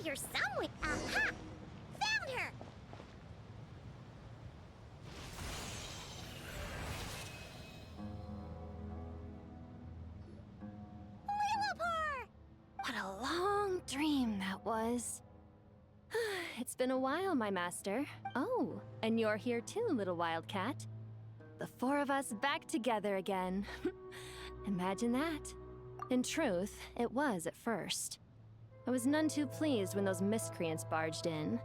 here somewhere. Aha! Found her! Lillipar! What a long dream that was. It's been a while, my master. Oh, and you're here too, little wildcat. The four of us back together again. Imagine that. In truth, it was at first. I was none too pleased when those miscreants barged in.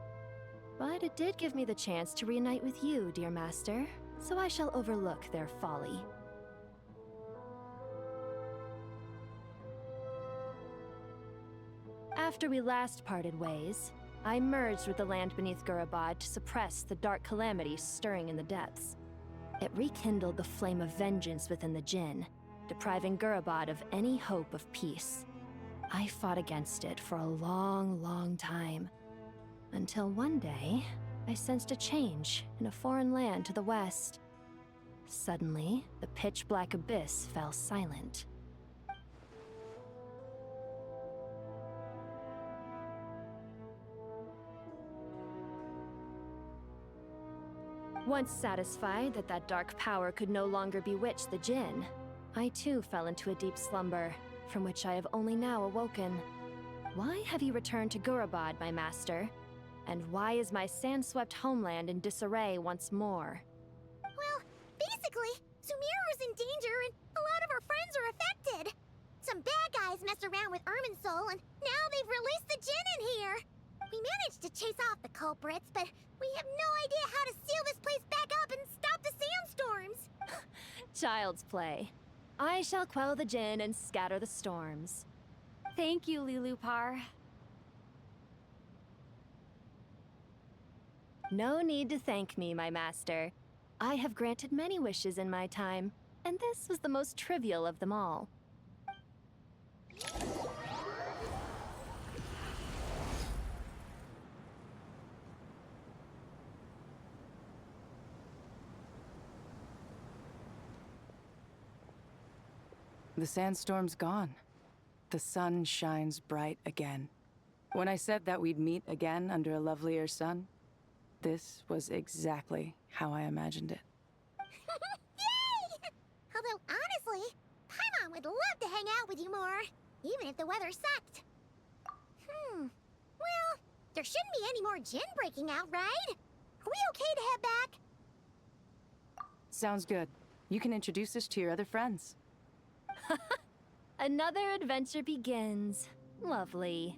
But it did give me the chance to reunite with you, dear master, so I shall overlook their folly. After we last parted ways, I merged with the land beneath Gurabad to suppress the dark calamity stirring in the depths. It rekindled the flame of vengeance within the Jinn, depriving Gurabad of any hope of peace. I fought against it for a long, long time, until one day, I sensed a change in a foreign land to the west. Suddenly, the pitch-black abyss fell silent. Once satisfied that that dark power could no longer bewitch the Jinn, I too fell into a deep slumber, from which I have only now awoken. Why have you returned to Gurabad, my master? And why is my sand-swept homeland in disarray once more? Well, basically, Sumeru is in danger and a lot of our friends are affected. Some bad guys messed around with Irminsul and now they've released the Jinn in here. We managed to chase off the culprits, but we have no idea how to seal this place back up and stop the sandstorms. Child's play. I shall quell the Jinn and scatter the storms. Thank you, Lillipar. No need to thank me, my master. I have granted many wishes in my time, and this was the most trivial of them all. The sandstorm's gone. The sun shines bright again. When I said that we'd meet again under a lovelier sun, this was exactly how I imagined it. Yay! Although, honestly, Paimon would love to hang out with you more, even if the weather sucked. Well, there shouldn't be any more Jinn breaking out, right? Are we okay to head back? Sounds good. You can introduce us to your other friends. Another adventure begins. Lovely.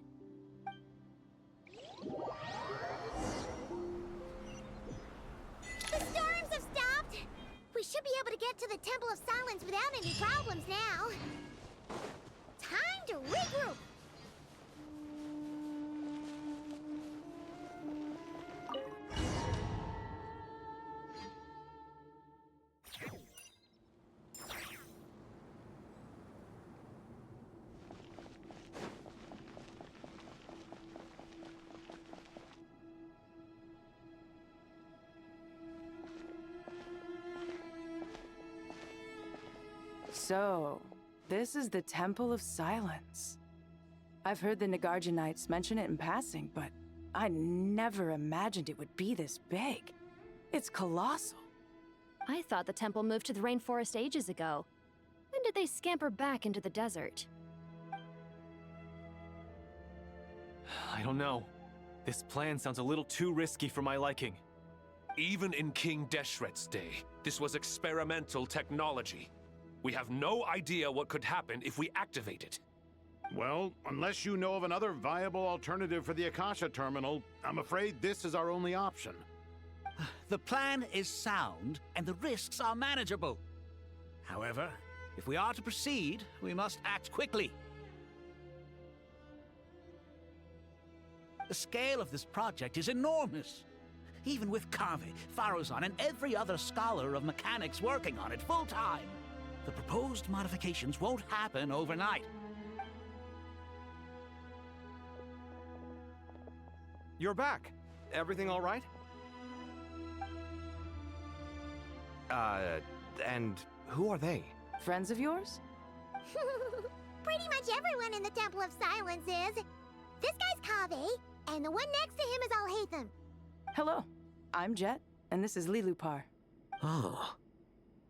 The storms have stopped! We should be able to get to the Temple of Silence without any problems now. Time to regroup! So, this is the Temple of Silence. I've heard the Nagarjanites mention it in passing, but I never imagined it would be this big. It's colossal. I thought the temple moved to the rainforest ages ago. When did they scamper back into the desert? I don't know. This plan sounds a little too risky for my liking. Even in King Deshret's day, this was experimental technology. We have no idea what could happen if we activate it. Well, unless you know of another viable alternative for the Akasha terminal, I'm afraid this is our only option. The plan is sound, and the risks are manageable. However, if we are to proceed, we must act quickly. The scale of this project is enormous. Even with Kaveh, Faruzan, and every other scholar of mechanics working on it full-time, the proposed modifications won't happen overnight. You're back. Everything all right? And who are they? Friends of yours? Pretty much everyone in the Temple of Silence is. This guy's Kaveh, And the one next to him is Alhaitham. Hello, I'm Jet, and this is Lilupar. Oh,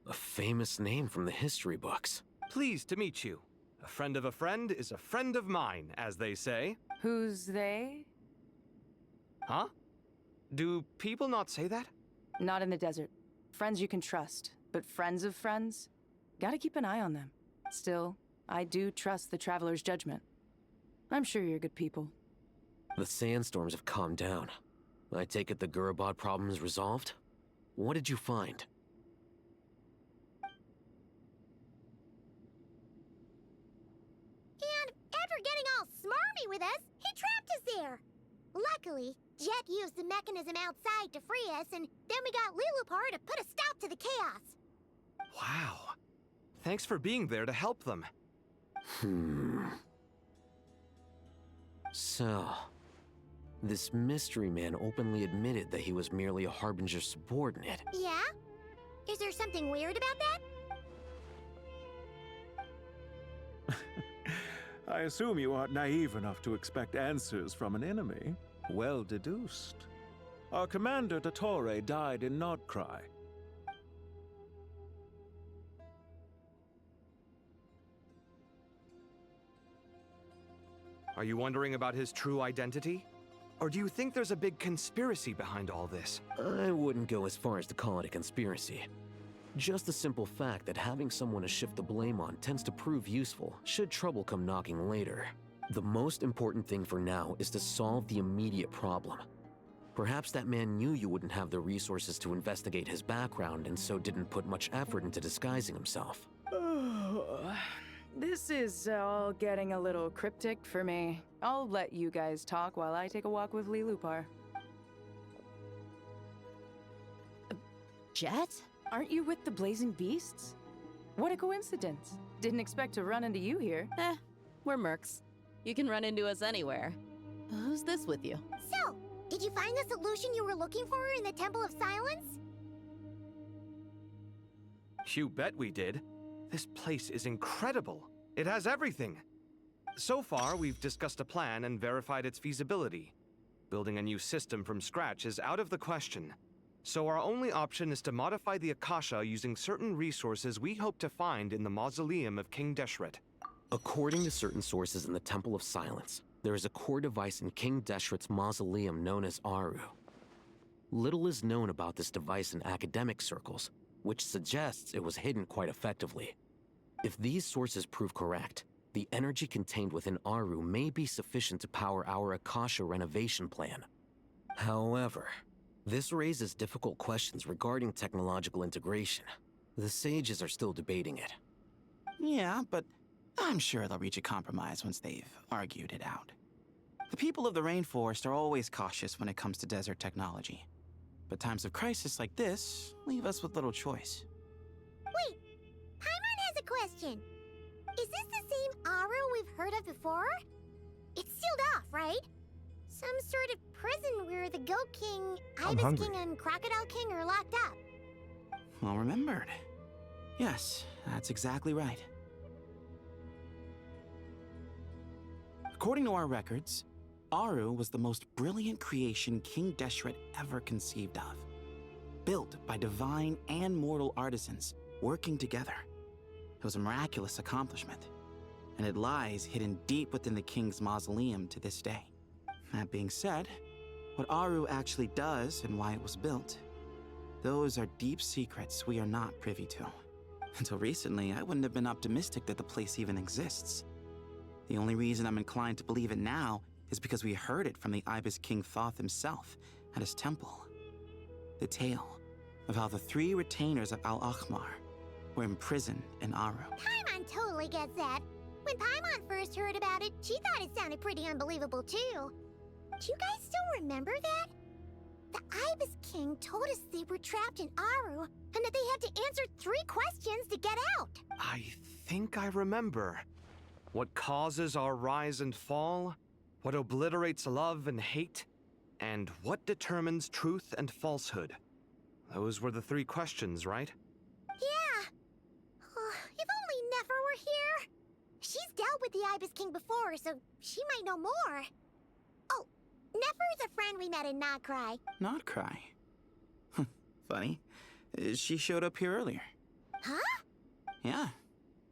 a famous name from the history books. Pleased to meet you. A friend of a friend is a friend of mine, as they say. Who's they? Huh? Do people not say that? Not in the desert. Friends you can trust, but friends of friends? Gotta keep an eye on them. Still, I do trust the Traveler's judgment. I'm sure you're good people. The sandstorms have calmed down. I take it the Gurabod problem is resolved? What did you find? And after getting all smarmy with us, he trapped us there. Luckily, Jet used the mechanism outside to free us, and then we got Lilupar to put a stop to the chaos. Wow. Thanks for being there to help them. So, this mystery man openly admitted that he was merely a Harbinger subordinate. Yeah? Is there something weird about that? I assume you aren't naive enough to expect answers from an enemy. Well deduced. Our commander, Dottore, died in Nordcry. Are you wondering about his true identity? Or do you think there's a big conspiracy behind all this? I wouldn't go as far as to call it a conspiracy. Just the simple fact that having someone to shift the blame on tends to prove useful, should trouble come knocking later. The most important thing for now is to solve the immediate problem. Perhaps that man knew you wouldn't have the resources to investigate his background and so didn't put much effort into disguising himself. This is all getting a little cryptic for me. I'll let you guys talk while I take a walk with Lilupar. Jet? Aren't you with the Blazing Beasts? What a coincidence. Didn't expect to run into you here. We're mercs. You can run into us anywhere. Who's this with you? So, did you find the solution you were looking for in the Temple of Silence? You bet we did. This place is incredible. It has everything. So far, we've discussed a plan and verified its feasibility. Building a new system from scratch is out of the question. So our only option is to modify the Akasha using certain resources we hope to find in the mausoleum of King Deshret. According to certain sources in the Temple of Silence, there is a core device in King Deshret's mausoleum known as Aru. Little is known about this device in academic circles, which suggests it was hidden quite effectively. If these sources prove correct, the energy contained within Aru may be sufficient to power our Akasha renovation plan. However, this raises difficult questions regarding technological integration. The sages are still debating it. Yeah, but I'm sure they'll reach a compromise once they've argued it out. The people of the rainforest are always cautious when it comes to desert technology. But times of crisis like this leave us with little choice. Wait, Paimon has a question. Is this the same Aru we've heard of before? It's sealed off, right? Some sort of prison where the Goat King, Ibis King, and Crocodile King are locked up. Well remembered. Yes, that's exactly right. According to our records, Aru was the most brilliant creation King Deshret ever conceived of. Built by divine and mortal artisans working together. It was a miraculous accomplishment, and it lies hidden deep within the king's mausoleum to this day. That being said, what Aru actually does and why it was built, those are deep secrets we are not privy to. Until recently, I wouldn't have been optimistic that the place even exists. The only reason I'm inclined to believe it now is because we heard it from the Ibis King Thoth himself at his temple. The tale of how the 3 retainers of Al-Akhmar were imprisoned in Aru. Paimon totally gets that. When Paimon first heard about it, she thought it sounded pretty unbelievable too. Do you guys still remember that? The Ibis King told us they were trapped in Aru and that they had to answer 3 questions to get out. I think I remember. What causes our rise and fall? What obliterates love and hate? And what determines truth and falsehood? Those were the 3 questions, right? Yeah. If only Nefer were here. She's dealt with the Ibis King before, so she might know more. Oh, Nefer's a friend we met in Nagcry. Not cry. Funny. She showed up here earlier. Huh? Yeah.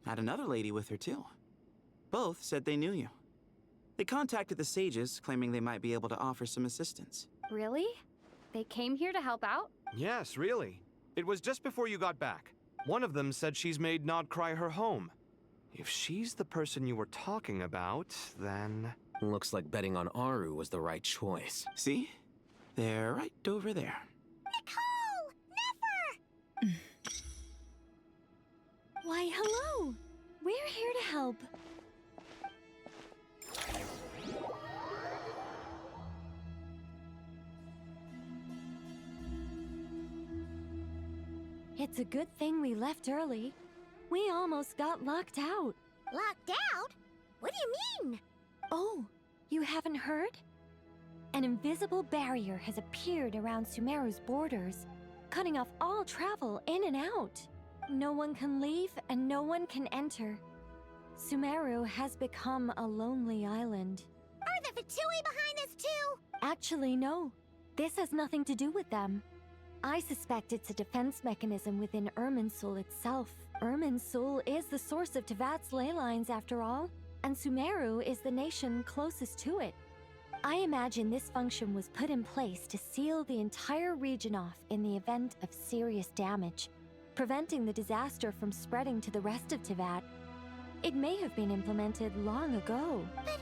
Had another lady with her, too. Both said they knew you. They contacted the sages, claiming they might be able to offer some assistance. Really? They came here to help out? Yes, really. It was just before you got back. One of them said she's made Nodcry her home. If she's the person you were talking about, then... Looks like betting on Aru was the right choice. See? They're right over there. Nicole! Nefer! Why, hello! We're here to help. It's a good thing we left early. We almost got locked out. Locked out? What do you mean? Oh, you haven't heard? An invisible barrier has appeared around Sumeru's borders, cutting off all travel in and out. No one can leave and no one can enter. Sumeru has become a lonely island. Are the Fatui behind this too? Actually, no. This has nothing to do with them. I suspect it's a defense mechanism within Irminsul itself. Irminsul is the source of Tevat's ley lines, after all, and Sumeru is the nation closest to it. I imagine this function was put in place to seal the entire region off in the event of serious damage, preventing the disaster from spreading to the rest of Tevat. It may have been implemented long ago. But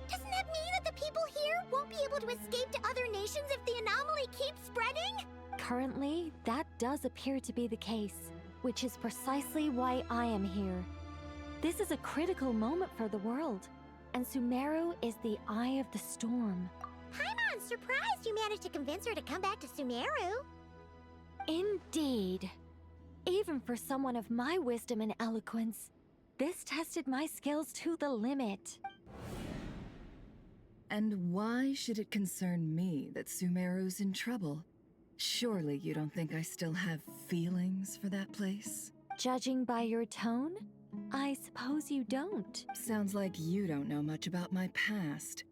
doesn't that mean that the people here won't be able to escape to other nations if the anomaly keeps spreading? Currently, that does appear to be the case, which is precisely why I am here. This is a critical moment for the world, and Sumeru is the eye of the storm. Paimon's surprised you managed to convince her to come back to Sumeru. Indeed. Even for someone of my wisdom and eloquence, this tested my skills to the limit. And why should it concern me that Sumeru's in trouble? Surely you don't think I still have feelings for that place? Judging by your tone, I suppose you don't. Sounds like you don't know much about my past.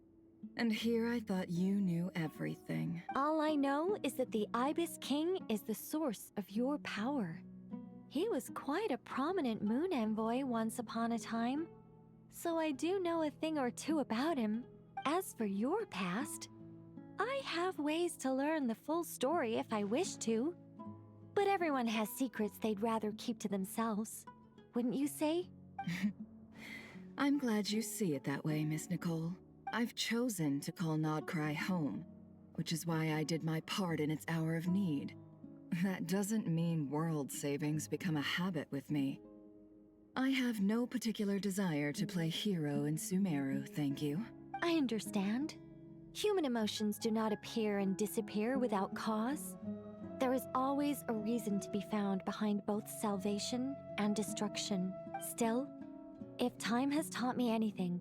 And here I thought you knew everything. All I know is that the Ibis King is the source of your power. He was quite a prominent moon envoy once upon a time, so I do know a thing or two about him. As for your past, I have ways to learn the full story if I wish to. But everyone has secrets they'd rather keep to themselves. Wouldn't you say? I'm glad you see it that way, Miss Nicole. I've chosen to call Nodcry home, which is why I did my part in its hour of need. That doesn't mean world savings become a habit with me. I have no particular desire to play hero in Sumeru, thank you. I understand. Human emotions do not appear and disappear without cause. There is always a reason to be found behind both salvation and destruction. Still, if time has taught me anything,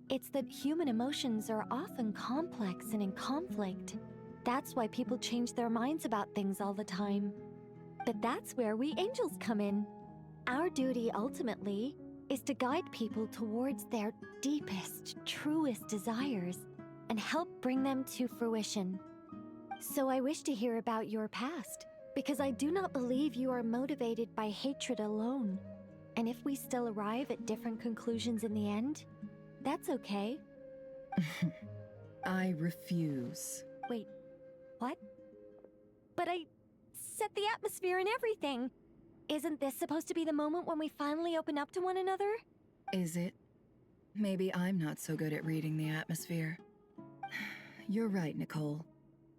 it's that human emotions are often complex and in conflict. That's why people change their minds about things all the time. But that's where we angels come in. Our duty, ultimately, is to guide people towards their deepest, truest desires and help bring them to fruition. So I wish to hear about your past, because I do not believe you are motivated by hatred alone. And if we still arrive at different conclusions in the end, that's okay. I refuse. Wait, what? But I set the atmosphere and everything. Isn't this supposed to be the moment when we finally open up to one another? Is it? Maybe I'm not so good at reading the atmosphere. You're right, Nicole.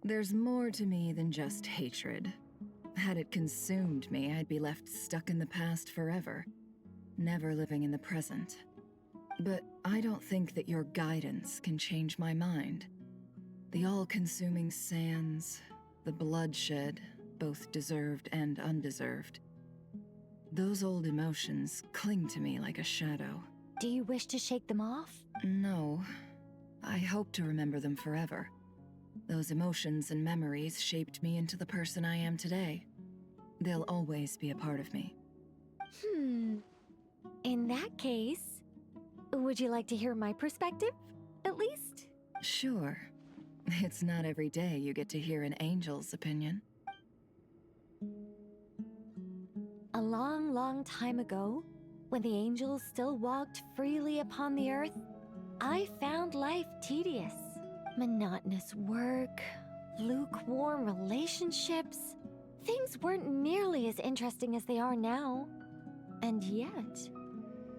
There's more to me than just hatred. Had it consumed me, I'd be left stuck in the past forever, never living in the present. But I don't think that your guidance can change my mind. The all-consuming sands, the bloodshed, both deserved and undeserved. Those old emotions cling to me like a shadow. Do you wish to shake them off? No. I hope to remember them forever. Those emotions and memories shaped me into the person I am today. They'll always be a part of me. In that case, would you like to hear my perspective, at least? Sure. It's not every day you get to hear an angel's opinion. A long, long time ago, when the angels still walked freely upon the earth, I found life tedious. Monotonous work, lukewarm relationships. Things weren't nearly as interesting as they are now. And yet,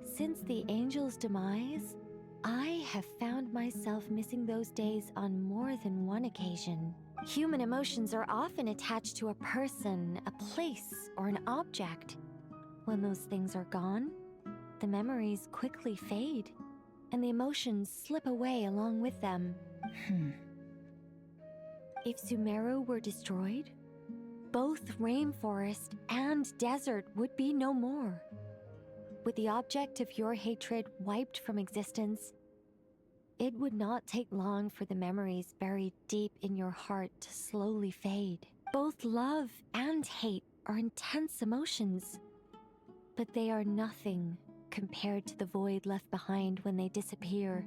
since the angel's demise, I have found myself missing those days on more than one occasion. Human emotions are often attached to a person, a place, or an object. When those things are gone, the memories quickly fade, and the emotions slip away along with them. If Sumeru were destroyed, both rainforest and desert would be no more. With the object of your hatred wiped from existence, it would not take long for the memories buried deep in your heart to slowly fade. Both love and hate are intense emotions, but they are nothing compared to the void left behind when they disappear.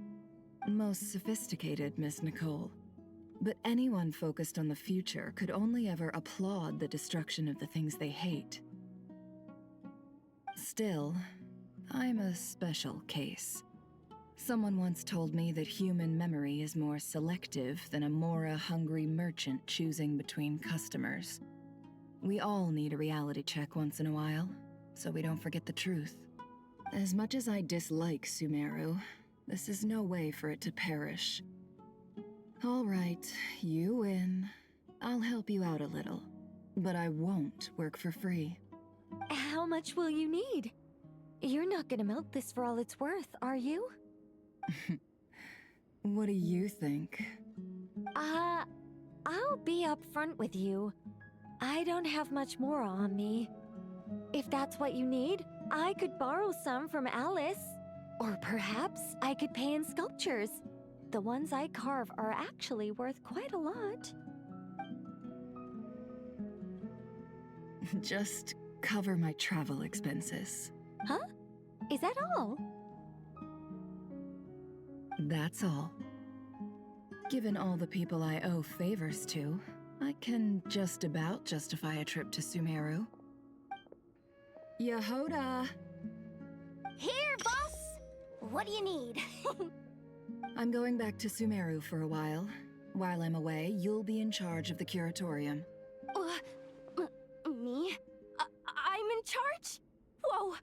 Most sophisticated, Miss Nicole. But anyone focused on the future could only ever applaud the destruction of the things they hate. Still, I'm a special case. Someone once told me that human memory is more selective than a Mora-hungry merchant choosing between customers. We all need a reality check once in a while, so we don't forget the truth. As much as I dislike Sumeru, this is no way for it to perish. All right, you win. I'll help you out a little, but I won't work for free. How much will you need? You're not gonna milk this for all it's worth, are you? What do you think? I'll be upfront with you. I don't have much more on me. If that's what you need, I could borrow some from Alice. Or perhaps I could pay in sculptures. The ones I carve are actually worth quite a lot. Just cover my travel expenses. Huh? Is that all? That's all. Given all the people I owe favors to, I can just about justify a trip to Sumeru. Yehoda! Here, boss! What do you need? I'm going back to Sumeru for a while. While I'm away, you'll be in charge of the curatorium. Me? I'm in charge? Whoa!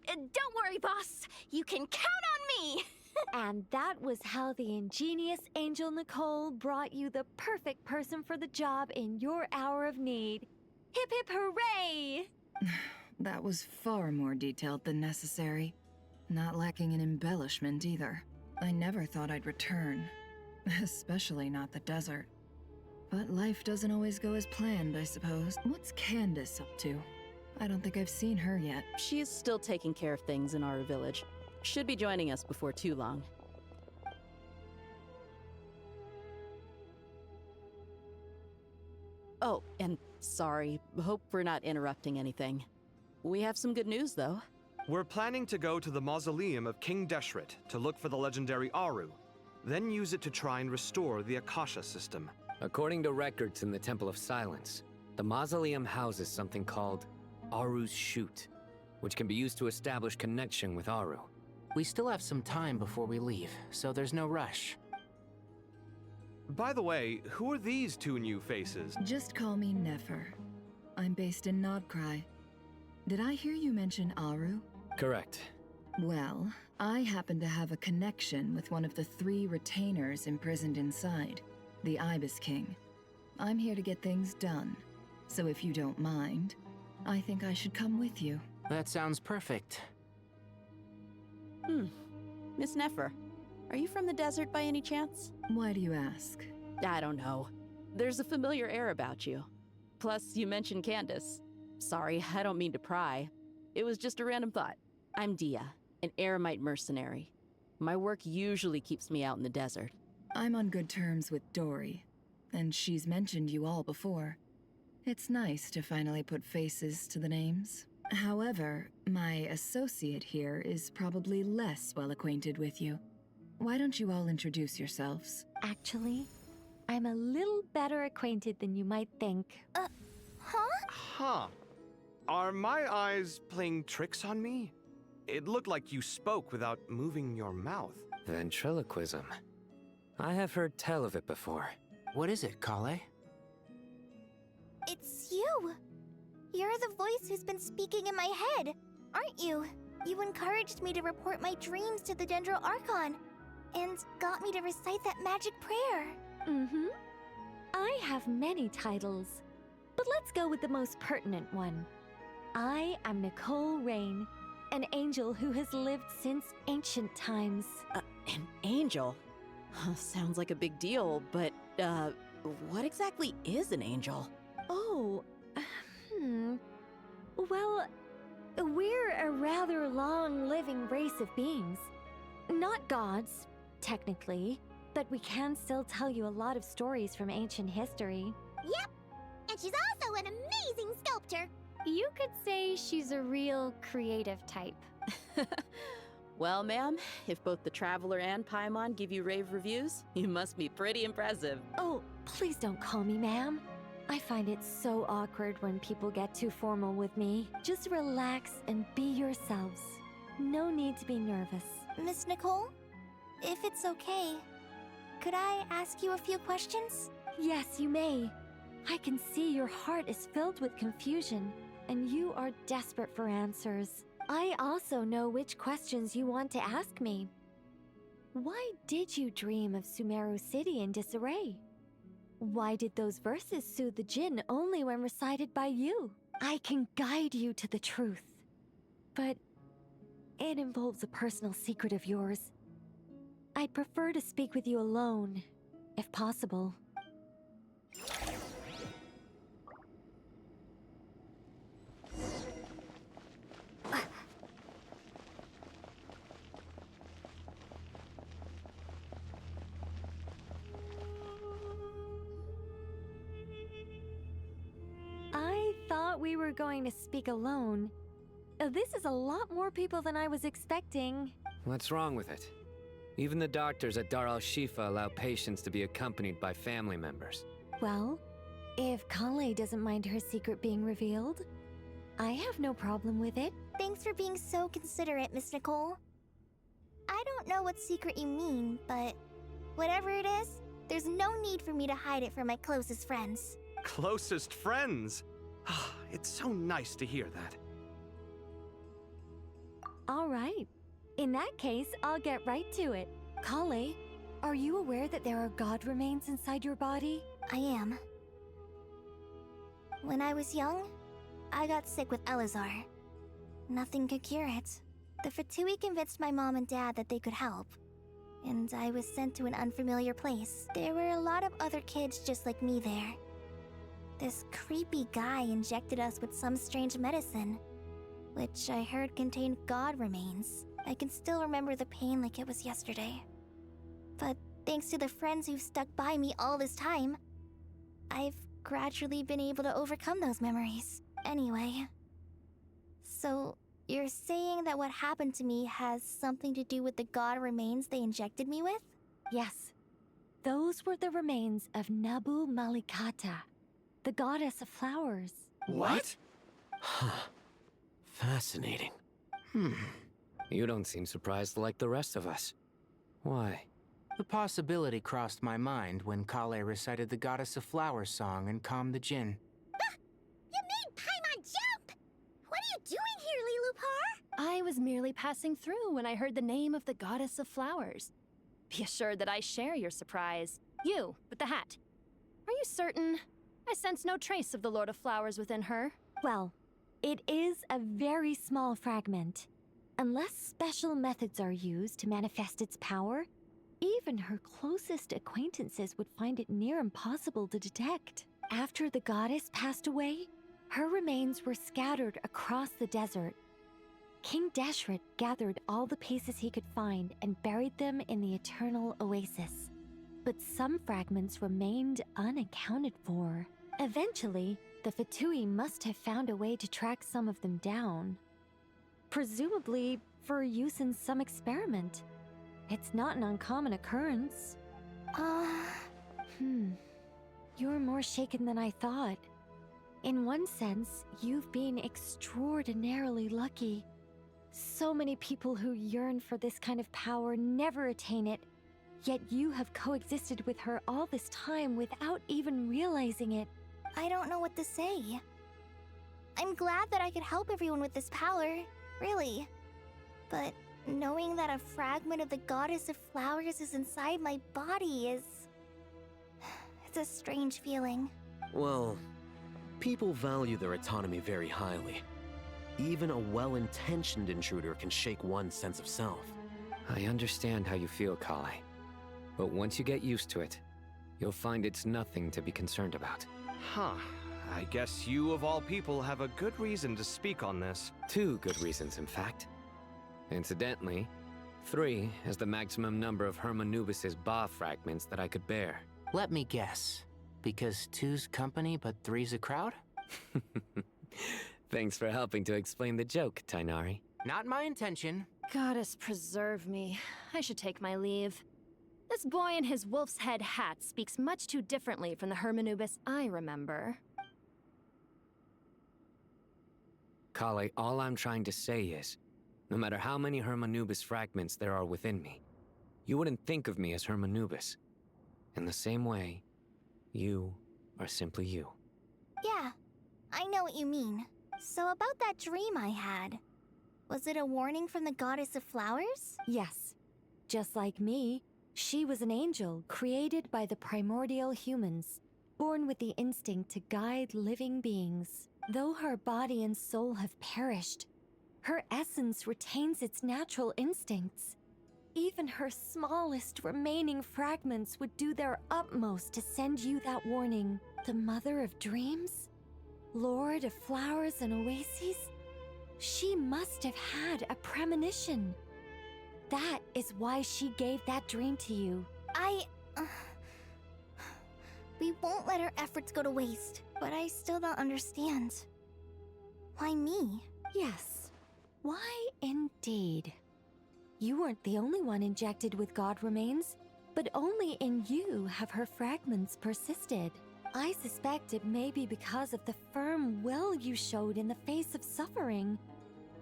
Don't worry, boss. You can count on me! And that was how the ingenious Angel Nicole brought you the perfect person for the job in your hour of need. Hip hip hooray! That was far more detailed than necessary. Not lacking in embellishment either. I never thought I'd return. Especially not the desert. But life doesn't always go as planned, I suppose. What's Candace up to? I don't think I've seen her yet. She is still taking care of things in our village. Should be joining us before too long. Oh, and sorry. Hope we're not interrupting anything. We have some good news, though. We're planning to go to the mausoleum of King Deshret to look for the legendary Aru, then use it to try and restore the Akasha system. According to records in the Temple of Silence, the mausoleum houses something called Aru's Chute, which can be used to establish connection with Aru. We still have some time before we leave, so there's no rush. By the way, who are these two new faces? Just call me Nefer. I'm based in Nodcry. Did I hear you mention Aru? Correct. Well, I happen to have a connection with one of the 3 retainers imprisoned inside, the Ibis King. I'm here to get things done, so if you don't mind, I think I should come with you. That sounds perfect. Miss Nefer, are you from the desert by any chance? Why do you ask? I don't know. There's a familiar air about you. Plus, you mentioned Candace. Sorry, I don't mean to pry. It was just a random thought. I'm Dia, an Eremite mercenary. My work usually keeps me out in the desert. I'm on good terms with Dory, and she's mentioned you all before. It's nice to finally put faces to the names. However, my associate here is probably less well acquainted with you. Why don't you all introduce yourselves? Actually, I'm a little better acquainted than you might think. Huh? Huh. Are my eyes playing tricks on me? It looked like you spoke without moving your mouth. Ventriloquism. I have heard tell of it before. What is it, Kale? It's you! You're the voice who's been speaking in my head, aren't you? You encouraged me to report my dreams to the Dendro Archon, and got me to recite that magic prayer. Mm-hmm. I have many titles, but let's go with the most pertinent one. I am Nicole Rain, an angel who has lived since ancient times. An angel? Sounds like a big deal, but, what exactly is an angel? Oh, Well, we're a rather long-living race of beings. Not gods, technically, but we can still tell you a lot of stories from ancient history. Yep! And she's also an amazing sculptor! You could say she's a real creative type. Well, ma'am, if both the Traveler and Paimon give you rave reviews, you must be pretty impressive. Oh, please don't call me ma'am. I find it so awkward when people get too formal with me. Just relax and be yourselves. No need to be nervous. Miss Nicole, if it's okay, could I ask you a few questions? Yes, you may. I can see your heart is filled with confusion, and you are desperate for answers. I also know which questions you want to ask me. Why did you dream of Sumeru City in disarray? Why did those verses soothe the Jinn only when recited by you? I can guide you to the truth, but it involves a personal secret of yours. I'd prefer to speak with you alone, if possible. I thought we were going to speak alone. This is a lot more people than I was expecting. What's wrong with it? Even the doctors at Dar al-Shifa allow patients to be accompanied by family members. Well, if Kale doesn't mind her secret being revealed, I have no problem with it. Thanks for being so considerate, Miss Nicole. I don't know what secret you mean, but whatever it is, there's no need for me to hide it from my closest friends. Closest friends? It's so nice to hear that. All right. In that case, I'll get right to it. Kale, are you aware that there are god remains inside your body? I am. When I was young, I got sick with Elazar. Nothing could cure it. The Fatui convinced my mom and dad that they could help, and I was sent to an unfamiliar place. There were a lot of other kids just like me there. This creepy guy injected us with some strange medicine, which I heard contained god remains. I can still remember the pain like it was yesterday. But thanks to the friends who've stuck by me all this time, I've gradually been able to overcome those memories. Anyway, so you're saying that what happened to me has something to do with the god remains they injected me with? Yes. Those were the remains of Nabu Malikata, the goddess of flowers. What? Huh. Fascinating. You don't seem surprised like the rest of us. Why? The possibility crossed my mind when Kale recited the Goddess of Flowers song and calmed the Jinn. You made Paimon jump! What are you doing here, Lilupar? I was merely passing through when I heard the name of the Goddess of Flowers. Be assured that I share your surprise. You, with the hat. Are you certain? I sense no trace of the Lord of Flowers within her. Well, it is a very small fragment. Unless special methods are used to manifest its power, even her closest acquaintances would find it near impossible to detect. After the goddess passed away, her remains were scattered across the desert. King Deshret gathered all the pieces he could find and buried them in the Eternal Oasis. But some fragments remained unaccounted for. Eventually, the Fatui must have found a way to track some of them down. Presumably for use in some experiment. It's not an uncommon occurrence. You're more shaken than I thought. In one sense, you've been extraordinarily lucky. So many people who yearn for this kind of power never attain it, yet you have coexisted with her all this time without even realizing it. I don't know what to say. I'm glad that I could help everyone with this power, really. But knowing that a fragment of the Goddess of Flowers is inside my body is... it's a strange feeling. Well, people value their autonomy very highly. Even a well-intentioned intruder can shake one's sense of self. I understand how you feel, Kali. But once you get used to it, you'll find it's nothing to be concerned about. Huh. I guess you, of all people, have a good reason to speak on this. 2 good reasons, in fact. Incidentally, 3 is the maximum number of Hermanubis's Ba fragments that I could bear. Let me guess. Because 2's company, but 3's a crowd? Thanks for helping to explain the joke, Tainari. Not my intention. Goddess preserve me. I should take my leave. This boy in his wolf's head hat speaks much too differently from the Hermanubis I remember. Kali, all I'm trying to say is, no matter how many Hermanubis fragments there are within me, you wouldn't think of me as Hermanubis. In the same way, you are simply you. Yeah, I know what you mean. So about that dream I had, was it a warning from the Goddess of Flowers? Yes. Just like me, she was an angel created by the primordial humans, born with the instinct to guide living beings. Though her body and soul have perished, her essence retains its natural instincts. Even her smallest remaining fragments would do their utmost to send you that warning. The Mother of Dreams? Lord of Flowers and Oases? She must have had a premonition. That is why she gave that dream to you. We won't let our efforts go to waste, but I still don't understand. Why me? Yes. Why indeed? You weren't the only one injected with God remains, but only in you have her fragments persisted. I suspect it may be because of the firm will you showed in the face of suffering.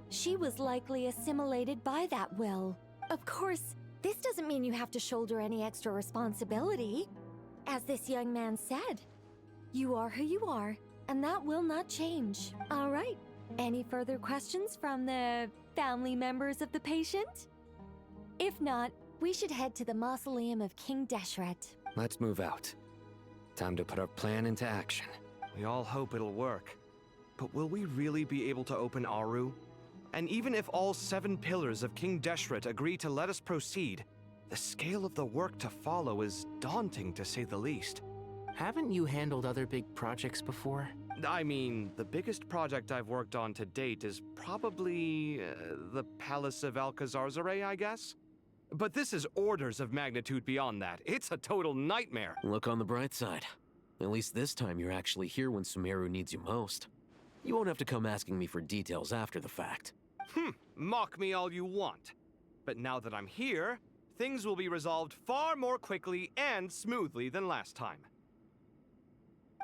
She was likely assimilated by that will. Of course, this doesn't mean you have to shoulder any extra responsibility. As this young man said, you are who you are, and that will not change. All right. Any further questions from the family members of the patient? If not, we should head to the mausoleum of King Deshret. Let's move out. Time to put our plan into action. We all hope it'll work. But will we really be able to open Aru? And even if all 7 pillars of King Deshret agree to let us proceed, the scale of the work to follow is daunting, to say the least. Haven't you handled other big projects before? I mean, the biggest project I've worked on to date is probably the Palace of Alcazarzaray, I guess? But this is orders of magnitude beyond that. It's a total nightmare. Look on the bright side. At least this time you're actually here when Sumeru needs you most. You won't have to come asking me for details after the fact. Mock me all you want. But now that I'm here, things will be resolved far more quickly and smoothly than last time.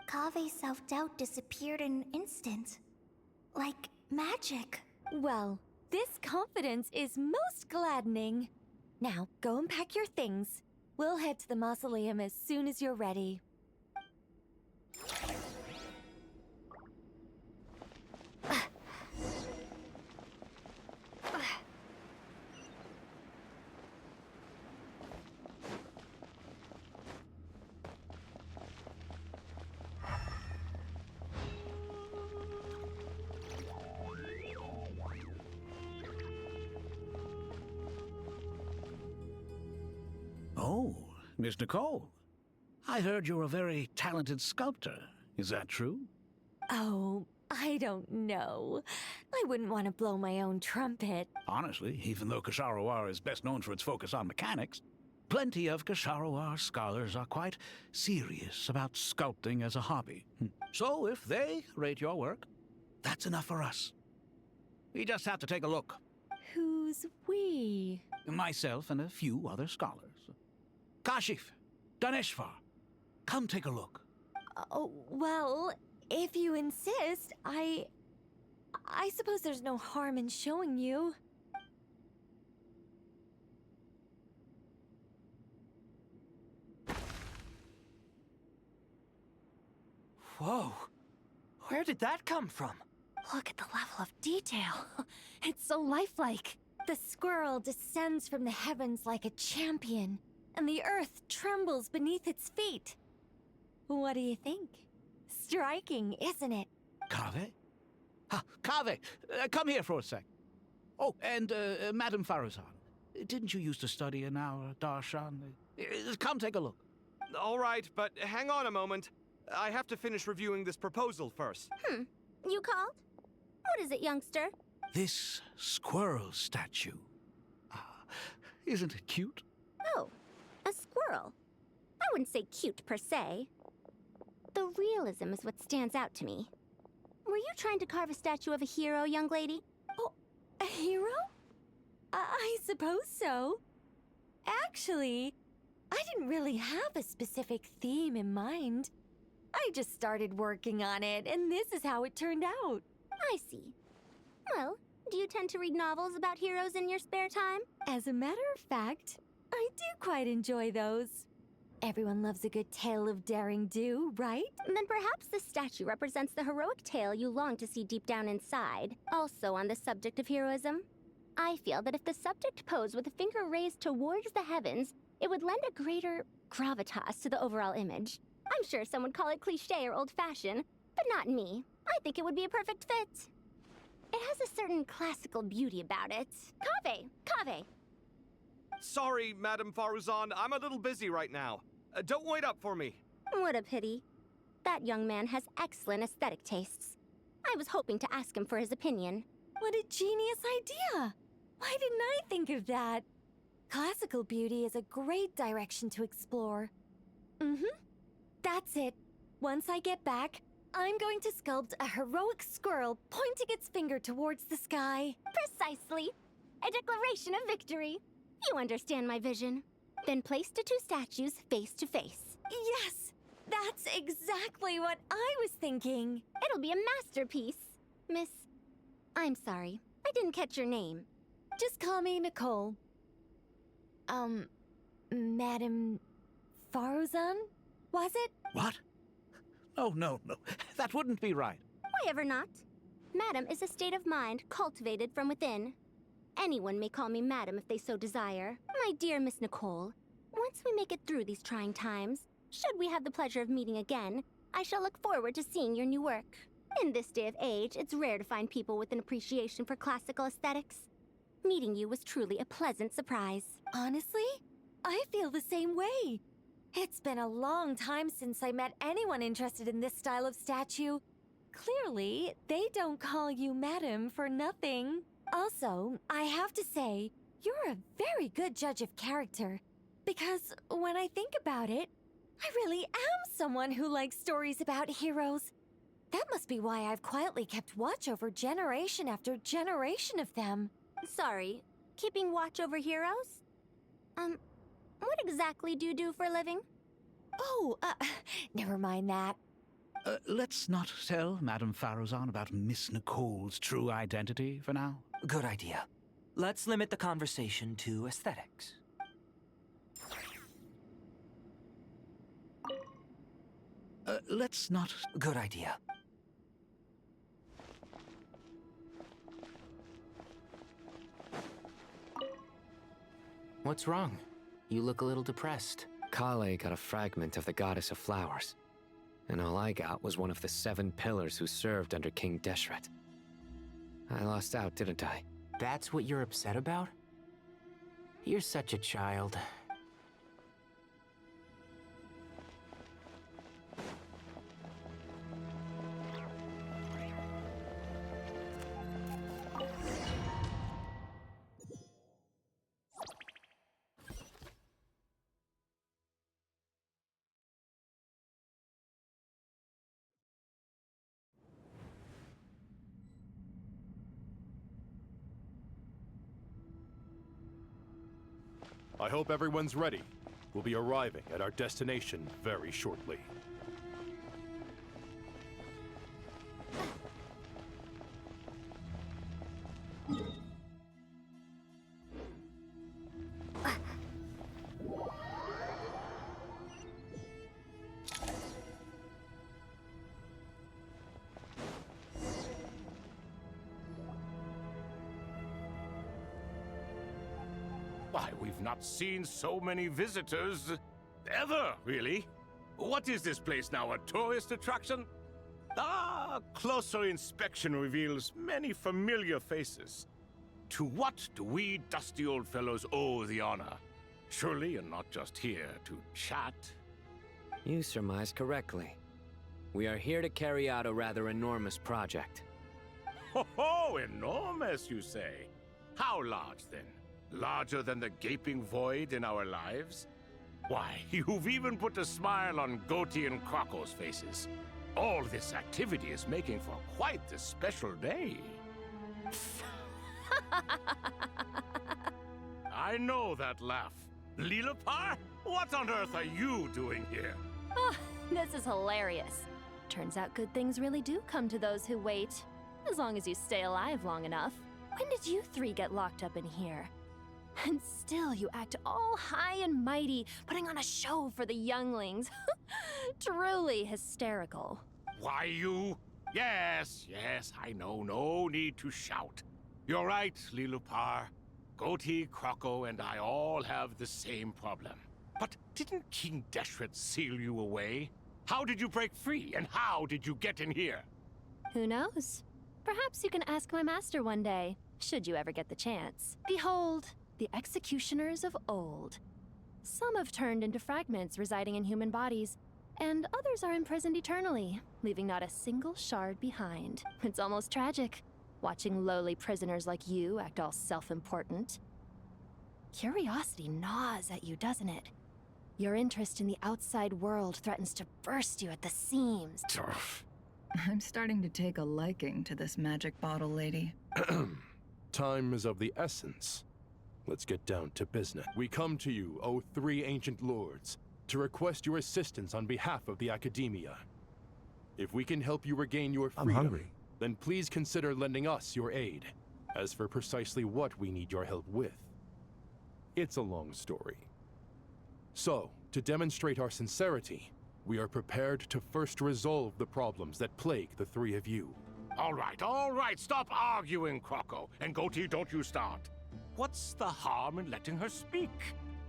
Kave's self-doubt disappeared in an instant. Like magic. Well, this confidence is most gladdening. Now, go and pack your things. We'll head to the mausoleum as soon as you're ready. Oh, Miss Nicole. I heard you're a very talented sculptor. Is that true? Oh, I don't know. I wouldn't want to blow my own trumpet. Honestly, even though Kasharawar is best known for its focus on mechanics, plenty of Kasharawar scholars are quite serious about sculpting as a hobby. So if they rate your work, that's enough for us. We just have to take a look. Who's we? Myself and a few other scholars. Kashif, Daneshvar, Come take a look. Oh, well, if you insist, I suppose there's no harm in showing you. Whoa. Where did that come from? Look at the level of detail. It's so lifelike. The squirrel descends from the heavens like a champion, and the earth trembles beneath its feet. What do you think? Striking, isn't it? Kaveh? Kaveh, come here for a sec. Oh, and Madame Faruzan, didn't you used to study in our darshan? Come take a look. All right, but hang on a moment. I have to finish reviewing this proposal first. You called? What is it, youngster? This squirrel statue. Isn't it cute? Oh, a squirrel. I wouldn't say cute per se. The realism is what stands out to me. Were you trying to carve a statue of a hero, young lady? Oh, a hero? I suppose so. Actually, I didn't really have a specific theme in mind. I just started working on it, and this is how it turned out. I see. Well, do you tend to read novels about heroes in your spare time? As a matter of fact, I do quite enjoy those. Everyone loves a good tale of daring do, right? Then perhaps this statue represents the heroic tale you long to see deep down inside. Also on the subject of heroism, I feel that if the subject posed with a finger raised towards the heavens, it would lend a greater gravitas to the overall image. I'm sure some would call it cliché or old-fashioned, but not me. I think it would be a perfect fit. It has a certain classical beauty about it. Kaveh! Sorry, Madame Faruzan, I'm a little busy right now. Don't wait up for me. What a pity. That young man has excellent aesthetic tastes. I was hoping to ask him for his opinion. What a genius idea! Why didn't I think of that? Classical beauty is a great direction to explore. That's it. Once I get back, I'm going to sculpt a heroic squirrel pointing its finger towards the sky. Precisely. A declaration of victory. You understand my vision. Then place the two statues face to face. Yes! That's exactly what I was thinking. It'll be a masterpiece. Miss... I'm sorry. I didn't catch your name. Just call me Nicole. Madame Faruzan? Was it? What? Oh, no. That wouldn't be right. Why ever not? Madam is a state of mind cultivated from within. Anyone may call me Madam if they so desire. My dear Miss Nicole, once we make it through these trying times, should we have the pleasure of meeting again, I shall look forward to seeing your new work. In this day of age, it's rare to find people with an appreciation for classical aesthetics. Meeting you was truly a pleasant surprise. Honestly, I feel the same way. It's been a long time since I met anyone interested in this style of statue. Clearly, they don't call you Madam for nothing. Also, I have to say, you're a very good judge of character. Because when I think about it, I really am someone who likes stories about heroes. That must be why I've quietly kept watch over generation after generation of them. Sorry, keeping watch over heroes? What exactly do you do for a living? Oh, never mind that. Let's not tell Madame Faruzan about Miss Nicole's true identity for now. Good idea. Let's limit the conversation to aesthetics. Let's not... Good idea. What's wrong? You look a little depressed. Kale got a fragment of the Goddess of Flowers, and all I got was one of the 7 pillars who served under King Deshret. I lost out, didn't I? That's what you're upset about? You're such a child. I hope everyone's ready. We'll be arriving at our destination very shortly. Why, we've not seen so many visitors ever, really. What is this place now, a tourist attraction? Closer inspection reveals many familiar faces. To what do we dusty old fellows owe the honor? Surely you're not just here to chat. You surmise correctly. We are here to carry out a rather enormous project. Ho, enormous, you say? How large, then? Larger than the gaping void in our lives? Why, you've even put a smile on Goatee and Crocco's faces. All this activity is making for quite the special day. I know that laugh. Lilipar? What on earth are you doing here? Oh, this is hilarious. Turns out good things really do come to those who wait. As long as you stay alive long enough. When did you three get locked up in here? And still you act all high and mighty, putting on a show for the younglings. Truly hysterical. Why, you? Yes, I know. No need to shout. You're right, Lilipar. Goatee, Crocco, and I all have the same problem. But didn't King Deshret seal you away? How did you break free, and how did you get in here? Who knows? Perhaps you can ask my master one day, should you ever get the chance. Behold, the executioners of old. Some have turned into fragments residing in human bodies, and others are imprisoned eternally, leaving not a single shard behind. It's almost tragic, watching lowly prisoners like you act all self-important. Curiosity gnaws at you, doesn't it? Your interest in the outside world threatens to burst you at the seams. I'm starting to take a liking to this magic bottle lady. Time is of the essence. Let's get down to business. We come to you, O three ancient lords, to request your assistance on behalf of the Academia. If we can help you regain your freedom, I'm hungry. Then please consider lending us your aid. As for precisely what we need your help with, it's a long story. So, to demonstrate our sincerity, we are prepared to first resolve the problems that plague the three of you. All right, stop arguing, Crocco. And Goatee, don't you start. What's the harm in letting her speak?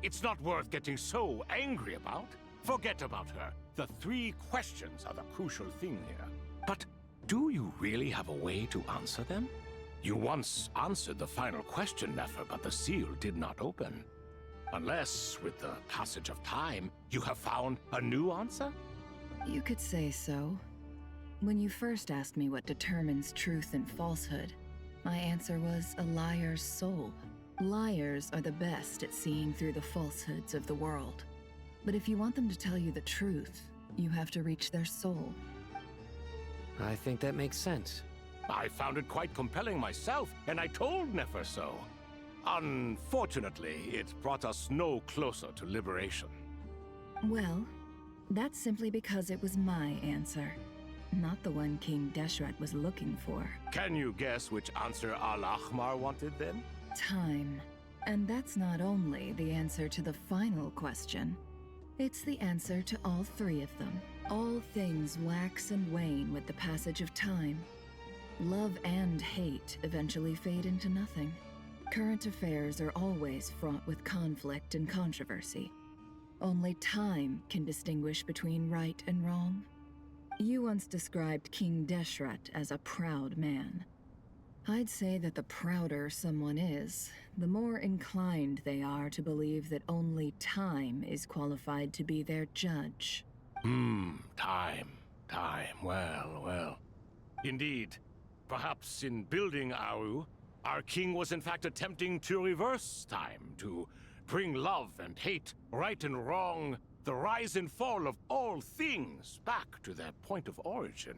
It's not worth getting so angry about. Forget about her. The three questions are the crucial thing here. But do you really have a way to answer them? You once answered the final question, Nefer, but the seal did not open. Unless, with the passage of time, you have found a new answer? You could say so. When you first asked me what determines truth and falsehood, my answer was a liar's soul. Liars are the best at seeing through the falsehoods of the world. But if you want them to tell you the truth, you have to reach their soul. I think that makes sense. I found it quite compelling myself, and I told Nefer so. Unfortunately, it brought us no closer to liberation. Well, that's simply because it was my answer, not the one King Deshret was looking for. Can you guess which answer Al-Ahmar wanted then? Time. And that's not only the answer to the final question. It's the answer to all three of them. All things wax and wane with the passage of time. Love and hate eventually fade into nothing. Current affairs are always fraught with conflict and controversy. Only time can distinguish between right and wrong. You once described King Deshret as a proud man. I'd say that the prouder someone is, the more inclined they are to believe that only time is qualified to be their judge. Time. Well. Indeed. Perhaps in building Aru, our king was in fact attempting to reverse time, to bring love and hate, right and wrong, the rise and fall of all things back to their point of origin.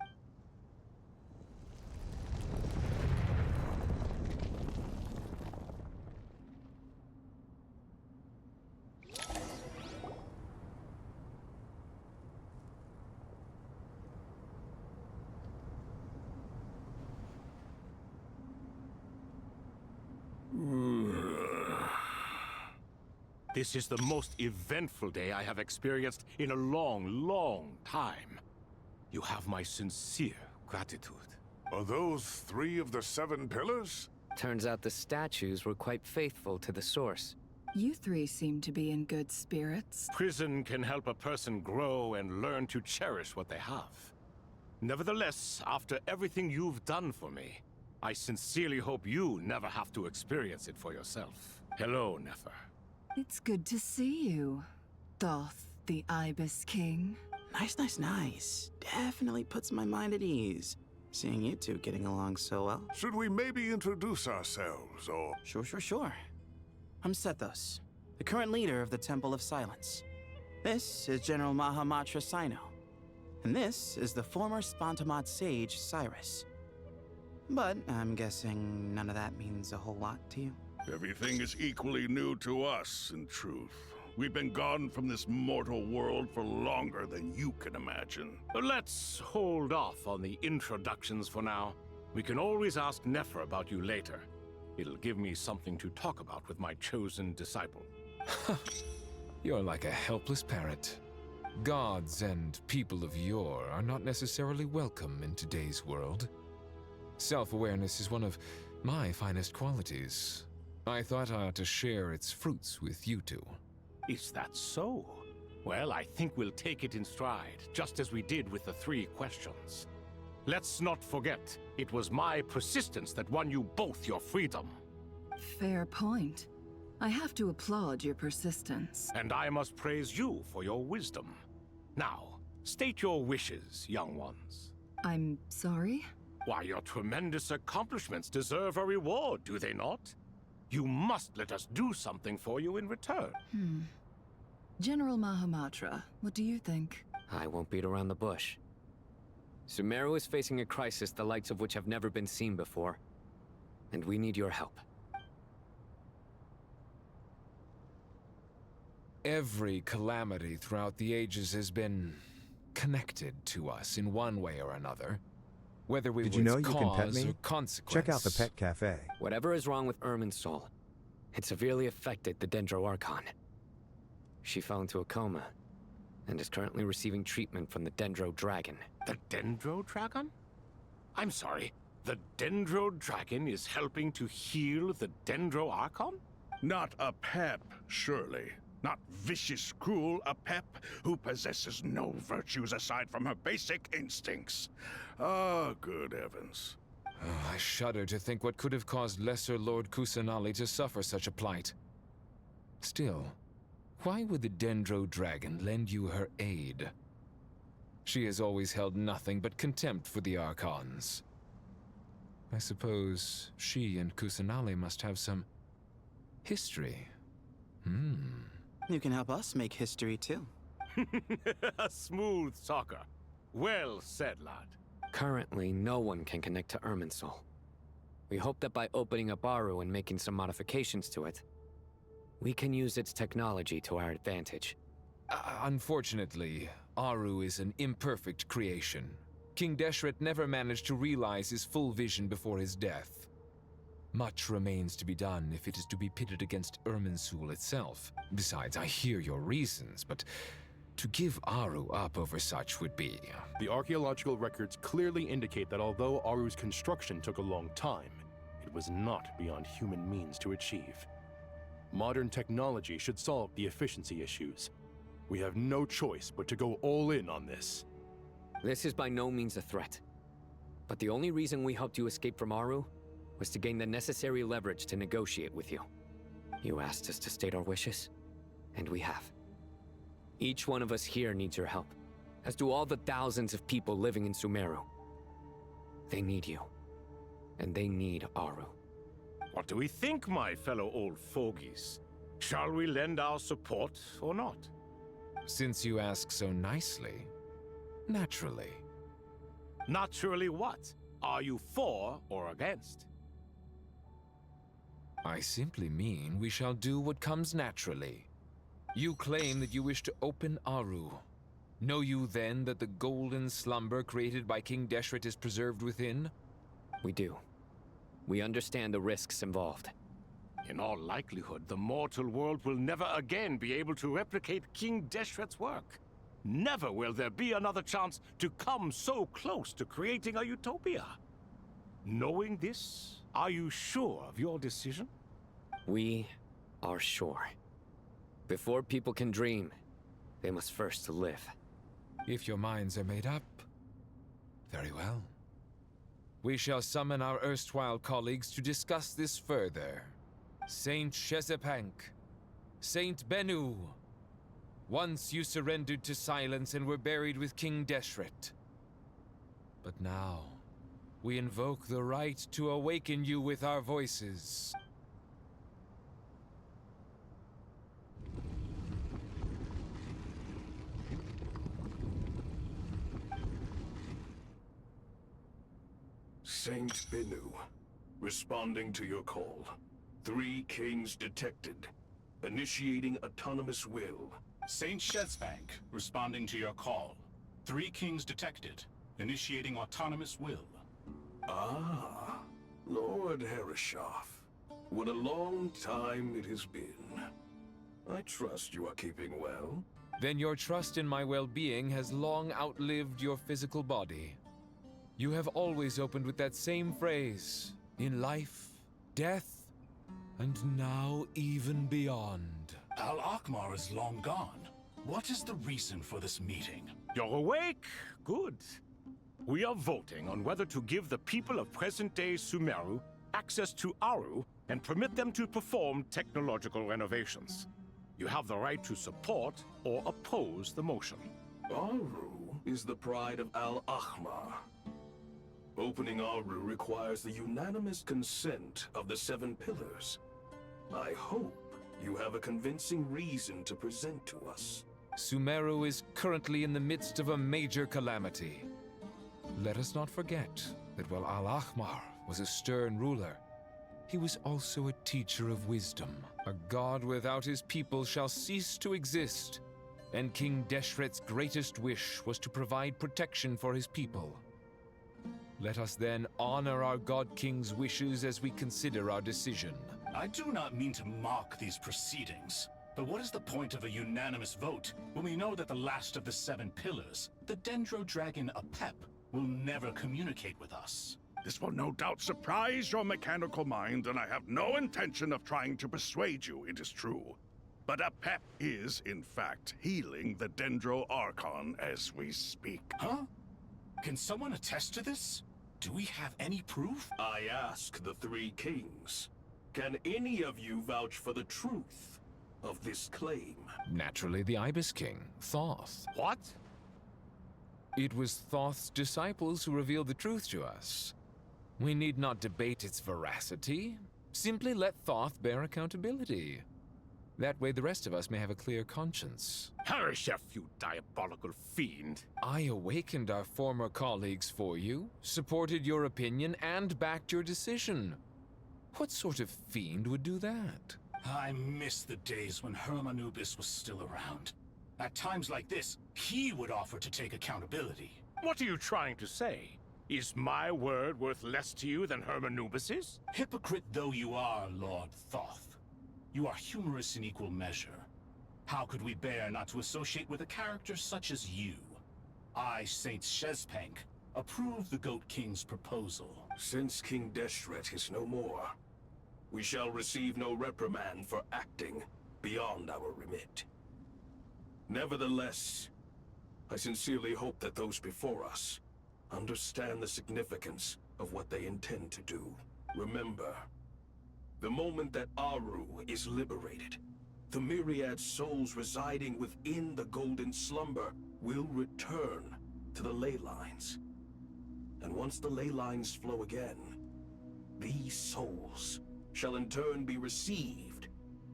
This is the most eventful day I have experienced in a long, long time. You have my sincere gratitude. Are those 3 of the 7 pillars? Turns out the statues were quite faithful to the source. You 3 seem to be in good spirits. Prison can help a person grow and learn to cherish what they have. Nevertheless, after everything you've done for me, I sincerely hope you never have to experience it for yourself. Hello, Nefer. It's good to see you, Thoth, the Ibis King. Nice. Definitely puts my mind at ease, seeing you two getting along so well. Should we maybe introduce ourselves, or... Sure. I'm Sethos, the current leader of the Temple of Silence. This is General Mahamatra Sino, and this is the former Spantamad sage, Cyrus. But I'm guessing none of that means a whole lot to you. Everything is equally new to us, in truth. We've been gone from this mortal world for longer than you can imagine. Let's hold off on the introductions for now. We can always ask Nefer about you later. It'll give me something to talk about with my chosen disciple. You're like a helpless parrot. Gods and people of yore are not necessarily welcome in today's world. Self-awareness is one of my finest qualities. I thought I ought to share its fruits with you two. Is that so? Well, I think we'll take it in stride, just as we did with the 3 questions. Let's not forget, it was my persistence that won you both your freedom. Fair point. I have to applaud your persistence. And I must praise you for your wisdom. Now, state your wishes, young ones. I'm sorry? Why, your tremendous accomplishments deserve a reward, do they not? You must let us do something for you in return. General Mahamatra, what do you think? I won't beat around the bush. Sumeru is facing a crisis the likes of which have never been seen before, and we need your help. Every calamity throughout the ages has been connected to us in one way or another. Whether we Did you know you can pet cause me? or consequence. Check out the pet cafe. Whatever is wrong with Irmin's soul, it severely affected the Dendro Archon. She fell into a coma and is currently receiving treatment from the Dendro Dragon. The Dendro Dragon? I'm sorry, the Dendro Dragon is helping to heal the Dendro Archon? Not a pep, surely. Not vicious, cruel, a pep who possesses no virtues aside from her basic instincts. Ah, good heavens. Oh, I shudder to think what could have caused Lesser Lord Kusanali to suffer such a plight. Still, why would the Dendro Dragon lend you her aid? She has always held nothing but contempt for the Archons. I suppose she and Kusanali must have some history. You can help us make history, too. A smooth talker. Well said, lad. Currently, no one can connect to Irmin's soul. We hope that by opening up Aru and making some modifications to it, we can use its technology to our advantage. Unfortunately, Aru is an imperfect creation. King Deshret never managed to realize his full vision before his death. Much remains to be done if it is to be pitted against Irminsul itself. Besides, I hear your reasons, but to give Aru up over such would be... The archaeological records clearly indicate that although Aru's construction took a long time, it was not beyond human means to achieve. Modern technology should solve the efficiency issues. We have no choice but to go all in on this. This is by no means a threat. But the only reason we helped you escape from Aru was to gain the necessary leverage to negotiate with you. You asked us to state our wishes, and we have. Each one of us here needs your help, as do all the thousands of people living in Sumeru. They need you, and they need Aru. What do we think, my fellow old fogies? Shall we lend our support or not? Since you ask so nicely, naturally. Naturally what? Are you for or against? I simply mean we shall do what comes naturally. You claim that you wish to open Aru. Know you then that the golden slumber created by King Deshret is preserved within? We do. We understand the risks involved. In all likelihood, the mortal world will never again be able to replicate King Deshret's work. Never will there be another chance to come so close to creating a utopia. Knowing this, are you sure of your decision? We are sure. Before people can dream, they must first live. If your minds are made up, very well. We shall summon our erstwhile colleagues to discuss this further. Saint Shezepank, Saint Bennu. Once you surrendered to silence and were buried with King Deshret. But now, we invoke the right to awaken you with our voices. Saint Bennu, responding to your call. 3 kings detected. Initiating autonomous will. Saint Shezbank, responding to your call. 3 kings detected. Initiating autonomous will. Ah, Lord Herreshoff. What a long time it has been. I trust you are keeping well. Then your trust in my well-being has long outlived your physical body. You have always opened with that same phrase, in life, death, and now even beyond. Al-Akmar is long gone. What is the reason for this meeting? You're awake? Good. We are voting on whether to give the people of present-day Sumeru access to Aru and permit them to perform technological renovations. You have the right to support or oppose the motion. Aru is the pride of Al-Akmar. Opening Aru requires the unanimous consent of the 7 pillars. I hope you have a convincing reason to present to us. Sumeru is currently in the midst of a major calamity. Let us not forget that while Al-Ahmar was a stern ruler, he was also a teacher of wisdom. A god without his people shall cease to exist, and King Deshret's greatest wish was to provide protection for his people. Let us then honor our God King's wishes as we consider our decision. I do not mean to mock these proceedings, but what is the point of a unanimous vote when we know that the last of the 7 pillars, the Dendro Dragon Apep, will never communicate with us? This will no doubt surprise your mechanical mind, and I have no intention of trying to persuade you it is true. But Apep is, in fact, healing the Dendro Archon as we speak. Huh? Can someone attest to this? Do we have any proof? I ask the 3 kings. Can any of you vouch for the truth of this claim? Naturally, the Ibis King, Thoth. What? It was Thoth's disciples who revealed the truth to us. We need not debate its veracity. Simply let Thoth bear accountability. That way the rest of us may have a clear conscience. Herreshoff, you diabolical fiend! I awakened our former colleagues for you, supported your opinion, and backed your decision. What sort of fiend would do that? I miss the days when Hermanubis was still around. At times like this, he would offer to take accountability. What are you trying to say? Is my word worth less to you than Hermanubis's? Hypocrite though you are, Lord Thoth, you are humorous in equal measure. How could we bear not to associate with a character such as you? I, Saint Shezpank, approve the Goat King's proposal. Since King Deshret is no more, we shall receive no reprimand for acting beyond our remit. Nevertheless, I sincerely hope that those before us understand the significance of what they intend to do. Remember, the moment that Aru is liberated, the myriad souls residing within the Golden Slumber will return to the ley lines. And once the ley lines flow again, these souls shall in turn be received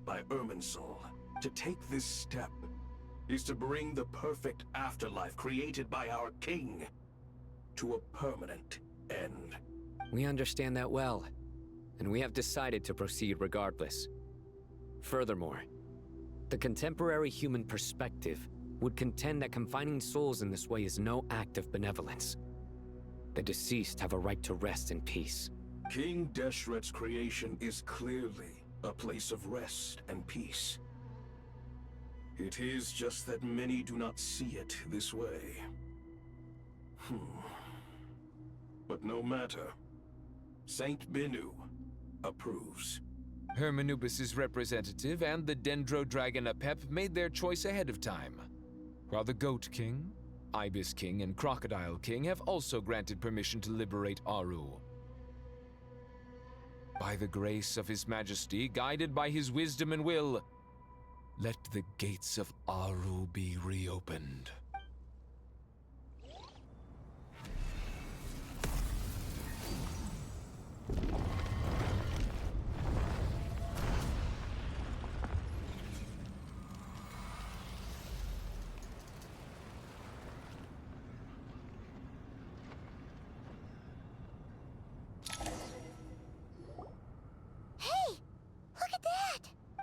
by Irminsul. To take this step is to bring the perfect afterlife created by our king to a permanent end. We understand that well, and we have decided to proceed regardless. Furthermore, the contemporary human perspective would contend that confining souls in this way is no act of benevolence. The deceased have a right to rest in peace. King Deshret's creation is clearly a place of rest and peace. It is just that many do not see it this way. But no matter. Saint Benu approves. Hermanubis' representative and the Dendro Dragon Apep made their choice ahead of time, while the Goat King, Ibis King, and Crocodile King have also granted permission to liberate Aru. By the grace of His Majesty, guided by his wisdom and will, let the gates of Aru be reopened.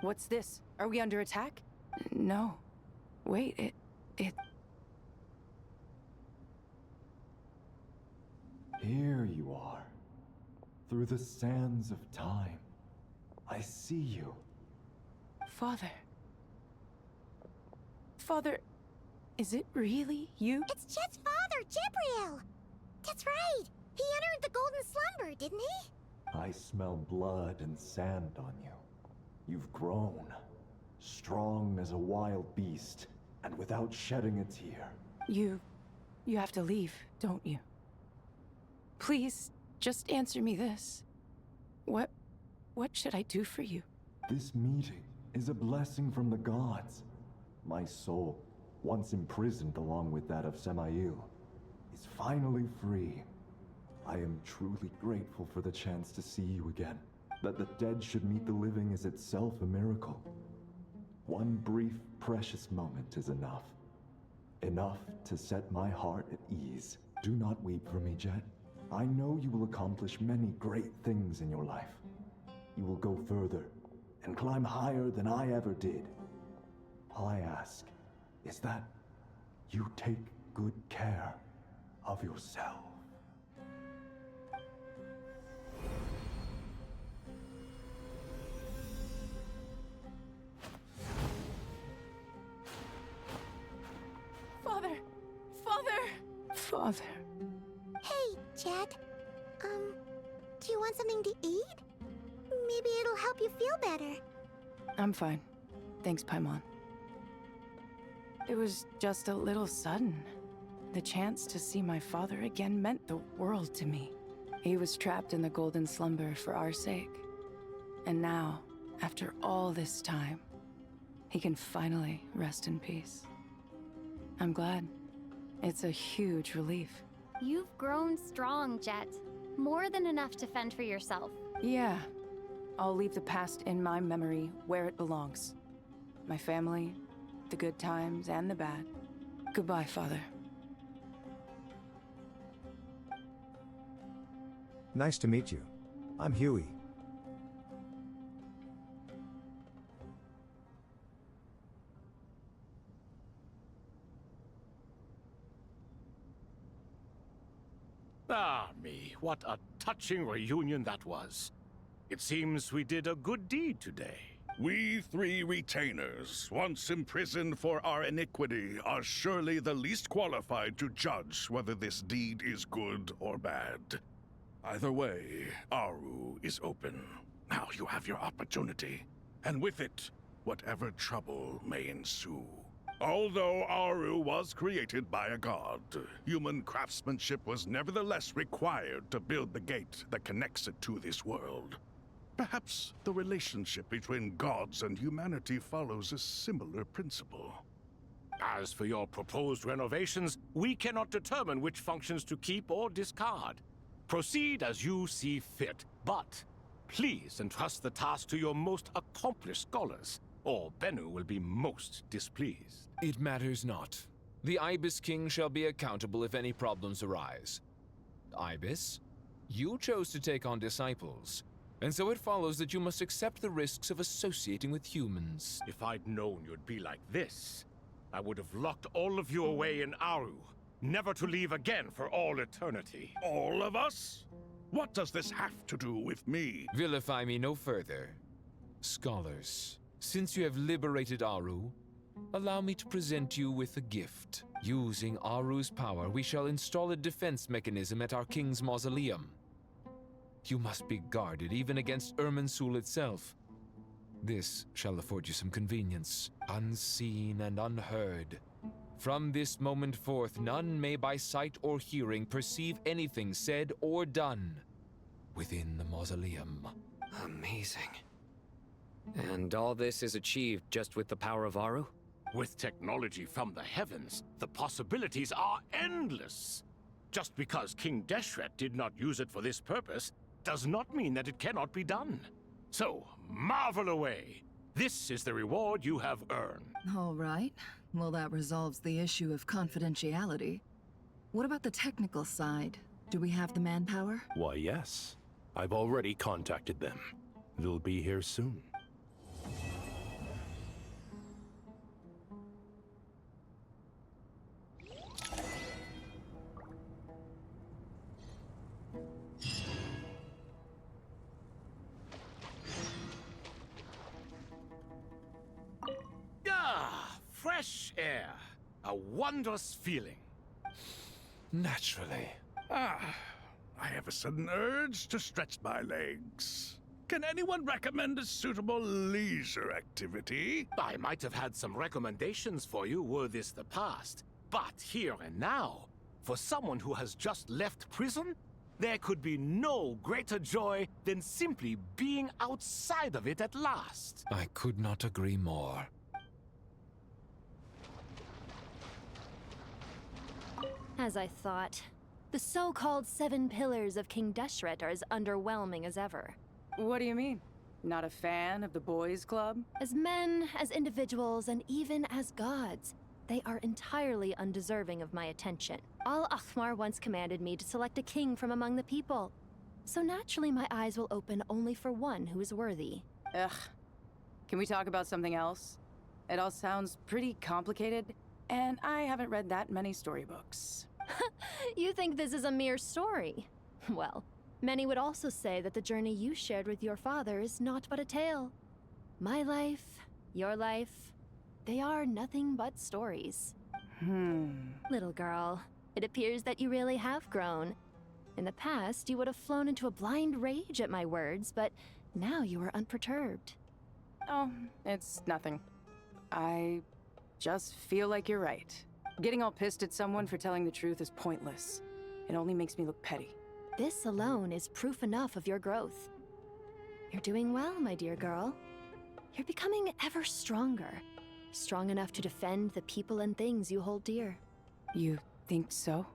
What's this? Are we under attack? No. Wait, it... Here you are. Through the sands of time. I see you. Father. Father, is it really you? It's Jet's father, Jibriel! That's right! He entered the golden slumber, didn't he? I smell blood and sand on you. You've grown, strong as a wild beast, and without shedding a tear. You have to leave, don't you? Please, just answer me this. What should I do for you? This meeting is a blessing from the gods. My soul, once imprisoned along with that of Semail, is finally free. I am truly grateful for the chance to see you again. That the dead should meet the living is itself a miracle. One brief, precious moment is enough. Enough to set my heart at ease. Do not weep for me, Jet. I know you will accomplish many great things in your life. You will go further and climb higher than I ever did. All I ask is that you take good care of yourself. Father. Hey, Jet. Do you want something to eat? Maybe it'll help you feel better. I'm fine. Thanks, Paimon. It was just a little sudden. The chance to see my father again meant the world to me. He was trapped in the golden slumber for our sake. And now, after all this time, he can finally rest in peace. I'm glad. It's a huge relief. You've grown strong, Jet. More than enough to fend for yourself. Yeah. I'll leave the past in my memory where it belongs. My family, the good times and the bad. Goodbye, Father. Nice to meet you. I'm Huey. Ah, me, what a touching reunion that was. It seems we did a good deed today. We three retainers, once imprisoned for our iniquity, are surely the least qualified to judge whether this deed is good or bad. Either way, Aru is open. Now you have your opportunity, and with it, whatever trouble may ensue. Although Aru was created by a god, human craftsmanship was nevertheless required to build the gate that connects it to this world. Perhaps the relationship between gods and humanity follows a similar principle. As for your proposed renovations, we cannot determine which functions to keep or discard. Proceed as you see fit, but please entrust the task to your most accomplished scholars, or Benu will be most displeased. It matters not. The Ibis King shall be accountable if any problems arise. Ibis, you chose to take on disciples, and so it follows that you must accept the risks of associating with humans. If I'd known you'd be like this, I would have locked all of you away in Aru, never to leave again for all eternity. All of us? What does this have to do with me? Vilify me no further. Scholars, since you have liberated Aru, allow me to present you with a gift. Using Aru's power, we shall install a defense mechanism at our king's mausoleum. You must be guarded even against Irminsul itself. This shall afford you some convenience, unseen and unheard. From this moment forth, none may by sight or hearing perceive anything said or done within the mausoleum. Amazing. And all this is achieved just with the power of Aru? With technology from the heavens, the possibilities are endless. Just because King Deshret did not use it for this purpose does not mean that it cannot be done. So, marvel away. This is the reward you have earned. All right. Well, that resolves the issue of confidentiality. What about the technical side? Do we have the manpower? Why, yes. I've already contacted them. They'll be here soon. Fresh air. A wondrous feeling. Naturally. I have a sudden urge to stretch my legs. Can anyone recommend a suitable leisure activity? I might have had some recommendations for you were this the past. But here and now, for someone who has just left prison, there could be no greater joy than simply being outside of it at last. I could not agree more. As I thought, the so-called 7 pillars of King Deshret are as underwhelming as ever. What do you mean? Not a fan of the boys' club? As men, as individuals, and even as gods, they are entirely undeserving of my attention. Al-Akhmar once commanded me to select a king from among the people. So naturally my eyes will open only for one who is worthy. Ugh. Can we talk about something else? It all sounds pretty complicated, and I haven't read that many storybooks. You think this is a mere story? Well, many would also say that the journey you shared with your father is not but a tale. My life, your life, they are nothing but stories. Little girl, it appears that you really have grown. In the past, you would have flown into a blind rage at my words, but now you are unperturbed. Oh, it's nothing. I just feel like you're right. Getting all pissed at someone for telling the truth is pointless. It only makes me look petty. This alone is proof enough of your growth. You're doing well, my dear girl. You're becoming ever stronger. Strong enough to defend the people and things you hold dear. You think so?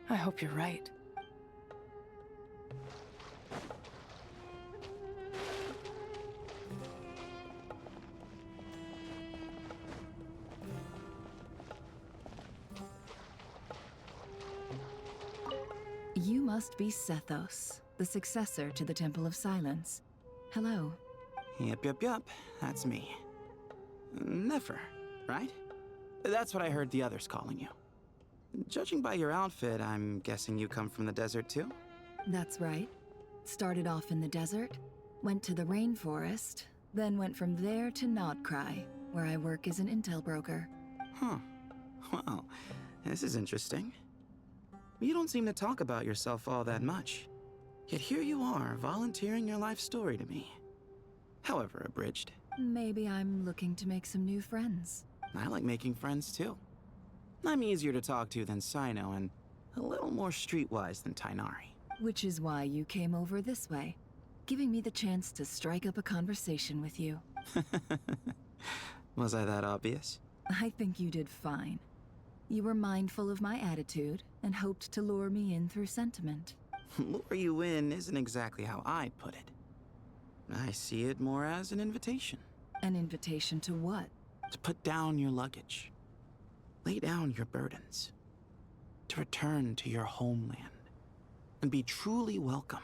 I hope you're right. You must be Sethos, the successor to the Temple of Silence. Hello. Yup. That's me. Nefer, right? That's what I heard the others calling you. Judging by your outfit, I'm guessing you come from the desert too? That's right. Started off in the desert, went to the rainforest, then went from there to Nodcry, where I work as an intel broker. Huh. Well, this is interesting. You don't seem to talk about yourself all that much. Yet here you are, volunteering your life story to me. However abridged. Maybe I'm looking to make some new friends. I like making friends too. I'm easier to talk to than Sino and a little more streetwise than Tainari. Which is why you came over this way, giving me the chance to strike up a conversation with you. Was I that obvious? I think you did fine. You were mindful of my attitude and hoped to lure me in through sentiment. Lure you in isn't exactly how I'd put it. I see it more as an invitation. An invitation to what? To put down your luggage. Lay down your burdens. To return to your homeland. And be truly welcome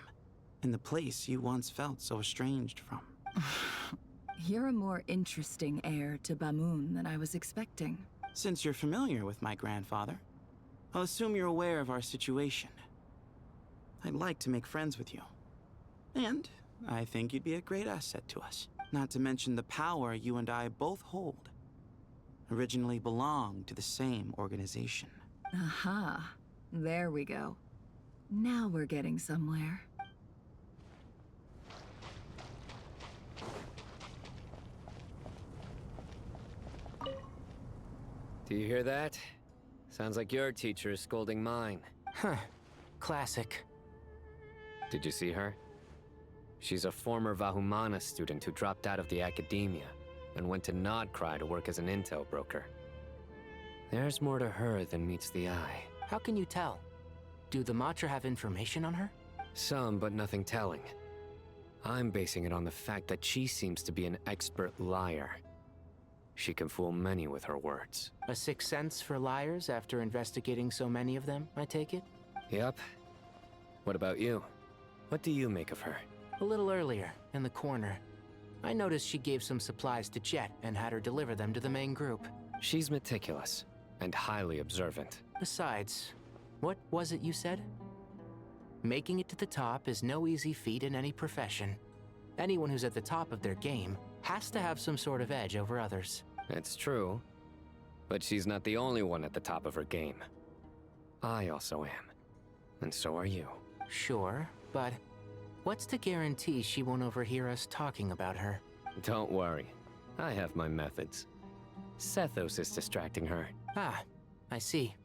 in the place you once felt so estranged from. You're a more interesting heir to Bamun than I was expecting. Since you're familiar with my grandfather, I'll assume you're aware of our situation. I'd like to make friends with you. And I think you'd be a great asset to us. Not to mention the power you and I both hold. Originally belonged to the same organization. Aha. There we go. Now we're getting somewhere. Do you hear that? Sounds like your teacher is scolding mine. Huh. Classic. Did you see her? She's a former Vahumana student who dropped out of the academia and went to Nodcry to work as an intel broker. There's more to her than meets the eye. How can you tell? Do the Matra have information on her? Some, but nothing telling. I'm basing it on the fact that she seems to be an expert liar. She can fool many with her words. A sixth sense for liars after investigating so many of them, I take it? Yep. What about you? What do you make of her? A little earlier, in the corner, I noticed she gave some supplies to Jet and had her deliver them to the main group. She's meticulous and highly observant. Besides, what was it you said? Making it to the top is no easy feat in any profession. Anyone who's at the top of their game has to have some sort of edge over others. It's true, but she's not the only one at the top of her game. I also am, and so are you. Sure, but what's to guarantee she won't overhear us talking about her? Don't worry, I have my methods. Sethos is distracting her. Ah, I see.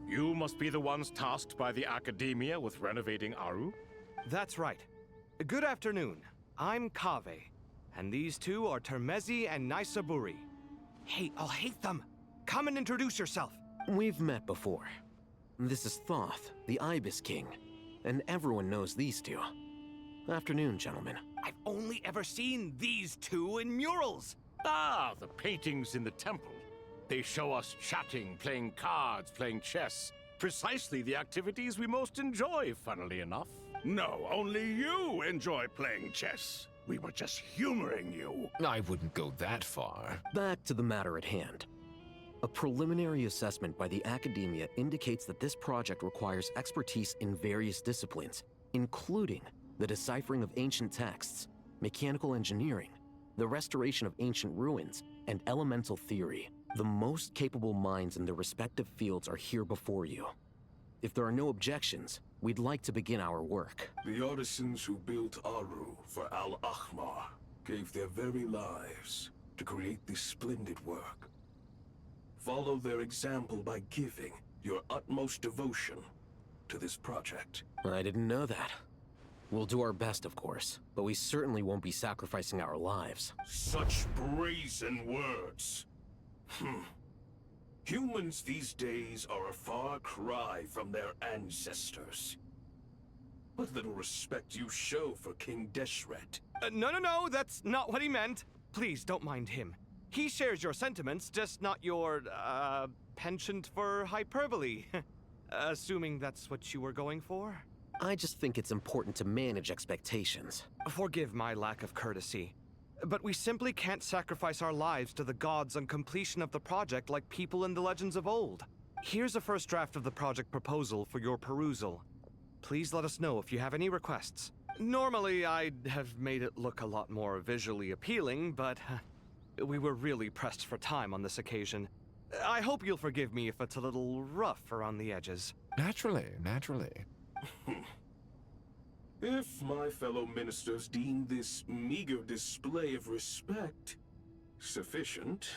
You must be the ones tasked by the Academia with renovating Aru? That's right. Good afternoon. I'm Kaveh, and these two are Termezi and Naisaburi. Hey, I'll hate them. Come and introduce yourself. We've met before. This is Thoth, the Ibis King, and everyone knows these two. Afternoon, gentlemen. I've only ever seen these two in murals. Ah, the paintings in the temple. They show us chatting, playing cards, playing chess. Precisely the activities we most enjoy, funnily enough. No, only you enjoy playing chess. We were just humoring you. I wouldn't go that far. Back to the matter at hand. A preliminary assessment by the Academia indicates that this project requires expertise in various disciplines, including the deciphering of ancient texts, mechanical engineering, the restoration of ancient ruins, and elemental theory. The most capable minds in their respective fields are here before you. If there are no objections, we'd like to begin our work. The artisans who built Aru for Al-Ahmar gave their very lives to create this splendid work. Follow their example by giving your utmost devotion to this project. I didn't know that. We'll do our best, of course, but we certainly won't be sacrificing our lives. Such brazen words. Humans these days are a far cry from their ancestors. What little respect you show for King Deshret. No, that's not what he meant. please don't mind him. He shares your sentiments, just not your, penchant for hyperbole. Assuming that's what you were going for? I just think it's important to manage expectations. Forgive my lack of courtesy, but we simply can't sacrifice our lives to the gods on completion of the project like people in the legends of old. Here's a first draft of the project proposal for your perusal. Please let us know if you have any requests. Normally, I'd have made it look a lot more visually appealing, but we were really pressed for time on this occasion. I hope you'll forgive me if it's a little rough around the edges. Naturally, naturally. If my fellow ministers deem this meager display of respect sufficient,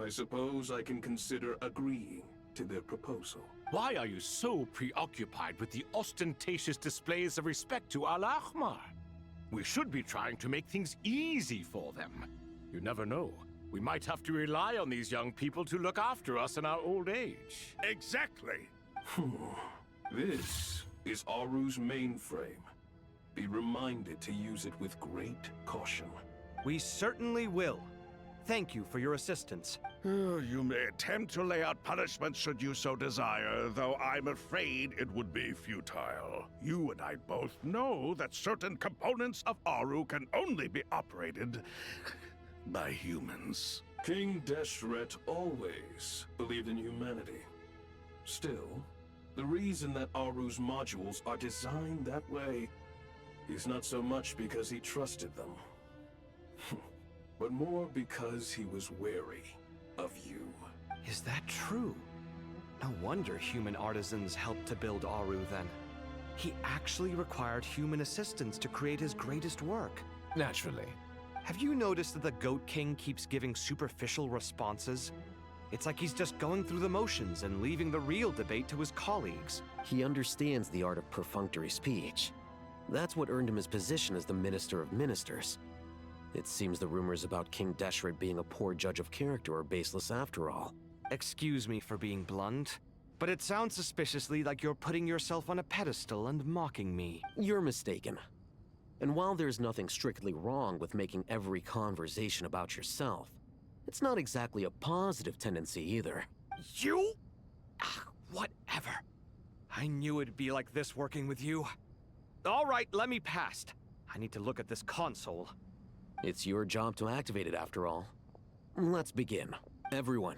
I suppose I can consider agreeing to their proposal. Why are you so preoccupied with the ostentatious displays of respect to Al-Ahmar? We should be trying to make things easy for them. You never know. We might have to rely on these young people to look after us in our old age. Exactly. This is Aru's mainframe. Be reminded to use it with great caution. We certainly will. Thank you for your assistance. You may attempt to lay out punishment should you so desire, though I'm afraid it would be futile. You and I both know that certain components of Aru can only be operated by humans. King Deshret always believed in humanity. Still, the reason that Aru's modules are designed that way is not so much because he trusted them, but more because he was wary of you. Is that true? No wonder human artisans helped to build Aru then. He actually required human assistance to create his greatest work. Naturally. Have you noticed that the Goat King keeps giving superficial responses? It's like he's just going through the motions and leaving the real debate to his colleagues. He understands the art of perfunctory speech. That's what earned him his position as the Minister of Ministers. It seems the rumors about King Deshret being a poor judge of character are baseless after all. Excuse me for being blunt, but it sounds suspiciously like you're putting yourself on a pedestal and mocking me. You're mistaken. And while there's nothing strictly wrong with making every conversation about yourself, it's not exactly a positive tendency either. You? Whatever. I knew it'd be like this working with you. All right, let me past. I need to look at this console. It's your job to activate it after all. Let's begin. Everyone,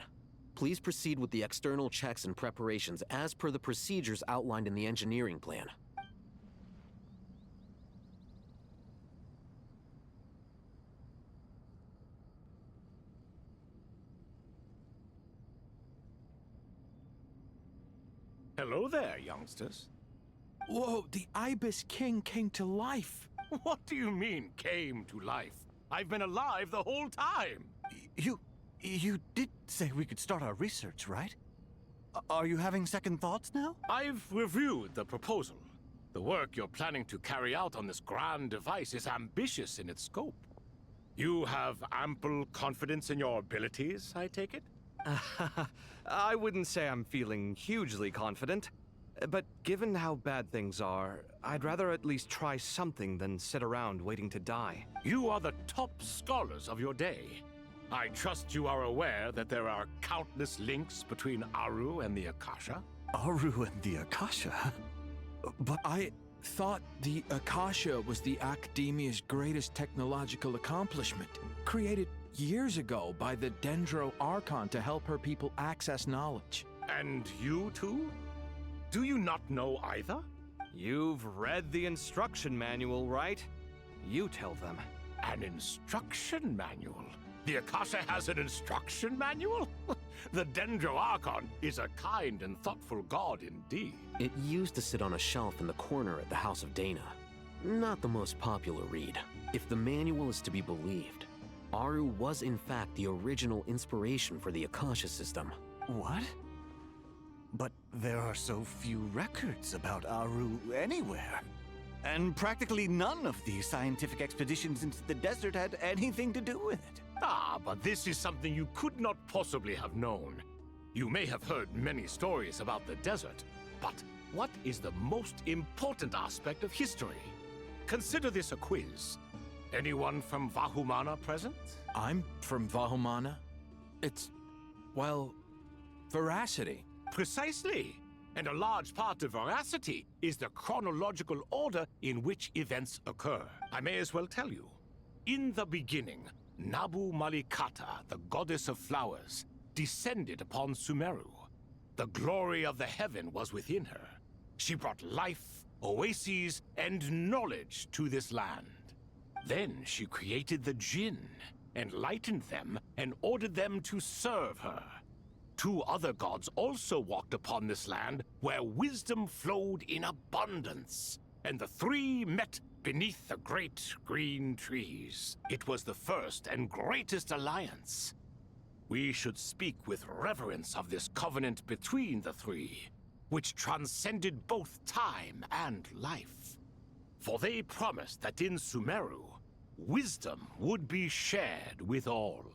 please proceed with the external checks and preparations as per the procedures outlined in the engineering plan. Hello there, youngsters. Whoa, the Ibis King came to life. What do you mean, came to life? I've been alive the whole time. You did say we could start our research, right? Are you having second thoughts now? I've reviewed the proposal. The work you're planning to carry out on this grand device is ambitious in its scope. You have ample confidence in your abilities, I take it? I wouldn't say I'm feeling hugely confident, but given how bad things are, I'd rather at least try something than sit around waiting to die. You are the top scholars of your day. I trust you are aware that there are countless links between Aru and the Akasha? Aru and the Akasha? But I thought the Akasha was the Academia's greatest technological accomplishment, created years ago by the Dendro Archon to help her people access knowledge. And you too? Do you not know either? You've read the instruction manual, right? You tell them. An instruction manual? The Akasha has an instruction manual? The Dendro Archon is a kind and thoughtful god indeed. It used to sit on a shelf in the corner at the House of Dana. Not the most popular read. If the manual is to be believed, Aru was in fact the original inspiration for the Akasha system. What? But there are so few records about Aru anywhere. And practically none of these scientific expeditions into the desert had anything to do with it. Ah, but this is something you could not possibly have known. You may have heard many stories about the desert, but what is the most important aspect of history? Consider this a quiz. Anyone from Vahumana present? I'm from Vahumana. It's, well, veracity. Precisely. And a large part of veracity is the chronological order in which events occur. I may as well tell you. In the beginning, Nabu Malikata, the goddess of flowers, descended upon Sumeru. The glory of the heaven was within her. She brought life, oases, and knowledge to this land. Then she created the Jinn, enlightened them, and ordered them to serve her. 2 other gods also walked upon this land where wisdom flowed in abundance, and the 3 met beneath the great green trees. It was the first and greatest alliance. We should speak with reverence of this covenant between the 3, which transcended both time and life. For they promised that in Sumeru, wisdom would be shared with all.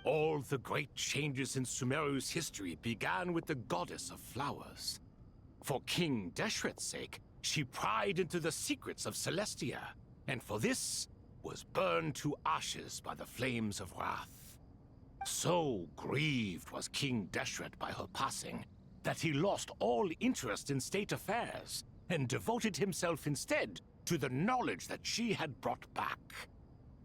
All the great changes in Sumeru's history began with the goddess of flowers. For King Deshret's sake, she pried into the secrets of Celestia, and for this was burned to ashes by the flames of wrath. So grieved was King Deshret by her passing that he lost all interest in state affairs and devoted himself instead to the knowledge that she had brought back.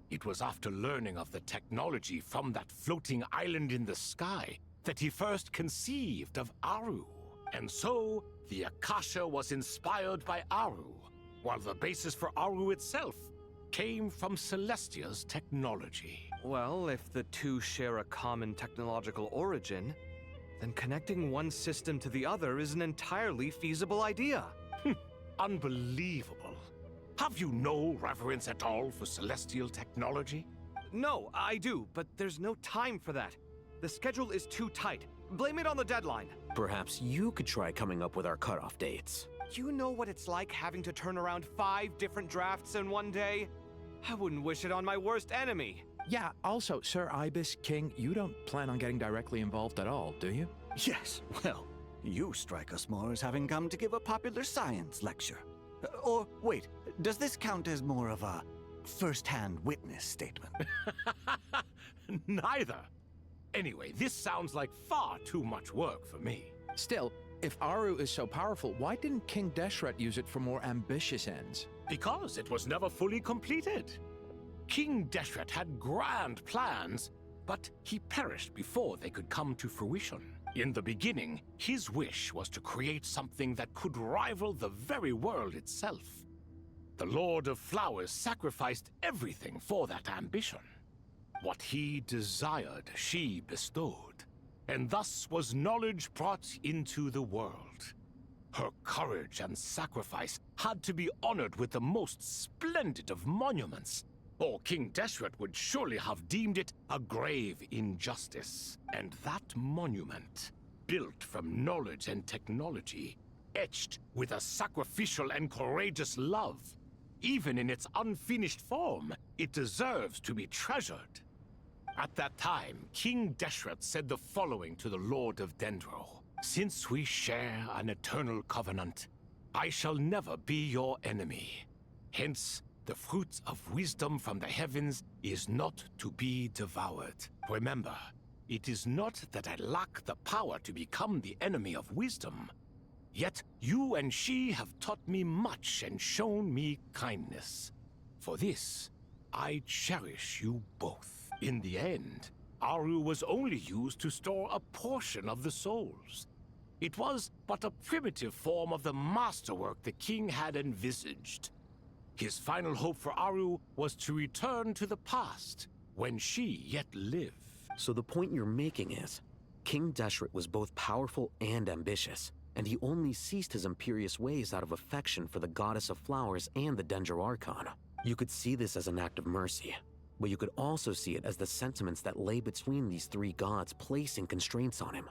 It was after learning of the technology from that floating island in the sky that he first conceived of Aru. And so, the Akasha was inspired by Aru, while the basis for Aru itself came from Celestia's technology. Well, if the 2 share a common technological origin, then connecting one system to the other is an entirely feasible idea. Unbelievable. Have you no reverence at all for celestial technology? No, I do, but there's no time for that. The schedule is too tight. Blame it on the deadline. Perhaps you could try coming up with our cutoff dates. You know what it's like having to turn around 5 different drafts in one day? I wouldn't wish it on my worst enemy. Yeah, also, Sir Ibis King, you don't plan on getting directly involved at all, do you? Yes, well, you strike us more as having come to give a popular science lecture. Or, wait, does this count as more of a first-hand witness statement? Neither. Anyway, this sounds like far too much work for me. Still, if Aru is so powerful, why didn't King Deshret use it for more ambitious ends? Because it was never fully completed. King Deshret had grand plans, but he perished before they could come to fruition. In the beginning, his wish was to create something that could rival the very world itself. The Lord of Flowers sacrificed everything for that ambition. What he desired, she bestowed, and thus was knowledge brought into the world. Her courage and sacrifice had to be honored with the most splendid of monuments, or King Deshret would surely have deemed it a grave injustice. And that monument, built from knowledge and technology, etched with a sacrificial and courageous love, even in its unfinished form, it deserves to be treasured. At that time, King Deshret said the following to the Lord of Dendro. Since we share an eternal covenant, I shall never be your enemy. Hence, the fruit of wisdom from the heavens is not to be devoured. Remember, it is not that I lack the power to become the enemy of wisdom. Yet you and she have taught me much and shown me kindness. For this, I cherish you both. In the end, Aru was only used to store a portion of the souls. It was but a primitive form of the masterwork the king had envisaged. His final hope for Aru was to return to the past, when she yet lived. So the point you're making is, King Deshret was both powerful and ambitious, and he only ceased his imperious ways out of affection for the goddess of flowers and the Dendro Archon. You could see this as an act of mercy, but you could also see it as the sentiments that lay between these 3 gods placing constraints on him.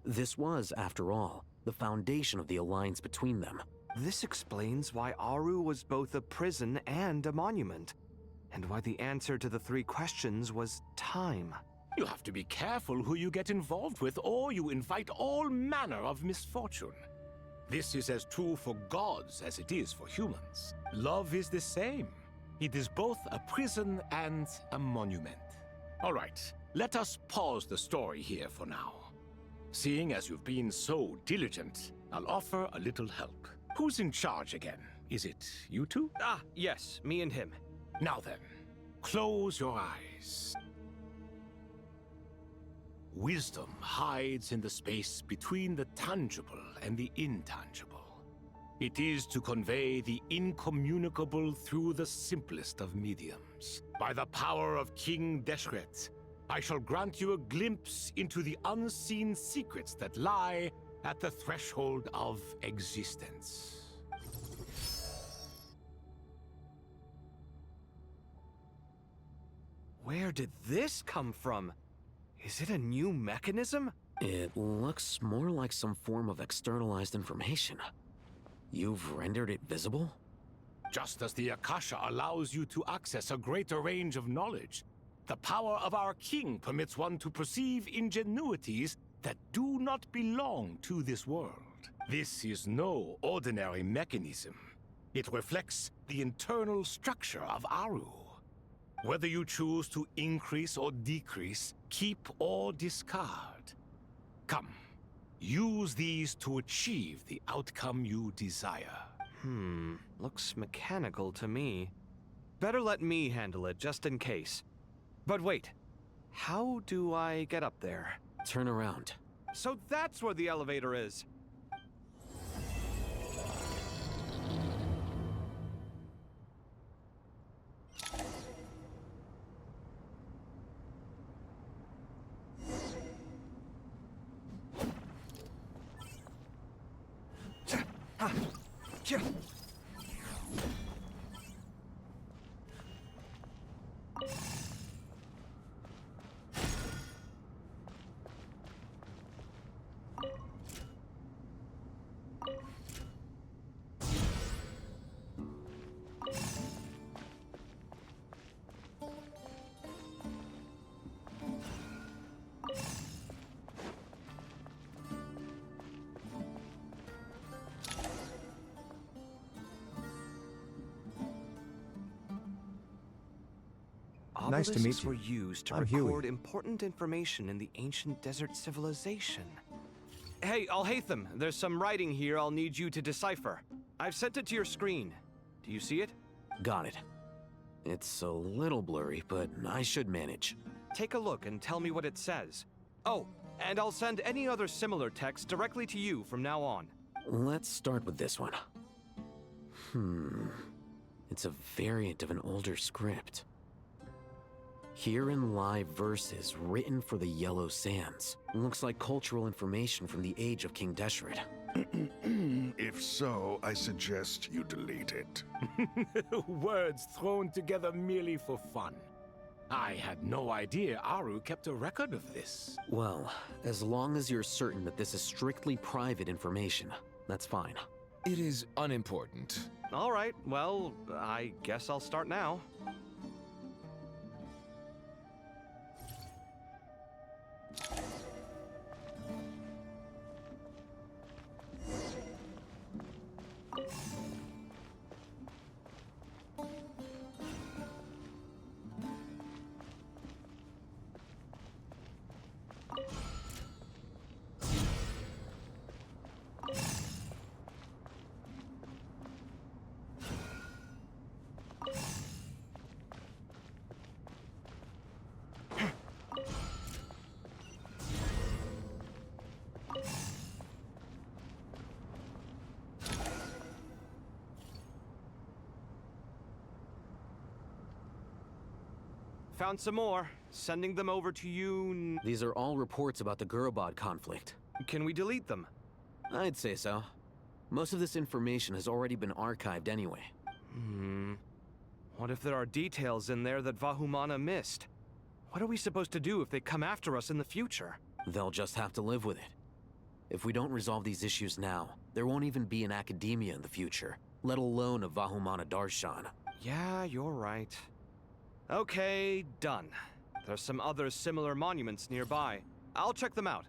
This was, after all, the foundation of the alliance between them. This explains why Aru was both a prison and a monument, and why the answer to the 3 questions was time. You have to be careful who you get involved with, or you invite all manner of misfortune. This is as true for gods as it is for humans. Love is the same. It is both a prison and a monument. All right, let us pause the story here for now. Seeing as you've been so diligent, I'll offer a little help. Who's in charge again? Is it you two? Ah, yes, me and him. Now then, close your eyes. Wisdom hides in the space between the tangible and the intangible. It is to convey the incommunicable through the simplest of mediums. By the power of King Deshret, I shall grant you a glimpse into the unseen secrets that lie at the threshold of existence. Where did this come from? Is it a new mechanism? It looks more like some form of externalized information. You've rendered it visible? Just as the Akasha allows you to access a greater range of knowledge, the power of our king permits one to perceive ingenuities that do not belong to this world. This is no ordinary mechanism. It reflects the internal structure of Aru. Whether you choose to increase or decrease, keep or discard. Come, use these to achieve the outcome you desire. Looks mechanical to me. Better let me handle it, just in case. But wait, how do I get up there? Turn around. So that's where the elevator is! Nice to meet you. Obelisks were used to I'm record Huey. important information in the ancient desert civilization. Hey, Alhaitham, there's some writing here I'll need you to decipher. I've sent it to your screen. Do you see it? Got it. It's a little blurry, but I should manage. Take a look and tell me what it says. Oh, and I'll send any other similar text directly to you from now on. Let's start with this one. It's a variant of an older script. Herein lie verses written for the Yellow Sands. Looks like cultural information from the age of King Deshret. If so, I suggest you delete it. Words thrown together merely for fun. I had no idea Aru kept a record of this. Well, as long as you're certain that this is strictly private information, that's fine. It is unimportant. All right, well, I guess I'll start now. Found some more. Sending them over to you. These are all reports about the Gurabad conflict. Can we delete them? I'd say so. Most of this information has already been archived anyway. What if there are details in there that Vahumana missed? What are we supposed to do if they come after us in the future? They'll just have to live with it. If we don't resolve these issues now, there won't even be an academia in the future, let alone a Vahumana Darshan. Yeah, you're right. Okay, done. There's some other similar monuments nearby. I'll check them out.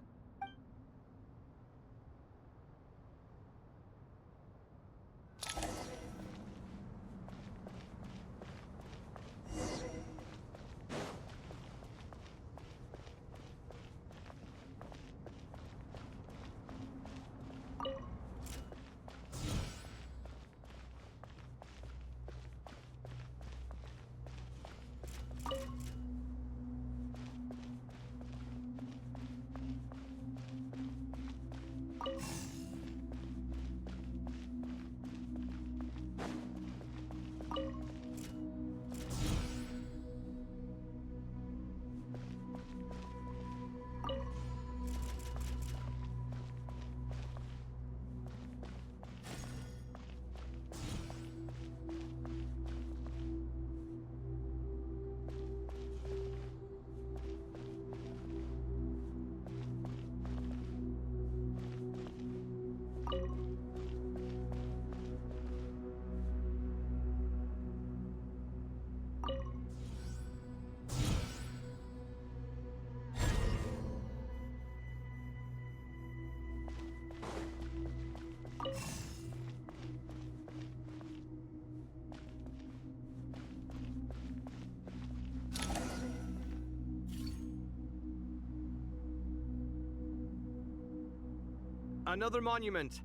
Another monument.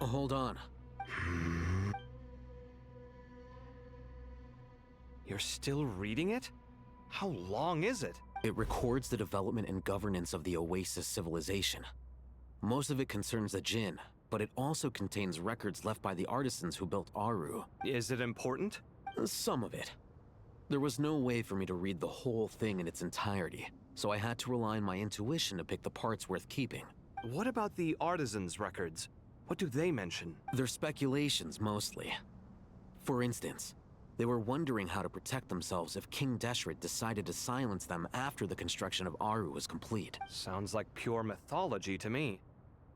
Hold on. You're still reading it? How long is it? It records the development and governance of the Oasis civilization. Most of it concerns the Jinn, but it also contains records left by the artisans who built Aru. Is it important? Some of it. There was no way for me to read the whole thing in its entirety, so I had to rely on my intuition to pick the parts worth keeping. What about the artisans' records? What do they mention? They're speculations, mostly. For instance, they were wondering how to protect themselves if King Deshret decided to silence them after the construction of Aru was complete. Sounds like pure mythology to me.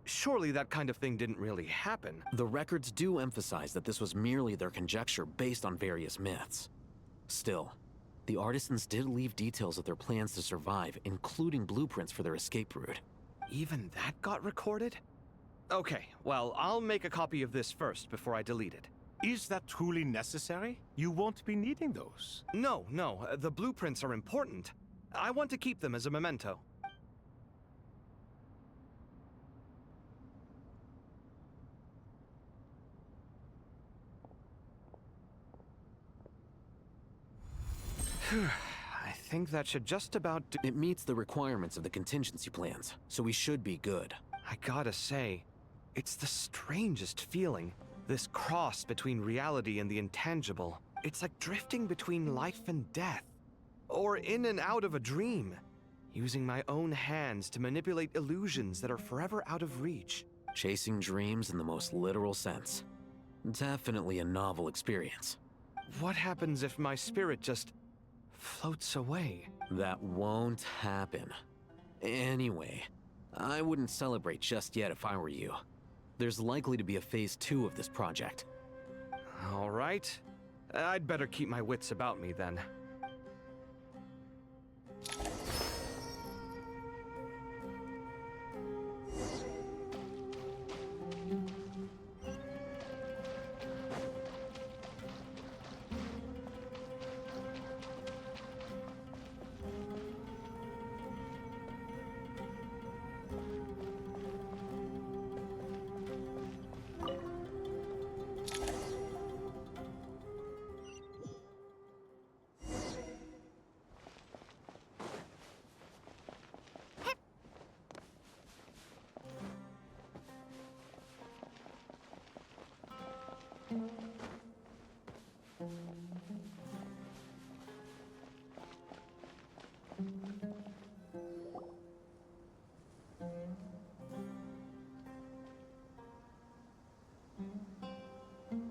Surely that kind of thing didn't really happen. The records do emphasize that this was merely their conjecture based on various myths. Still, the artisans did leave details of their plans to survive, including blueprints for their escape route. Even that got recorded? Okay, well, I'll make a copy of this first before I delete it. Is that truly necessary? You won't be needing those. No, the blueprints are important. I want to keep them as a memento. I think that should just about do— It meets the requirements of the contingency plans, so we should be good. I gotta say, it's the strangest feeling. This cross between reality and the intangible. It's like drifting between life and death. Or in and out of a dream. Using my own hands to manipulate illusions that are forever out of reach. Chasing dreams in the most literal sense. Definitely a novel experience. What happens if my spirit just floats away? That won't happen. Anyway, I wouldn't celebrate just yet if I were you. There's likely to be a phase 2 of this project. All right. I'd better keep my wits about me then.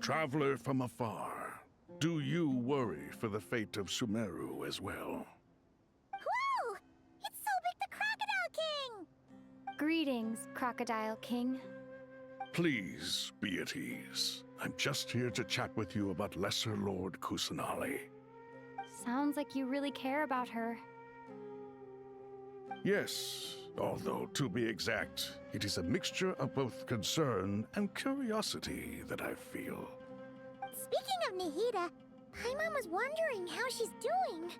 Traveler from afar, do you worry for the fate of Sumeru as well? Whoa! It's Sobek the Crocodile King! Greetings, Crocodile King. Please be at ease. I'm just here to chat with you about Lesser Lord Kusanali. Sounds like you really care about her. Yes, although to be exact, it is a mixture of both concern and curiosity that I feel. Speaking of Nihida, Paimon was wondering how she's doing.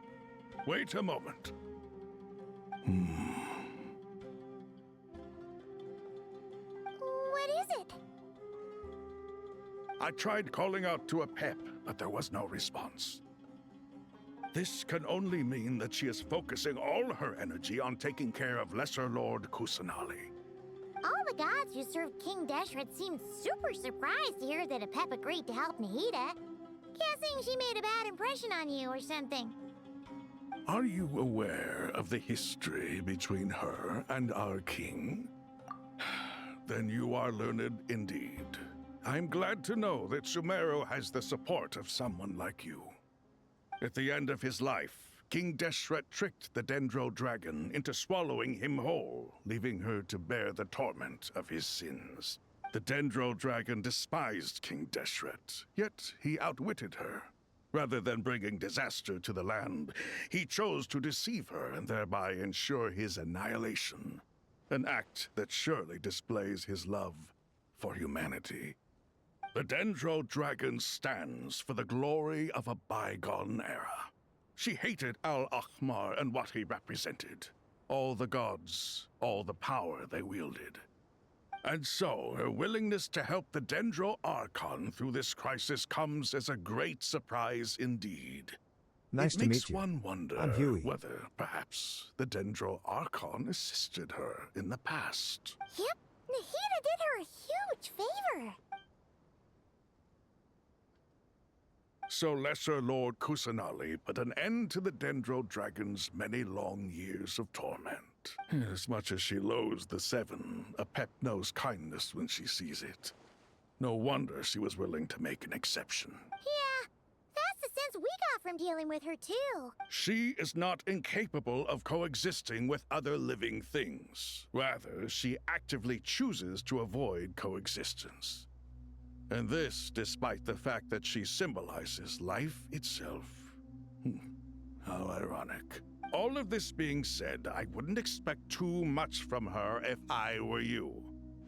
Wait a moment. What is it? I tried calling out to Apep, but there was no response. This can only mean that she is focusing all her energy on taking care of Lesser Lord Kusanali. All the gods who served King Deshret seemed super surprised to hear that Apep agreed to help Nihida. Guessing she made a bad impression on you or something. Are you aware of the history between her and our king? Then you are learned indeed. I'm glad to know that Sumeru has the support of someone like you. At the end of his life, King Deshret tricked the Dendro Dragon into swallowing him whole, leaving her to bear the torment of his sins. The Dendro Dragon despised King Deshret, yet he outwitted her. Rather than bringing disaster to the land, he chose to deceive her and thereby ensure his annihilation. An act that surely displays his love for humanity. The Dendro Dragon stands for the glory of a bygone era. She hated Al-Ahmar and what he represented. All the gods, all the power they wielded. And so, her willingness to help the Dendro Archon through this crisis comes as a great surprise indeed. Nice it to makes meet you. one wonder I'm Huey. whether, perhaps, the Dendro Archon assisted her in the past. Yep, Nahida did her a huge favor. So Lesser Lord Kusanali put an end to the Dendro Dragon's many long years of torment. As much as she loathes the Seven, Apep knows kindness when she sees it. No wonder she was willing to make an exception. Yeah, that's the sense we got from dealing with her, too. She is not incapable of coexisting with other living things. Rather, she actively chooses to avoid coexistence. And this despite the fact that she symbolizes life itself. How ironic. All of this being said, I wouldn't expect too much from her if I were you.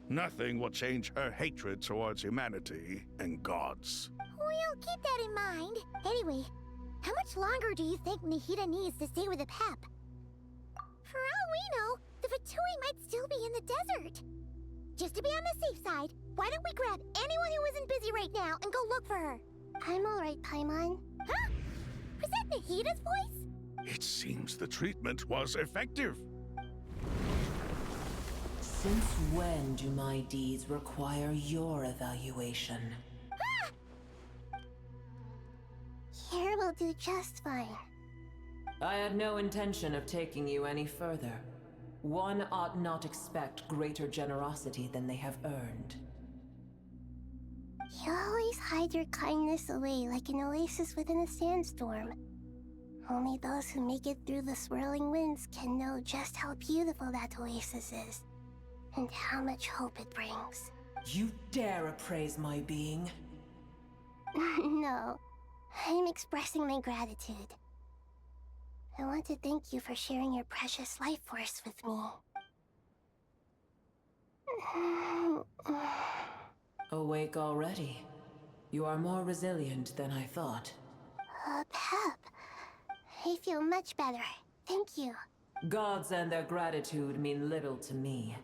Nothing will change her hatred towards humanity and gods. We'll keep that in mind. Anyway, how much longer do you think Nahida needs to stay with the Pep? For all we know, the Fatui might still be in the desert. Just to be on the safe side, why don't we grab anyone who isn't busy right now and go look for her? I'm alright, Paimon. Huh? Was that Nahida's voice? It seems the treatment was effective. Since when do my deeds require your evaluation? Here will do just fine. I had no intention of taking you any further. One ought not expect greater generosity than they have earned. You always hide your kindness away like an oasis within a sandstorm. Only those who make it through the swirling winds can know just how beautiful that oasis is, and how much hope it brings. You dare appraise my being? No, I'm expressing my gratitude. I want to thank you for sharing your precious life force with me. Awake already? You are more resilient than I thought. Pep. I feel much better. Thank you. Gods and their gratitude mean little to me.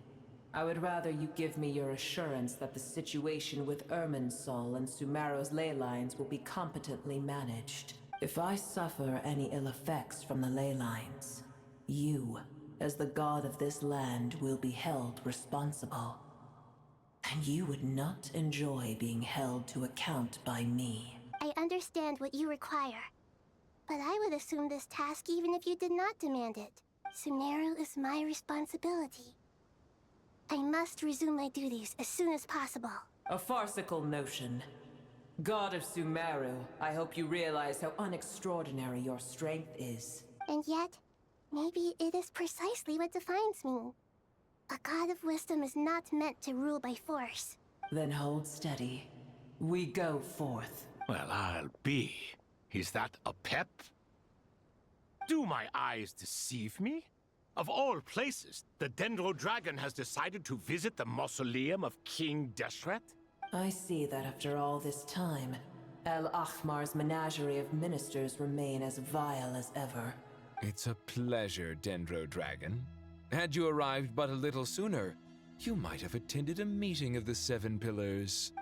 I would rather you give me your assurance that the situation with Irminsul and Sumeru's ley lines will be competently managed. If I suffer any ill effects from the ley lines, you, as the god of this land, will be held responsible. And you would not enjoy being held to account by me. I understand what you require, but I would assume this task even if you did not demand it. Sumeru is my responsibility. I must resume my duties as soon as possible. A farcical notion. God of Sumeru, I hope you realize how unextraordinary your strength is. And yet, maybe it is precisely what defines me. A god of wisdom is not meant to rule by force. Then hold steady. We go forth. Well, I'll be. Is that a pep? Do my eyes deceive me? Of all places, the Dendro Dragon has decided to visit the mausoleum of King Deshret? I see that after all this time, El Ahmar's menagerie of ministers remain as vile as ever. It's a pleasure, Dendro Dragon. Had you arrived but a little sooner, you might have attended a meeting of the Seven Pillars.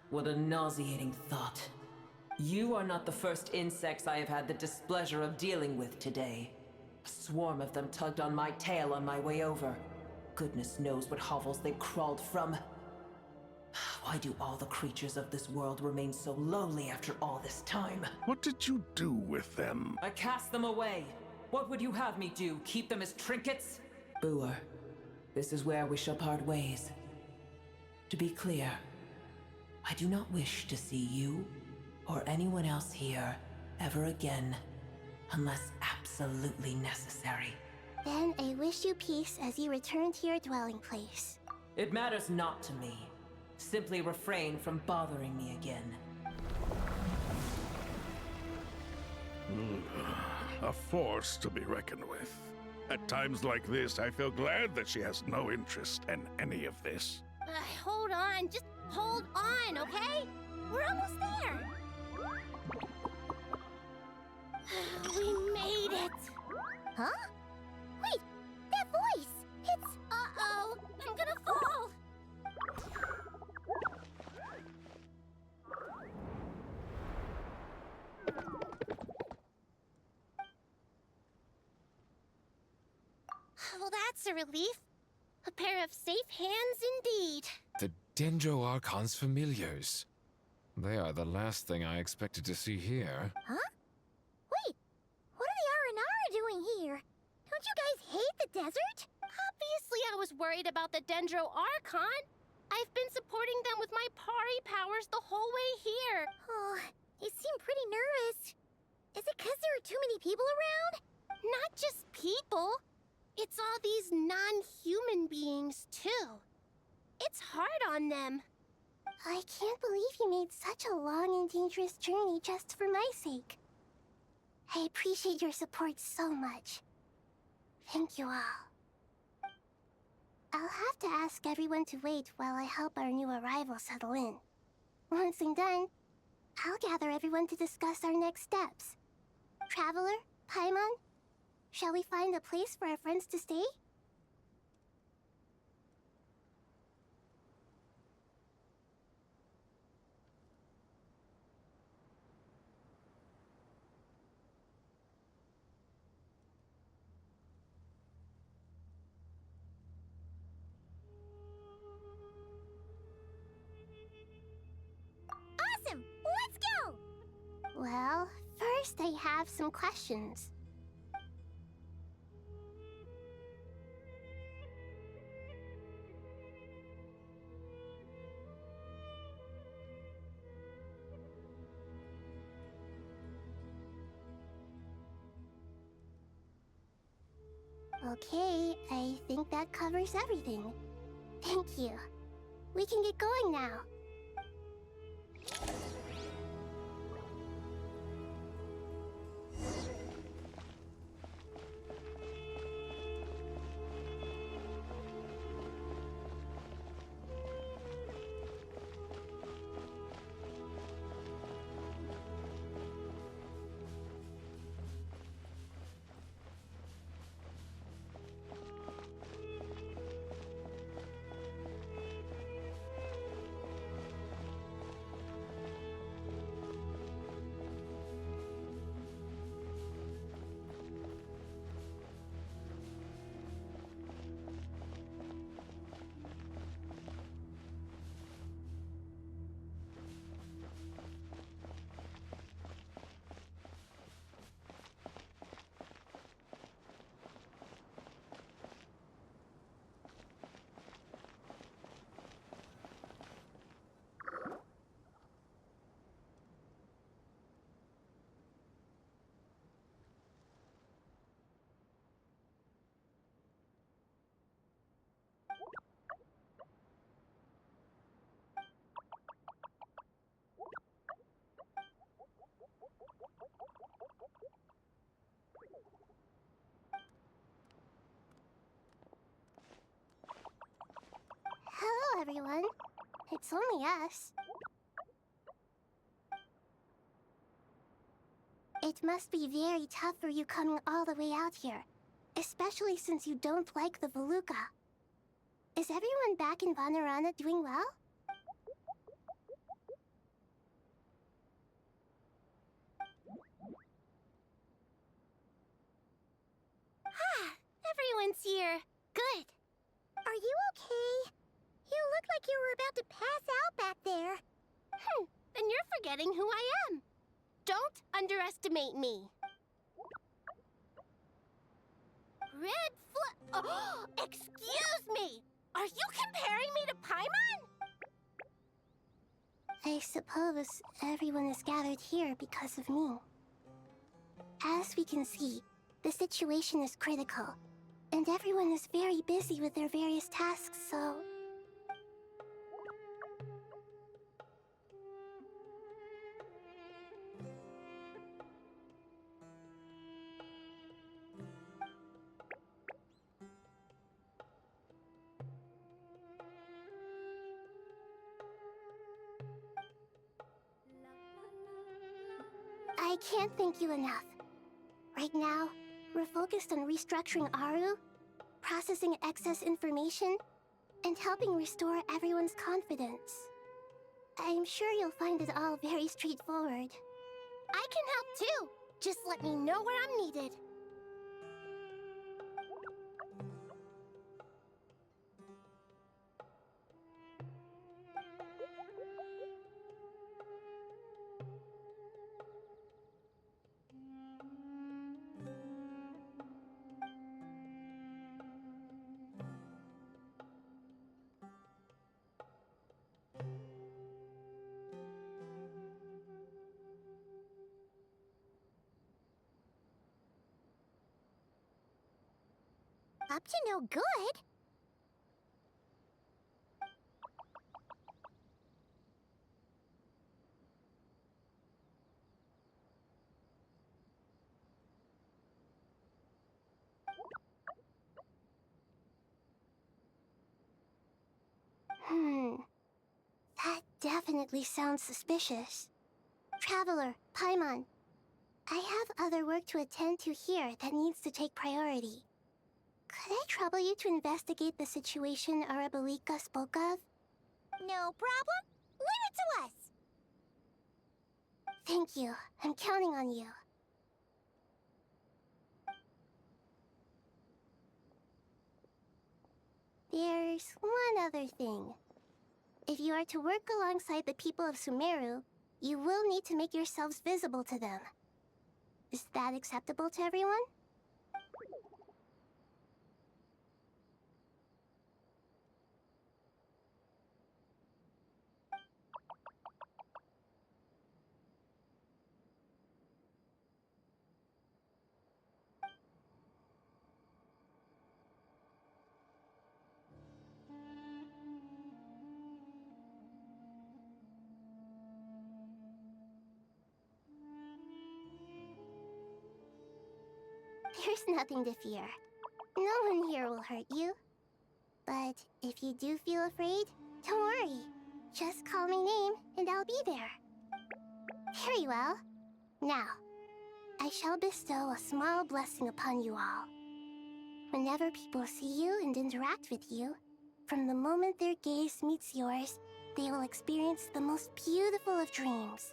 What a nauseating thought. You are not the first insects I have had the displeasure of dealing with today. A swarm of them tugged on my tail on my way over. Goodness knows what hovels they crawled from. Why do all the creatures of this world remain so lowly after all this time? What did you do with them? I cast them away. What would you have me do? Keep them as trinkets? Boer, this is where we shall part ways. To be clear, I do not wish to see you or anyone else here ever again, unless absolutely necessary. Then I wish you peace as you return to your dwelling place. It matters not to me. Simply refrain from bothering me again. A force to be reckoned with. At times like this, I feel glad that she has no interest in any of this. Hold on, just hold on, okay? We're almost there. We made it. Huh? Wait, that voice! Well, that's a relief. A pair of safe hands indeed. The Dendro Archon's familiars. They are the last thing I expected to see here. Huh? Wait, what are the Aranara doing here? Don't you guys hate the desert? Obviously, I was worried about the Dendro Archon. I've been supporting them with my Pari powers the whole way here. Oh, you seem pretty nervous. Is it because there are too many people around? Not just people. It's all these non-human beings, too. It's hard on them. I can't believe you made such a long and dangerous journey just for my sake. I appreciate your support so much. Thank you all. I'll have to ask everyone to wait while I help our new arrival settle in. Once I'm done, I'll gather everyone to discuss our next steps. Traveler, Paimon, shall we find a place for our friends to stay? Awesome! Let's go! Well, first I have some questions. Okay, I think that covers everything. Thank you. We can get going now. Hello, everyone. It's only us. It must be very tough for you coming all the way out here, especially since you don't like the Veluca. Is everyone back in Vanarana doing well? Ah, everyone's here. Good. Are you okay? You look like you were about to pass out back there. Then you're forgetting who I am. Don't underestimate me. Oh, excuse me! Are you comparing me to Paimon? I suppose everyone is gathered here because of me. As we can see, the situation is critical, and everyone is very busy with their various tasks, so... I can't thank you enough. Right now, we're focused on restructuring Aru, processing excess information, and helping restore everyone's confidence. I'm sure you'll find it all very straightforward. I can help too. Just let me know where I'm needed. Up to no good. That definitely sounds suspicious. Traveler, Paimon, I have other work to attend to here that needs to take priority. Could I trouble you to investigate the situation Arabalika spoke of? No problem. Leave it to us. Thank you. I'm counting on you. There's one other thing. If you are to work alongside the people of Sumeru, you will need to make yourselves visible to them. Is that acceptable to everyone? There's nothing to fear. No one here will hurt you. But if you do feel afraid, don't worry. Just call my name and I'll be there. Very well. Now, I shall bestow a small blessing upon you all. Whenever people see you and interact with you, from the moment their gaze meets yours, they will experience the most beautiful of dreams.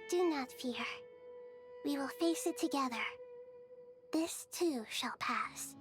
Do not fear. We will face it together. This too shall pass.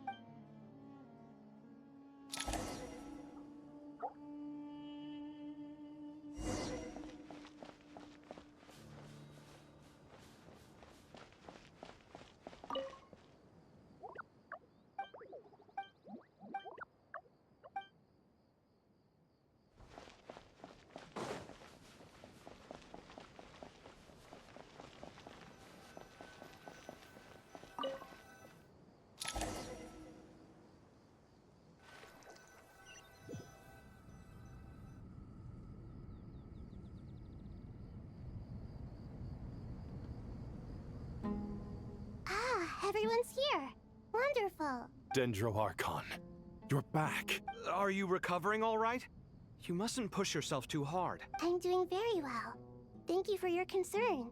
Everyone's here. Wonderful. Dendro Archon, you're back. Are you recovering all right? You mustn't push yourself too hard. I'm doing very well. Thank you for your concern.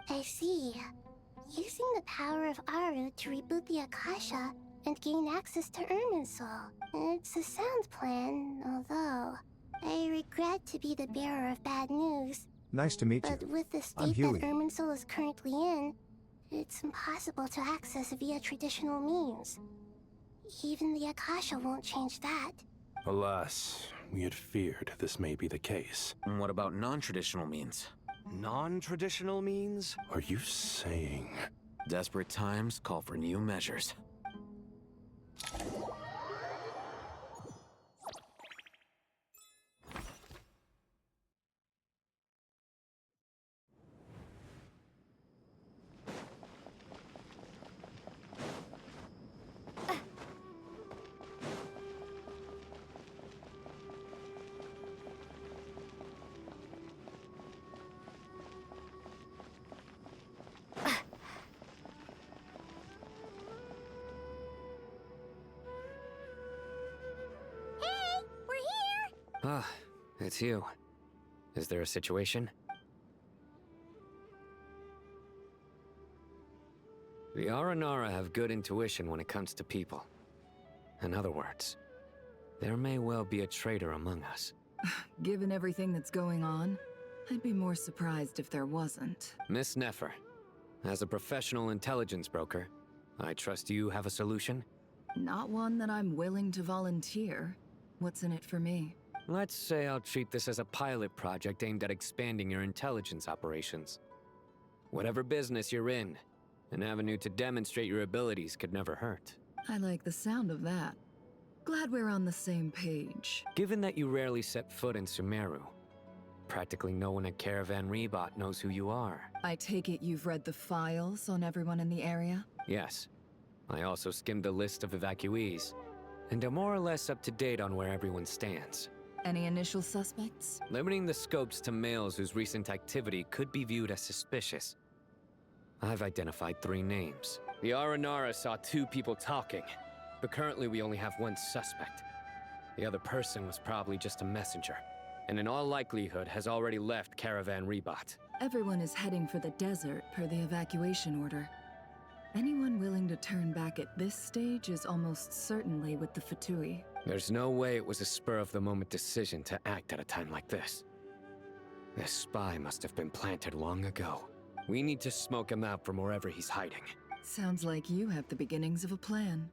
I see. Using the power of Aru to reboot the Akasha and gain access to Irminsul. It's a sound plan, although I regret to be the bearer of bad news. Nice to meet you. But with the I'm state Huey. that Irminsul is currently in, it's impossible to access via traditional means. Even the Akasha won't change that. Alas, we had feared this may be the case. And what about non-traditional means? Non-traditional means? Are you saying... Desperate times call for new measures. Ah, it's you. Is there a situation? The Aranara have good intuition when it comes to people. In other words, there may well be a traitor among us. Given everything that's going on, I'd be more surprised if there wasn't. Miss Nefer, as a professional intelligence broker, I trust you have a solution? Not one that I'm willing to volunteer. What's in it for me? Let's say I'll treat this as a pilot project aimed at expanding your intelligence operations. Whatever business you're in, An avenue to demonstrate your abilities could never hurt. I like the sound of that. Glad we're on the same page. Given that you rarely set foot in Sumeru, practically no one at Caravan Rebot knows who you are. I take it you've read the files on everyone in the area? Yes. I also skimmed the list of evacuees, and am more or less up to date on where everyone stands. Any initial suspects? Limiting the scopes to males whose recent activity could be viewed as suspicious. I've identified 3 names. The Aranara saw 2 people talking, but currently we only have 1 suspect. The other person was probably just a messenger, and in all likelihood has already left Caravan Rebot. Everyone is heading for the desert per the evacuation order. Anyone willing to turn back at this stage is almost certainly with the Fatui. There's no way it was a spur-of-the-moment decision to act at a time like this. This spy must have been planted long ago. We need to smoke him out from wherever he's hiding. Sounds like you have the beginnings of a plan.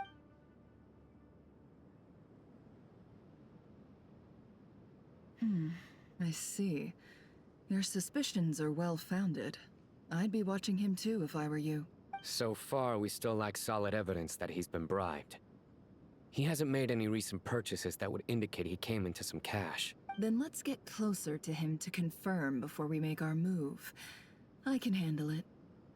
I see. Your suspicions are well-founded. I'd be watching him too if I were you. So far, we still lack solid evidence that he's been bribed. He hasn't made any recent purchases that would indicate he came into some cash. Then let's get closer to him to confirm before we make our move. I can handle it.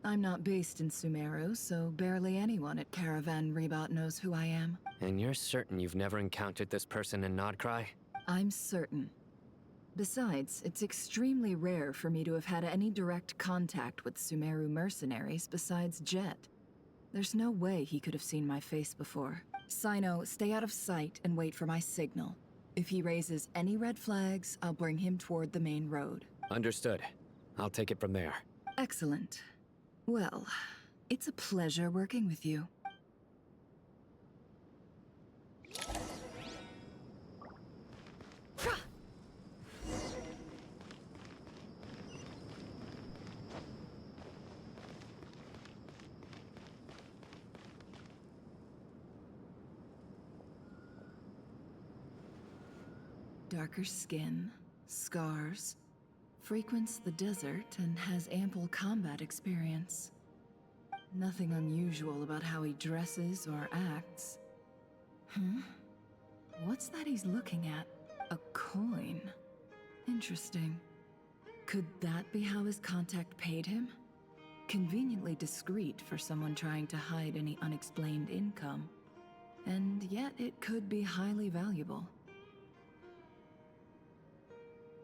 I'm not based in Sumeru, so barely anyone at Caravan Rebot knows who I am. And you're certain you've never encountered this person in Nodcry? I'm certain. Besides, it's extremely rare for me to have had any direct contact with Sumeru mercenaries besides Jet. There's no way he could have seen my face before. Sino, stay out of sight and wait for my signal. If he raises any red flags, I'll bring him toward the main road. Understood. I'll take it from there. Excellent. Well, it's a pleasure working with you. Darker skin, scars, frequents the desert and has ample combat experience. Nothing unusual about how he dresses or acts. What's that he's looking at? A coin. Interesting. Could that be how his contact paid him? Conveniently discreet for someone trying to hide any unexplained income. And yet it could be highly valuable.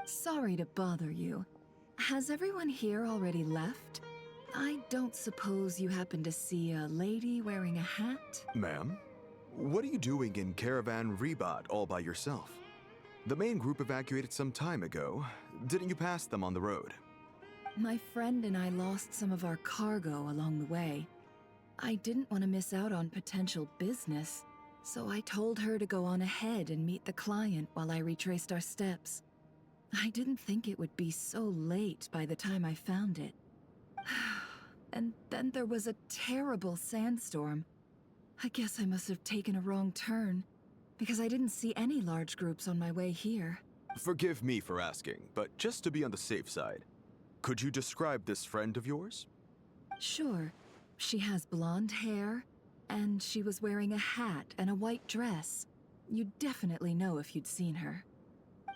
Sorry to bother you. Has everyone here already left? I don't suppose you happen to see a lady wearing a hat? Ma'am, what are you doing in Caravan Rebot all by yourself? The main group evacuated some time ago. Didn't you pass them on the road? My friend and I lost some of our cargo along the way. I didn't want to miss out on potential business, so I told her to go on ahead and meet the client while I retraced our steps. I didn't think it would be so late by the time I found it. And then there was a terrible sandstorm. I guess I must have taken a wrong turn, because I didn't see any large groups on my way here. Forgive me for asking, but just to be on the safe side, could you describe this friend of yours? Sure. She has blonde hair, and she was wearing a hat and a white dress. You'd definitely know if you'd seen her.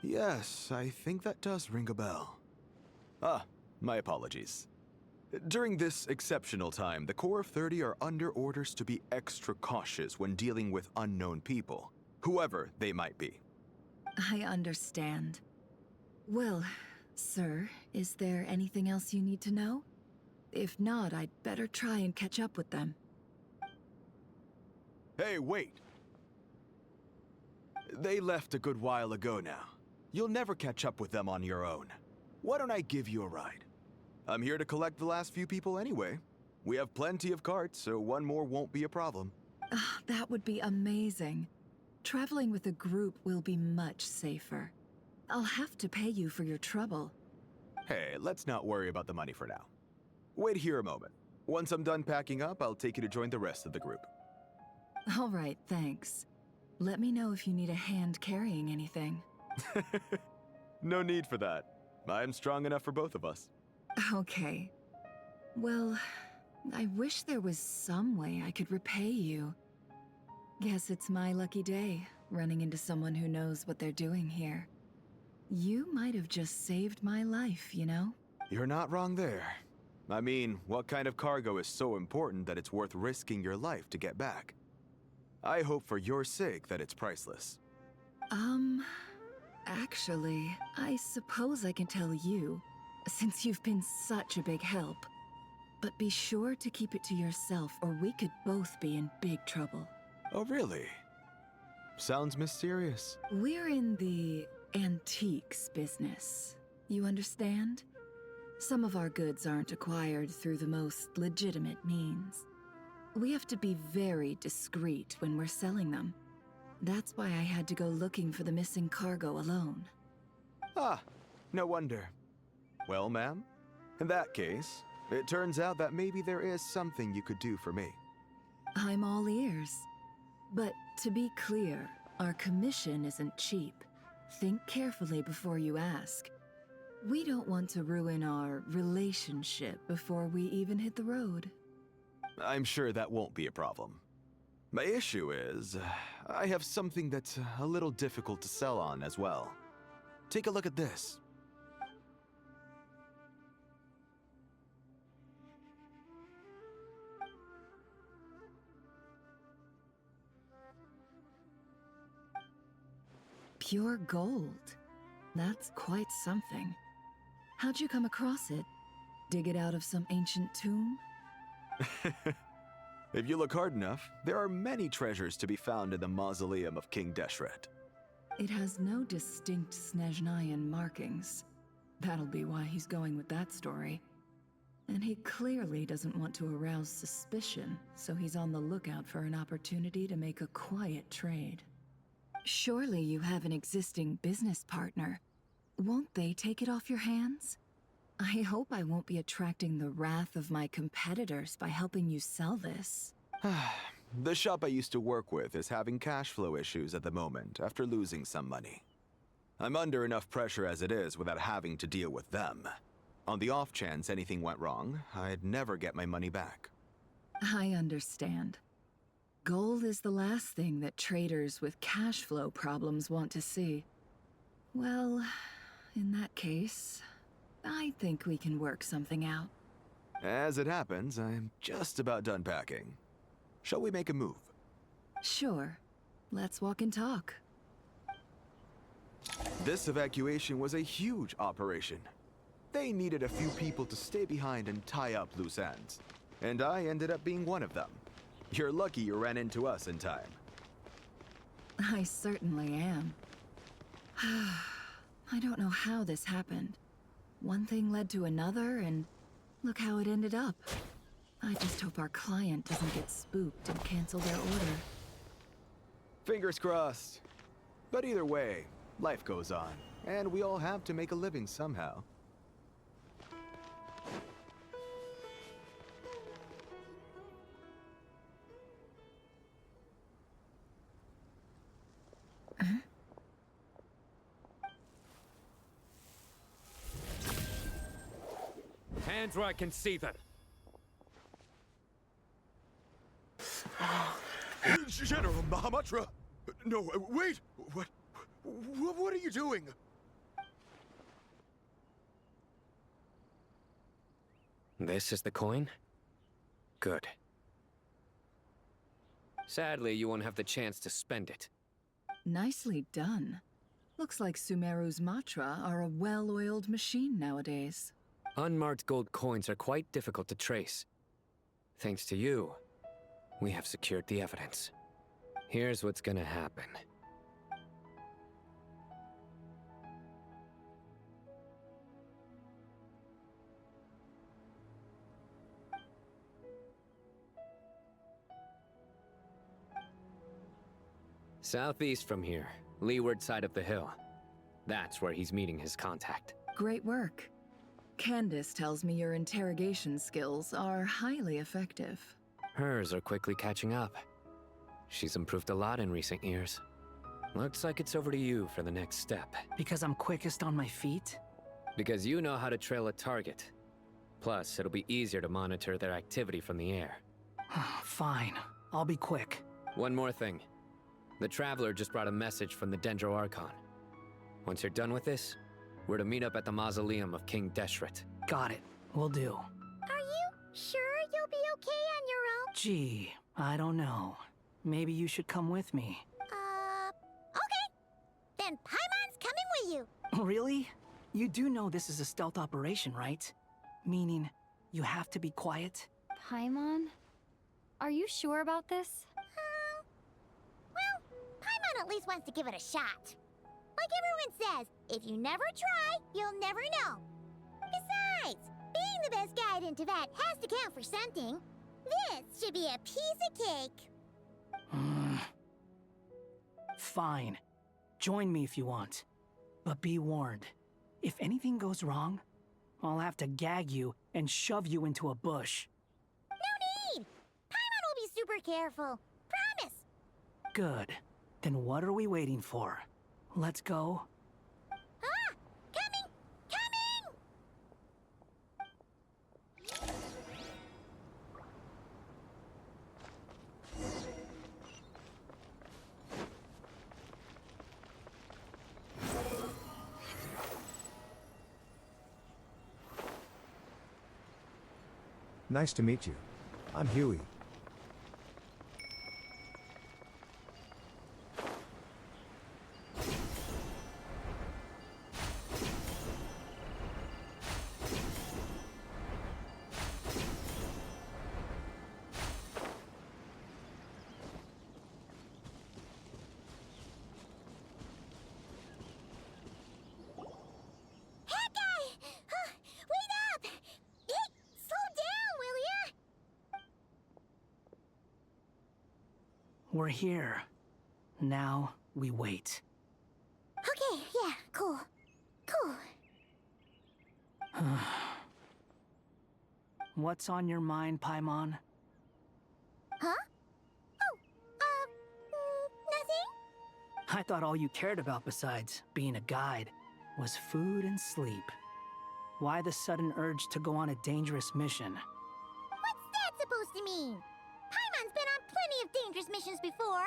Yes, I think that does ring a bell. Ah, my apologies. During this exceptional time, the Core of 30 are under orders to be extra cautious when dealing with unknown people, whoever they might be. I understand. Well, sir, is there anything else you need to know? If not, I'd better try and catch up with them. Hey, wait! They left a good while ago now. You'll never catch up with them on your own. Why don't I give you a ride? I'm here to collect the last few people anyway. We have plenty of carts, so one more won't be a problem. That would be amazing. Traveling with a group will be much safer. I'll have to pay you for your trouble. Hey, let's not worry about the money for now. Wait here a moment. Once I'm done packing up, I'll take you to join the rest of the group. All right, thanks. Let me know if you need a hand carrying anything. No need for that. I'm strong enough for both of us. Okay. Well, I wish there was some way I could repay you. Guess it's my lucky day, running into someone who knows what they're doing here. You might have just saved my life, you know? You're not wrong there. I mean, what kind of cargo is so important that it's worth risking your life to get back? I hope for your sake that it's priceless. Actually, I suppose I can tell you, since you've been such a big help. But be sure to keep it to yourself, or we could both be in big trouble. Oh, really? Sounds mysterious. We're in the antiques business. You understand? Some of our goods aren't acquired through the most legitimate means. We have to be very discreet when we're selling them. That's why I had to go looking for the missing cargo alone. Ah, no wonder. Well, ma'am, in that case, it turns out that maybe there is something you could do for me. I'm all ears. But to be clear, our commission isn't cheap. Think carefully before you ask. We don't want to ruin our relationship before we even hit the road. I'm sure that won't be a problem. My issue is, I have something that's a little difficult to sell on as well. Take a look at this. Pure gold. That's quite something. How'd you come across it? Dig it out of some ancient tomb? If you look hard enough, there are many treasures to be found in the mausoleum of King Deshret. It has no distinct Snezhnayan markings. That'll be why he's going with that story. And he clearly doesn't want to arouse suspicion, so he's on the lookout for an opportunity to make a quiet trade. Surely you have an existing business partner. Won't they take it off your hands? I hope I won't be attracting the wrath of my competitors by helping you sell this. The shop I used to work with is having cash flow issues at the moment after losing some money. I'm under enough pressure as it is without having to deal with them. On the off chance anything went wrong, I'd never get my money back. I understand. Gold is the last thing that traders with cash flow problems want to see. Well, in that case, I think we can work something out. As it happens, I'm just about done packing. Shall we make a move? Sure. Let's walk and talk. This evacuation was a huge operation. They needed a few people to stay behind and tie up loose ends. And I ended up being one of them. You're lucky you ran into us in time. I certainly am. I don't know how this happened. One thing led to another, and look how it ended up. I just hope our client doesn't get spooked and cancel their order. Fingers crossed. But either way, life goes on, and we all have to make a living somehow. Hands where I can see them. General Mahamatra! No, wait! What are you doing? This is the coin? Good. Sadly, you won't have the chance to spend it. Nicely done. Looks like Sumeru's Matra are a well-oiled machine nowadays. Unmarked gold coins are quite difficult to trace. Thanks to you, we have secured the evidence. Here's what's gonna happen. Southeast from here, leeward side of the hill. That's where he's meeting his contact. Great work. Candace tells me your interrogation skills are highly effective. Hers are quickly catching up. She's improved a lot in recent years. Looks like it's over to you for the next step. Because I'm quickest on my feet? Because you know how to trail a target. Plus, it'll be easier to monitor their activity from the air. Fine. I'll be quick. One more thing. The Traveler just brought a message from the Dendro Archon. Once you're done with this, we're to meet up at the mausoleum of King Deshret. Got it. Will do. Are you sure you'll be okay on your own? Gee, I don't know. Maybe you should come with me. Okay. Then Paimon's coming with you. Really? You do know this is a stealth operation, right? Meaning, you have to be quiet? Paimon? Are you sure about this? Well, Paimon at least wants to give it a shot. Like everyone says, if you never try, you'll never know. Besides, being the best guide in Teyvat has to count for something. This should be a piece of cake. Fine. Join me if you want. But be warned. If anything goes wrong, I'll have to gag you and shove you into a bush. No need! Paimon will be super careful. Promise! Good. Then what are we waiting for? Let's go. Ah! Coming! Coming! Nice to meet you. I'm Huey. We're here. Now, we wait. Okay, yeah, cool. Cool. What's on your mind, Paimon? Huh? Oh, nothing? I thought all you cared about besides being a guide was food and sleep. Why the sudden urge to go on a dangerous mission? What's that supposed to mean? Paimon's been on plenty of dangerous missions before.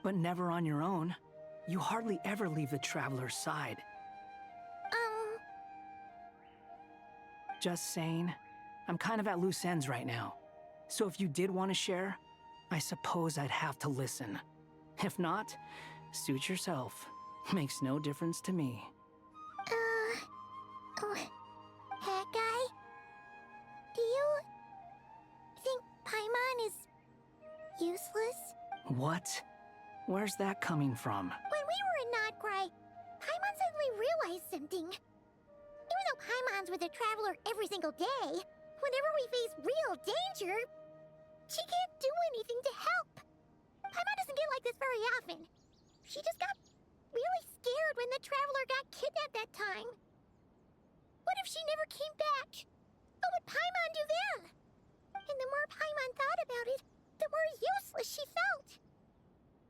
But never on your own. You hardly ever leave the Traveler's side. Just saying, I'm kind of at loose ends right now. So if you did want to share, I suppose I'd have to listen. If not, suit yourself. Makes no difference to me. Hat guy? Do you think Paimon is useless? What? Where's that coming from? When we were in Notcry, Paimon suddenly realized something. Even though Paimon's with the Traveler every single day, whenever we face real danger, she can't do anything to help. Paimon doesn't get like this very often. She just got really scared when the Traveler got kidnapped that time. What if she never came back? What would Paimon do then? And the more Paimon thought about it, the more useless she felt.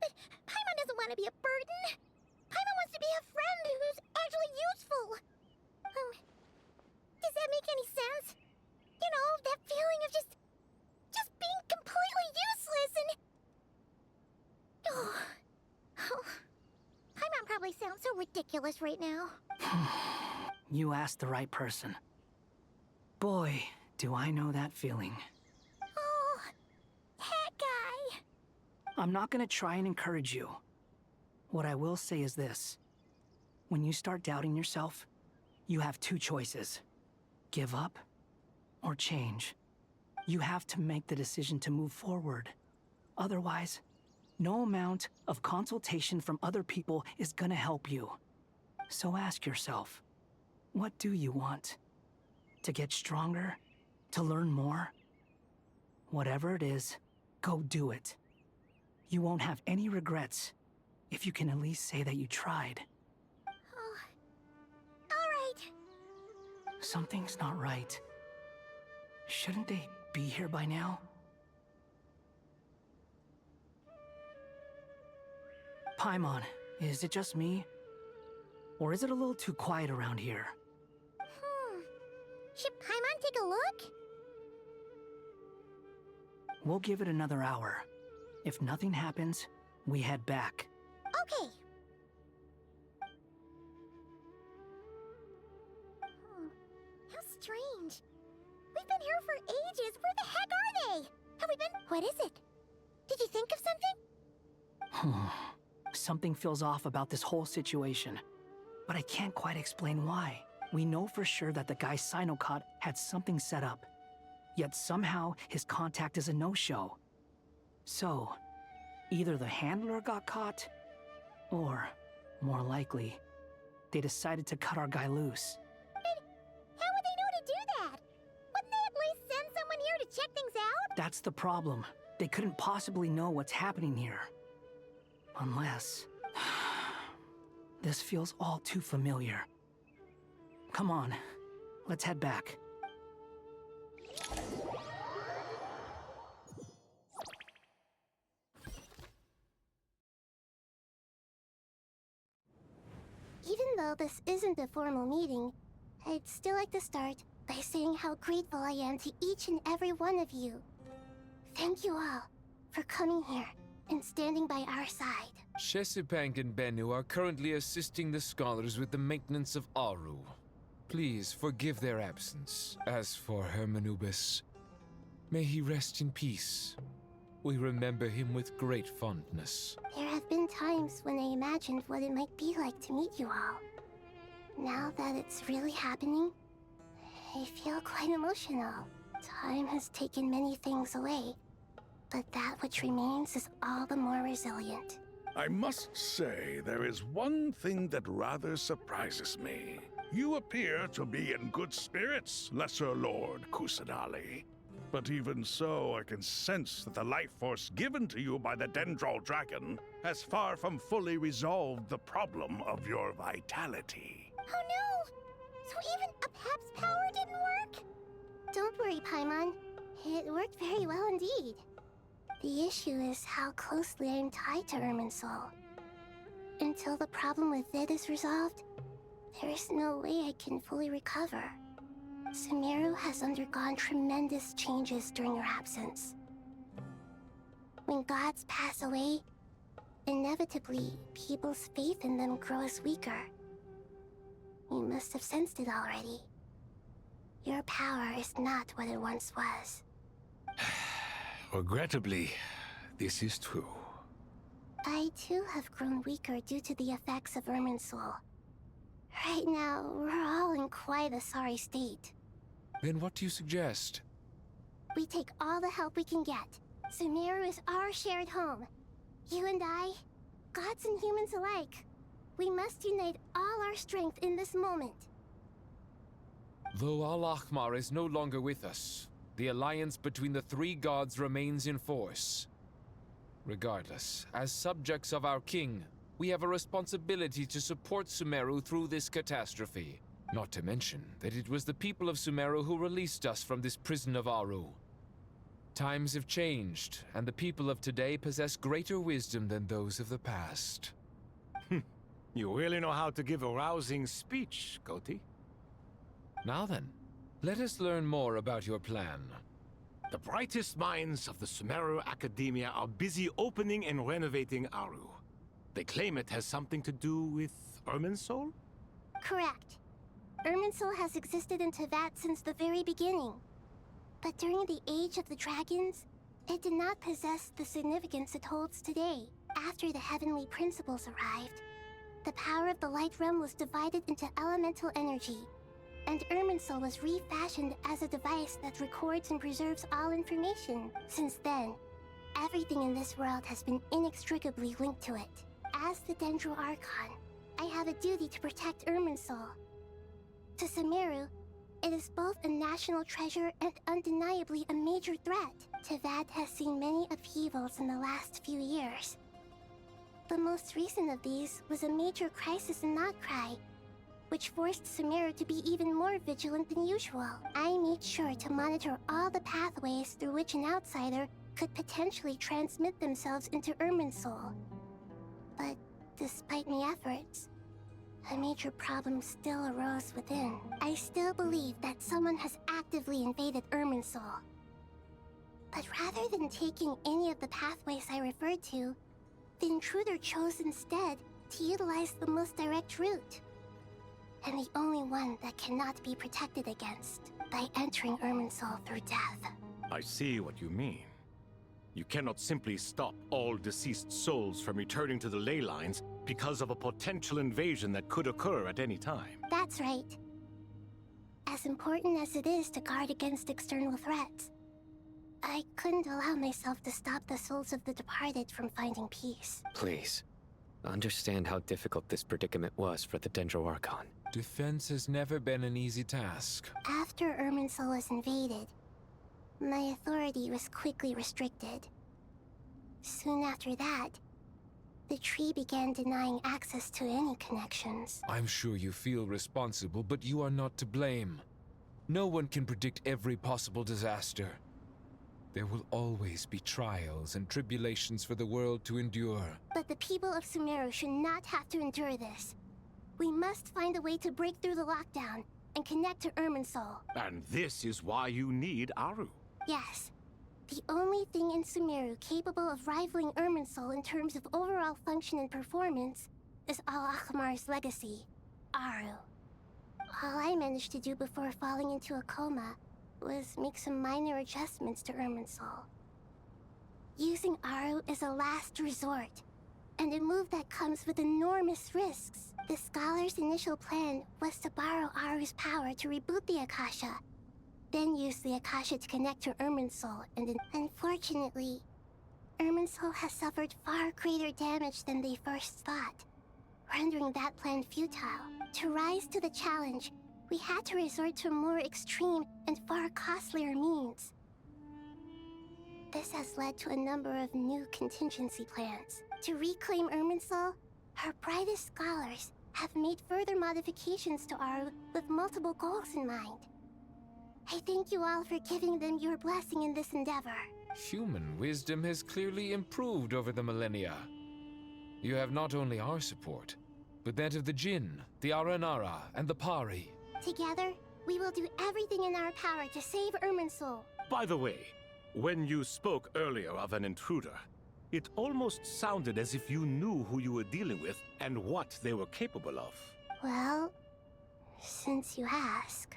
But Paimon doesn't want to be a burden. Paimon wants to be a friend who's actually useful. Does that make any sense? You know, that feeling of just being completely useless and... Paimon probably sounds so ridiculous right now. You asked the right person. Boy, do I know that feeling. Oh, hat guy. I'm not gonna try and encourage you. What I will say is this. When you start doubting yourself, you have two choices. Give up or change. You have to make the decision to move forward. Otherwise, no amount of consultation from other people is gonna help you. So ask yourself, what do you want? To get stronger? To learn more? Whatever it is, go do it. You won't have any regrets if you can at least say that you tried. All right. Something's not right. Shouldn't they be here by now? Paimon, is it just me? Or is it a little too quiet around here? Should Paimon take a look? We'll give it another hour. If nothing happens, we head back. Okay. How strange. We've been here for ages. Where the heck are they? Have we been... What is it? Did you think of something? Something feels off about this whole situation, but I can't quite explain why. We know for sure that the guy Sinocot had something set up, yet somehow his contact is a no-show. So, either the handler got caught, or, more likely, they decided to cut our guy loose. How would they know to do that? Wouldn't they at least send someone here to check things out? That's the problem. They couldn't possibly know what's happening here. Unless... This feels all too familiar. Come on, let's head back. Even though this isn't a formal meeting, I'd still like to start by saying how grateful I am to each and every one of you. Thank you all for coming here and standing by our side. Shesipank and Bennu are currently assisting the scholars with the maintenance of Aru. Please forgive their absence. As for Hermanubis, may he rest in peace. We remember him with great fondness. There have been times when I imagined what it might be like to meet you all. Now that it's really happening, I feel quite emotional. Time has taken many things away, but that which remains is all the more resilient. I must say, there is one thing that rather surprises me. You appear to be in good spirits, Lesser Lord Kusanali. But even so, I can sense that the life force given to you by the Dendral Dragon has far from fully resolved the problem of your vitality. Oh no! So even a Pep's power didn't work? Don't worry, Paimon. It worked very well indeed. The issue is how closely I am tied to Irminsul. Until the problem with VII is resolved, there is no way I can fully recover. Sumeru has undergone tremendous changes during your absence. When gods pass away, inevitably, people's faith in them grows weaker. You must have sensed it already. Your power is not what it once was. Regrettably, this is true. I too have grown weaker due to the effects of Irminsul. Right now, we're all in quite a sorry state. Then what do you suggest? We take all the help we can get. Sumeru is our shared home. You and I, gods and humans alike. We must unite all our strength in this moment. Though Al-Ahmar is no longer with us, the alliance between the three gods remains in force. Regardless, as subjects of our king, we have a responsibility to support Sumeru through this catastrophe. Not to mention that it was the people of Sumeru who released us from this prison of Aru. Times have changed, and the people of today possess greater wisdom than those of the past. You really know how to give a rousing speech, Koti. Now then, let us learn more about your plan. The brightest minds of the Sumeru Academia are busy opening and renovating Aru. They claim it has something to do with Irminsul? Correct. Irminsul has existed in Tevat since the very beginning. But during the Age of the Dragons, it did not possess the significance it holds today. After the heavenly principles arrived, the power of the Light Realm was divided into elemental energy, and Irminsul was refashioned as a device that records and preserves all information. Since then, everything in this world has been inextricably linked to it. As the Dendro Archon, I have a duty to protect Irminsul. To Sumeru, it is both a national treasure and undeniably a major threat. Tevat has seen many upheavals in the last few years. The most recent of these was a major crisis in Notcry, which forced Sumeru to be even more vigilant than usual. I made sure to monitor all the pathways through which an outsider could potentially transmit themselves into Irminsul. But despite my efforts, a major problem still arose within. I still believe that someone has actively invaded Irminsul. But rather than taking any of the pathways I referred to, the intruder chose instead to utilize the most direct route. And the only one that cannot be protected against by entering Irminsul through death. I see what you mean. You cannot simply stop all deceased souls from returning to the ley lines because of a potential invasion that could occur at any time. That's right. As important as it is to guard against external threats, I couldn't allow myself to stop the souls of the departed from finding peace. Please, understand how difficult this predicament was for the Dendro Archon. Defense has never been an easy task. After Irminsul was invaded, my authority was quickly restricted. Soon after that, the tree began denying access to any connections. I'm sure you feel responsible, but you are not to blame. No one can predict every possible disaster. There will always be trials and tribulations for the world to endure. But the people of Sumeru should not have to endure this. We must find a way to break through the lockdown and connect to Irminsul. And this is why you need Aru. Yes. The only thing in Sumeru capable of rivaling Irminsul in terms of overall function and performance is Al-Akhmar's legacy, Aru. All I managed to do before falling into a coma was make some minor adjustments to Irminsul. Using Aru is a last resort, and a move that comes with enormous risks. The scholar's initial plan was to borrow Aru's power to reboot the Akasha, then use the Akasha to connect to Irminsul, and then, unfortunately, Irminsul has suffered far greater damage than they first thought, rendering that plan futile. To rise to the challenge, we had to resort to a more extreme and far costlier means. This has led to a number of new contingency plans. To reclaim Irminsul, our brightest scholars have made further modifications to Aru with multiple goals in mind. I thank you all for giving them your blessing in this endeavor. Human wisdom has clearly improved over the millennia. You have not only our support, but that of the Jinn, the Aranara, and the Pari. Together, we will do everything in our power to save Irminsul. By the way, when you spoke earlier of an intruder, it almost sounded as if you knew who you were dealing with and what they were capable of. Well, since you ask.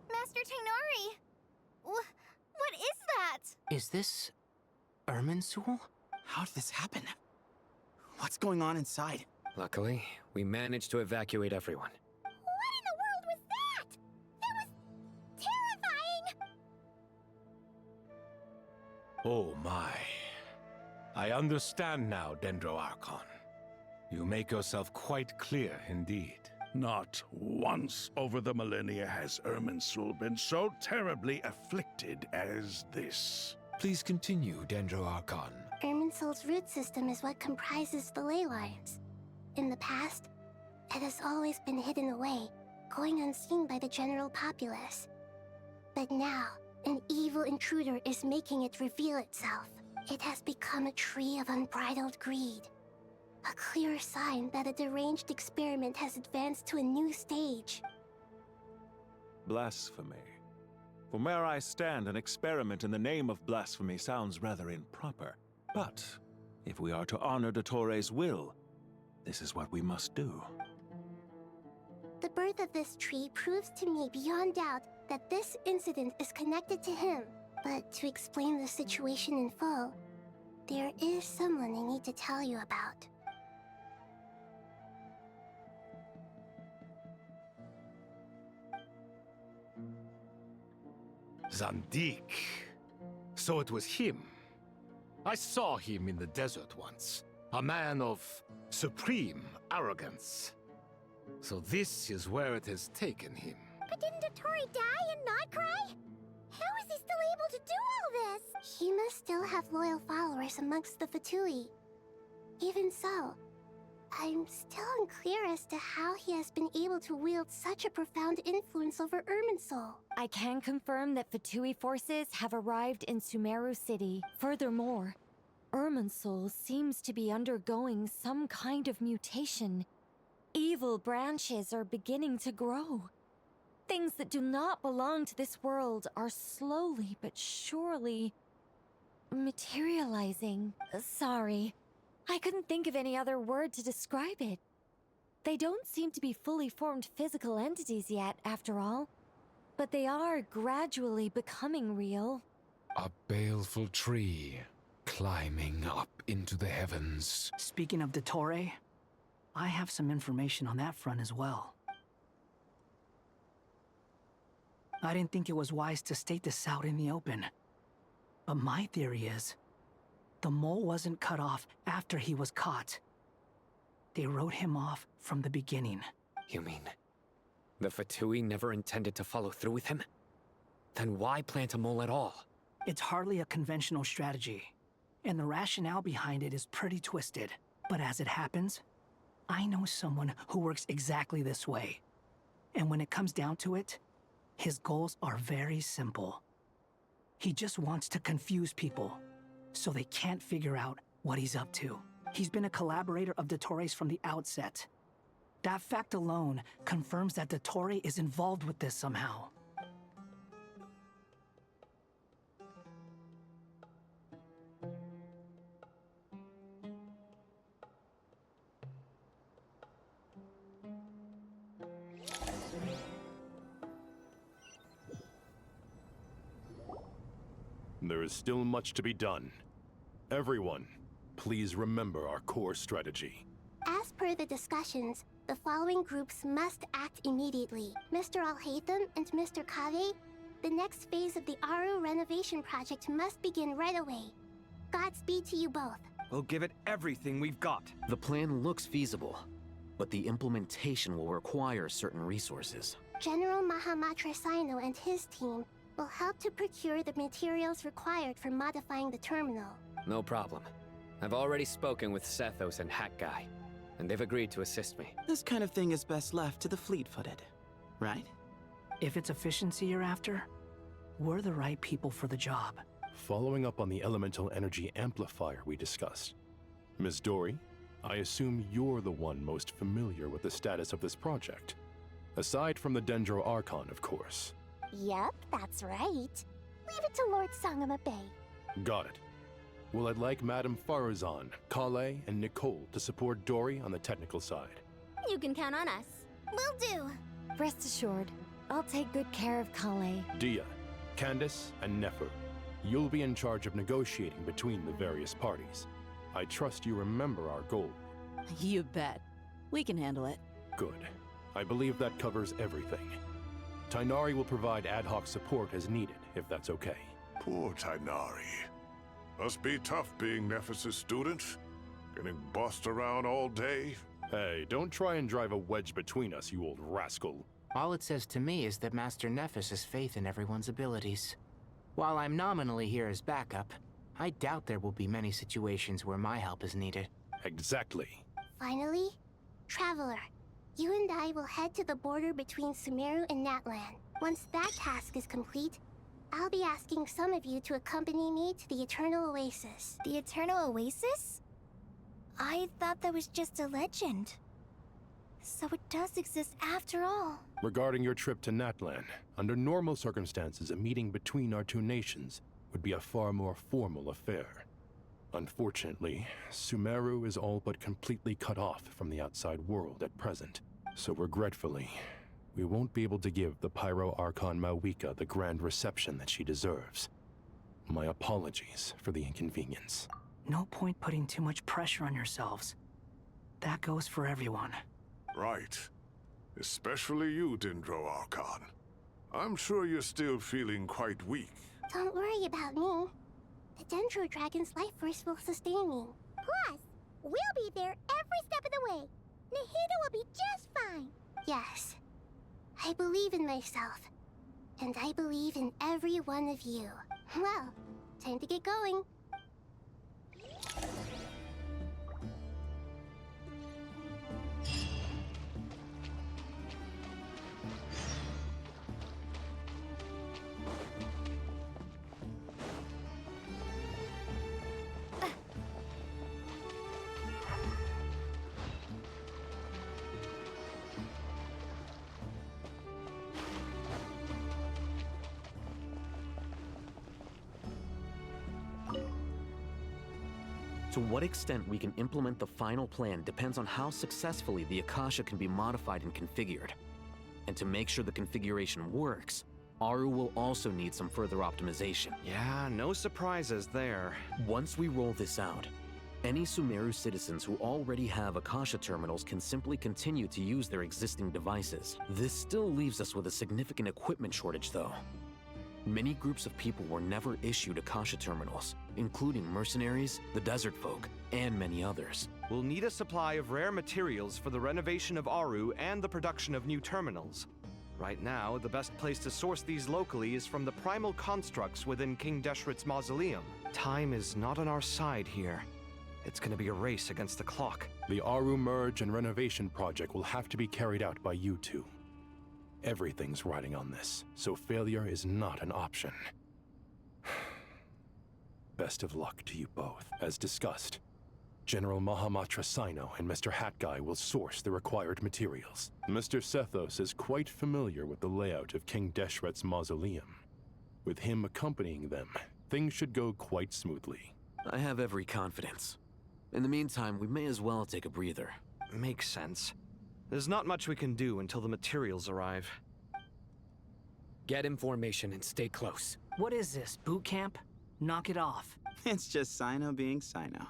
Master Tainari! What is that? Is this Irminsul? How did this happen? What's going on inside? Luckily, we managed to evacuate everyone. What in the world was that? That was terrifying! Oh my. I understand now, Dendro Archon. You make yourself quite clear indeed. Not once over the millennia has Irminsul been so terribly afflicted as this. Please continue, Dendro Archon. Irminsul's root system is what comprises the ley lines. In the past, it has always been hidden away, going unseen by the general populace. But now, an evil intruder is making it reveal itself. It has become a tree of unbridled greed. A clear sign that a deranged experiment has advanced to a new stage. Blasphemy. From where I stand, an experiment in the name of blasphemy sounds rather improper. But if we are to honor Dottores' will, this is what we must do. The birth of this tree proves to me beyond doubt that this incident is connected to him. But to explain the situation in full, there is someone I need to tell you about. Zandik. So it was him. I saw him in the desert once. A man of supreme arrogance. So this is where it has taken him. But didn't Dottore die and not cry? How is he still able to do all this? He must still have loyal followers amongst the Fatui. Even so, I'm still unclear as to how he has been able to wield such a profound influence over Irminsul. I can confirm that Fatui forces have arrived in Sumeru City. Furthermore, Irminsul seems to be undergoing some kind of mutation. Evil branches are beginning to grow. Things that do not belong to this world are slowly but surely materializing. Sorry, I couldn't think of any other word to describe it. They don't seem to be fully formed physical entities yet, after all. But they are gradually becoming real. A baleful tree climbing up into the heavens. Speaking of Dottore, I have some information on that front as well. I didn't think it was wise to state this out in the open. But my theory is, the mole wasn't cut off after he was caught. They wrote him off from the beginning. You mean, the Fatui never intended to follow through with him? Then why plant a mole at all? It's hardly a conventional strategy, and the rationale behind it is pretty twisted. But as it happens, I know someone who works exactly this way. And when it comes down to it, his goals are very simple. He just wants to confuse people, so they can't figure out what he's up to. He's been a collaborator of Dottore's from the outset. That fact alone confirms that Dottore is involved with this somehow. There is still much to be done. Everyone, please remember our core strategy. As per the discussions, the following groups must act immediately. Mr. Alhaitham and Mr. Kave, the next phase of the Aru renovation project must begin right away. Godspeed to you both. We'll give it everything we've got. The plan looks feasible, but the implementation will require certain resources. General Mahamatra Sino and his team will help to procure the materials required for modifying the terminal. No problem. I've already spoken with Sethos and Hack Guy, and they've agreed to assist me. This kind of thing is best left to the fleet-footed, right? If it's efficiency you're after, we're the right people for the job. Following up on the elemental energy amplifier we discussed, Ms. Dory, I assume you're the one most familiar with the status of this project. Aside from the Dendro Archon, of course. Yep, that's right. Leave it to Lord Sangama Bay. Got it. Well, I'd like Madame Farazan, Kale, and Nicole to support Dory on the technical side. You can count on us. Will do. Rest assured, I'll take good care of Kale. Dia, Candace, and Nefer, you'll be in charge of negotiating between the various parties. I trust you remember our goal. You bet. We can handle it. Good. I believe that covers everything. Tainari will provide ad hoc support as needed, if that's okay. Poor Tainari. Must be tough being Nephis' student. Getting bossed around all day. Hey, don't try and drive a wedge between us, you old rascal. All it says to me is that Master Nephis has faith in everyone's abilities. While I'm nominally here as backup, I doubt there will be many situations where my help is needed. Exactly. Finally, Traveler, you and I will head to the border between Sumeru and Natlan. Once that task is complete, I'll be asking some of you to accompany me to the Eternal Oasis. The Eternal Oasis? I thought that was just a legend. So it does exist after all. Regarding your trip to Natlan, under normal circumstances, a meeting between our two nations would be a far more formal affair. Unfortunately, Sumeru is all but completely cut off from the outside world at present. So regretfully, we won't be able to give the Pyro Archon Mawika the grand reception that she deserves. My apologies for the inconvenience. No point putting too much pressure on yourselves. That goes for everyone. Right. Especially you, Dendro Archon. I'm sure you're still feeling quite weak. Don't worry about me. The Dendro Dragon's life force will sustain me. Plus, we'll be there every step of the way. Nahida will be just fine. Yes. I believe in myself. And I believe in every one of you. Well, time to get going. To what extent we can implement the final plan depends on how successfully the Akasha can be modified and configured. And to make sure the configuration works, Aru will also need some further optimization. Yeah, no surprises there. Once we roll this out, any Sumeru citizens who already have Akasha terminals can simply continue to use their existing devices. This still leaves us with a significant equipment shortage, though. Many groups of people were never issued Akasha terminals, including mercenaries, the desert folk, and many others. We'll need a supply of rare materials for the renovation of Aru and the production of new terminals. Right now, the best place to source these locally is from the primal constructs within King Deshret's mausoleum. Time is not on our side here. It's gonna be a race against the clock. The Aru merge and renovation project will have to be carried out by you two. Everything's riding on this, so failure is not an option. Best of luck to you both. As discussed, General Mahamatra Sino and Mr. Hat Guy will source the required materials. Mr. Sethos is quite familiar with the layout of King Deshret's mausoleum. With him accompanying them, things should go quite smoothly. I have every confidence. In the meantime, we may as well take a breather. Makes sense. There's not much we can do until the materials arrive. Get information and stay close. What is this, boot camp? Knock it off. It's just Sino being Sino.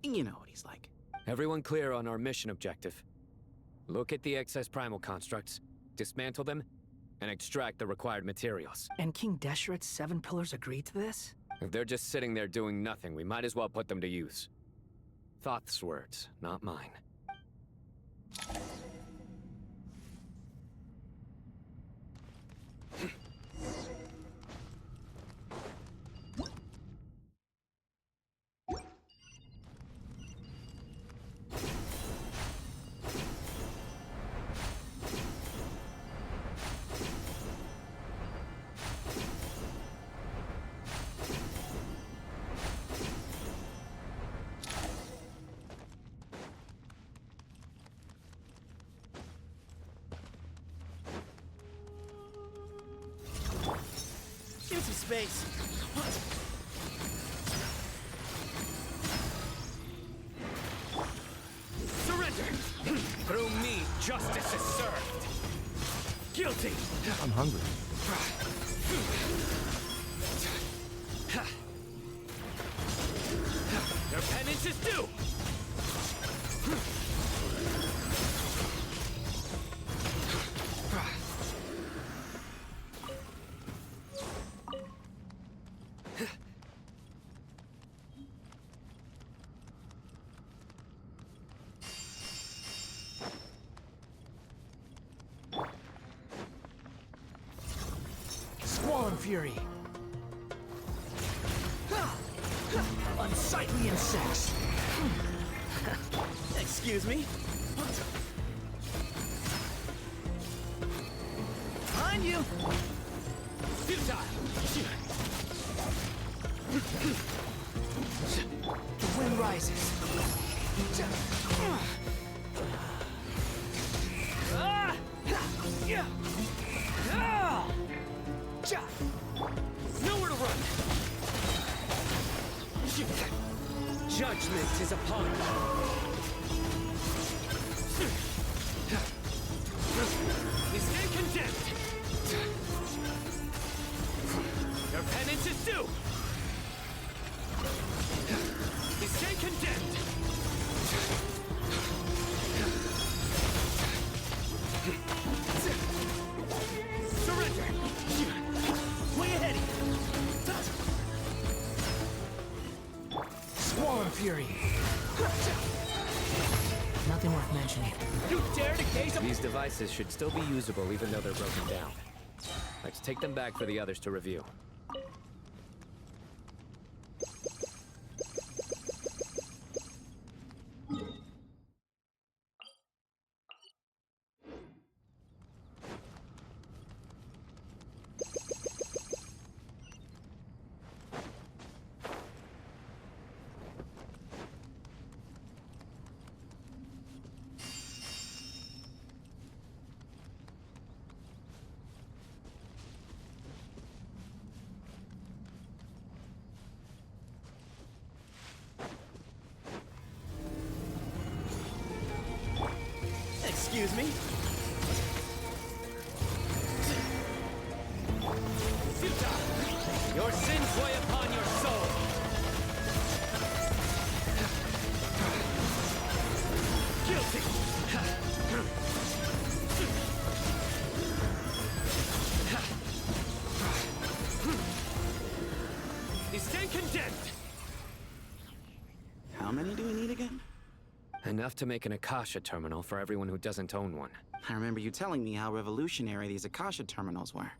You know what he's like. Everyone clear on our mission objective. Look at the excess primal constructs, dismantle them, and extract the required materials. And King Deshret's 7 pillars agreed to this? If they're just sitting there doing nothing, we might as well put them to use. Thoth's words, not mine. Into space. Surrender! Through me, justice is served. Guilty! I'm hungry. Your penance is due! Squall and Fury. Unsightly insects. Excuse me? Behind you! Futile! The wind rises. Nowhere to run! Judgment is upon you! You stay condemned! Your penance is due! You stay condemned! Surrender! Storm Fury. Nothing worth mentioning. You dare to gaze up? These devices should still be usable even though they're broken down. Let's take them back for the others to review. Excuse me? Futa! Your sins weigh upon your soul! Guilty! You stand condemned! How many do we need again? Enough to make an Akasha terminal for everyone who doesn't own one. I remember you telling me how revolutionary these Akasha terminals were.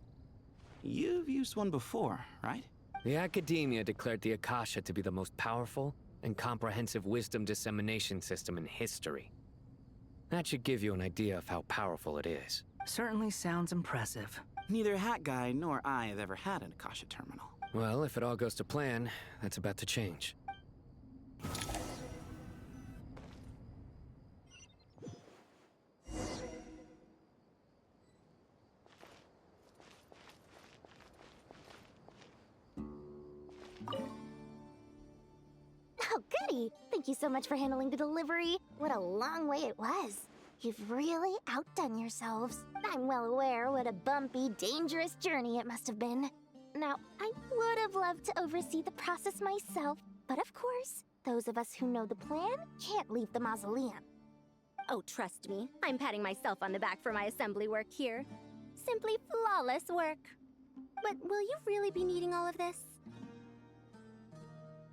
You've used one before, right? The Academia declared the Akasha to be the most powerful and comprehensive wisdom dissemination system in history. That should give you an idea of how powerful it is. Certainly sounds impressive. Neither Hat Guy nor I have ever had an Akasha terminal. Well, if it all goes to plan, that's about to change. Oh, goody! Thank you so much for handling the delivery. What a long way it was. You've really outdone yourselves. I'm well aware what a bumpy, dangerous journey it must have been. Now, I would have loved to oversee the process myself, but of course, those of us who know the plan can't leave the mausoleum. Oh, trust me, I'm patting myself on the back for my assembly work here. Simply flawless work. But will you really be needing all of this?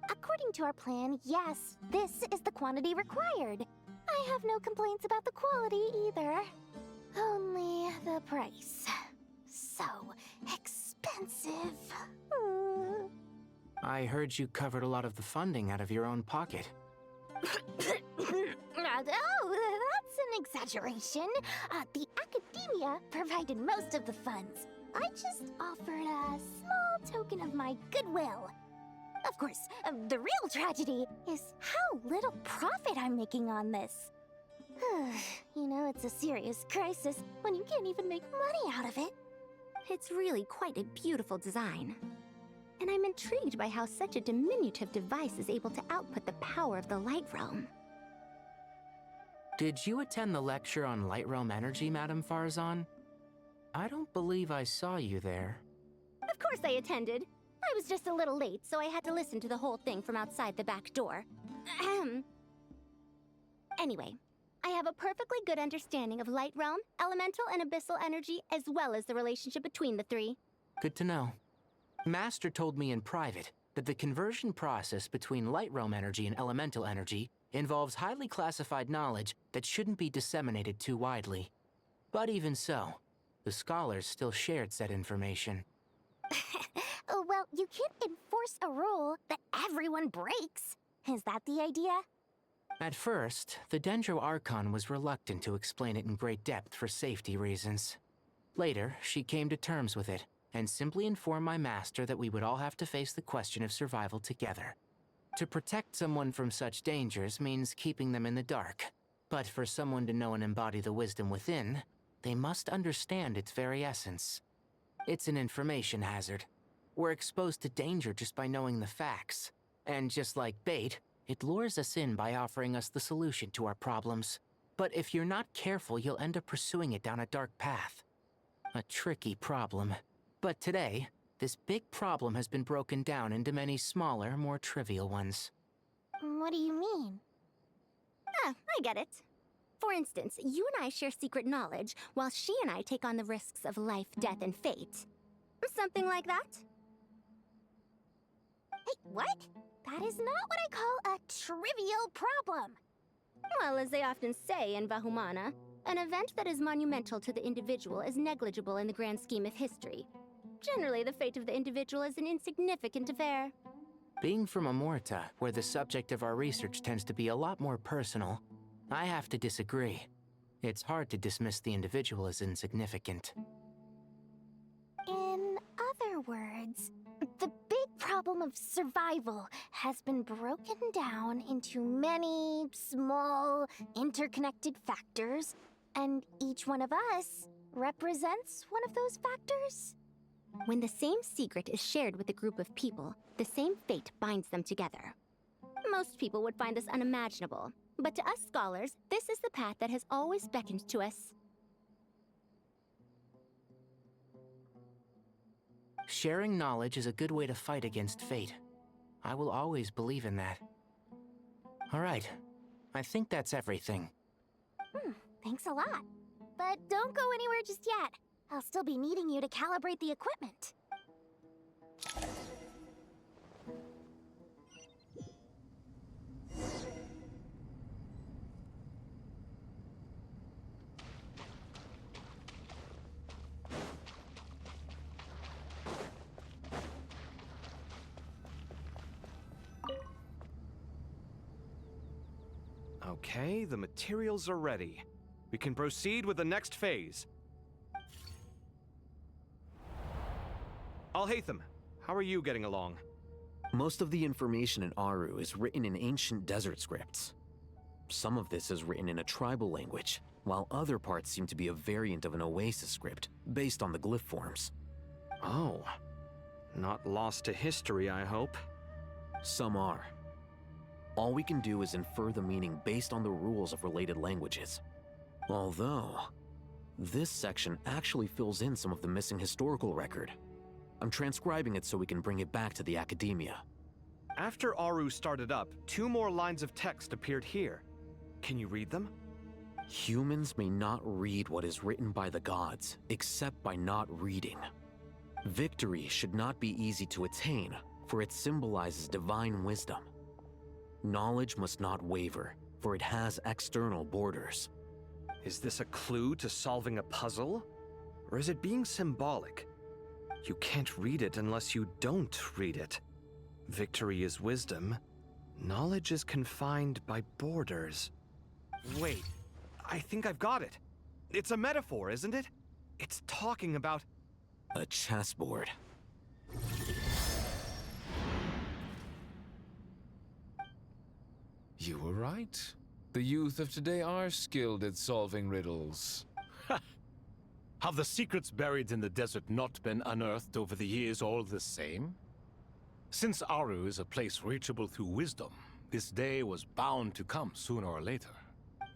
According to our plan, yes, this is the quantity required. I have no complaints about the quality either. Only the price. So expensive. I heard you covered a lot of the funding out of your own pocket. Oh, that's an exaggeration. The Academia provided most of the funds. I just offered a small token of my goodwill. Of course, the real tragedy is how little profit I'm making on this. You know, it's a serious crisis when you can't even make money out of it. It's really quite a beautiful design. And I'm intrigued by how such a diminutive device is able to output the power of the Light Realm. Did you attend the lecture on Light Realm energy, Madame Farzan? I don't believe I saw you there. Of course I attended. I was just a little late, so I had to listen to the whole thing from outside the back door. Anyway, I have a perfectly good understanding of Light Realm, Elemental, and Abyssal energy, as well as the relationship between the three. Good to know. Master told me in private that the conversion process between Light Realm energy and Elemental energy involves highly classified knowledge that shouldn't be disseminated too widely. But even so, the scholars still shared said information. Well, you can't enforce a rule that everyone breaks. Is that the idea? At first, the Dendro Archon was reluctant to explain it in great depth for safety reasons. Later, she came to terms with it, and simply informed my master that we would all have to face the question of survival together. To protect someone from such dangers means keeping them in the dark. But for someone to know and embody the wisdom within, they must understand its very essence. It's an information hazard. We're exposed to danger just by knowing the facts. And just like bait, it lures us in by offering us the solution to our problems. But if you're not careful, you'll end up pursuing it down a dark path. A tricky problem. But today, this big problem has been broken down into many smaller, more trivial ones. What do you mean? I get it. For instance, you and I share secret knowledge, while she and I take on the risks of life, death, and fate. Something like that? Hey, what? That is not what I call a trivial problem. Well, as they often say in Vahumana, an event that is monumental to the individual is negligible in the grand scheme of history. Generally, the fate of the individual is an insignificant affair. Being from Amorta, where the subject of our research tends to be a lot more personal, I have to disagree. It's hard to dismiss the individual as insignificant. In other words, the big problem of survival has been broken down into many small, interconnected factors, and each one of us represents one of those factors. When the same secret is shared with a group of people, the same fate binds them together. Most people would find this unimaginable, but to us scholars, this is the path that has always beckoned to us. Sharing knowledge is a good way to fight against fate. I will always believe in that. All right, I think that's everything. Thanks a lot. But don't go anywhere just yet. I'll still be needing you to calibrate the equipment. Okay, the materials are ready. We can proceed with the next phase. Alhaitham, how are you getting along? Most of the information in Aru is written in ancient desert scripts. Some of this is written in a tribal language, while other parts seem to be a variant of an Oasis script, based on the glyph forms. Oh. Not lost to history, I hope. Some are. All we can do is infer the meaning based on the rules of related languages. Although, this section actually fills in some of the missing historical record. I'm transcribing it so we can bring it back to the academia. After Aru started up, 2 more lines of text appeared here. Can you read them? Humans may not read what is written by the gods, except by not reading. Victory should not be easy to attain, for it symbolizes divine wisdom. Knowledge must not waver, for it has external borders. Is this a clue to solving a puzzle? Or is it being symbolic? You can't read it unless you don't read it. Victory is wisdom. Knowledge is confined by borders. Wait, I think I've got it. It's a metaphor, isn't it? It's talking about... a chessboard. You were right. The youth of today are skilled at solving riddles. Have the secrets buried in the desert not been unearthed over the years all the same? Since Aru is a place reachable through wisdom, this day was bound to come sooner or later.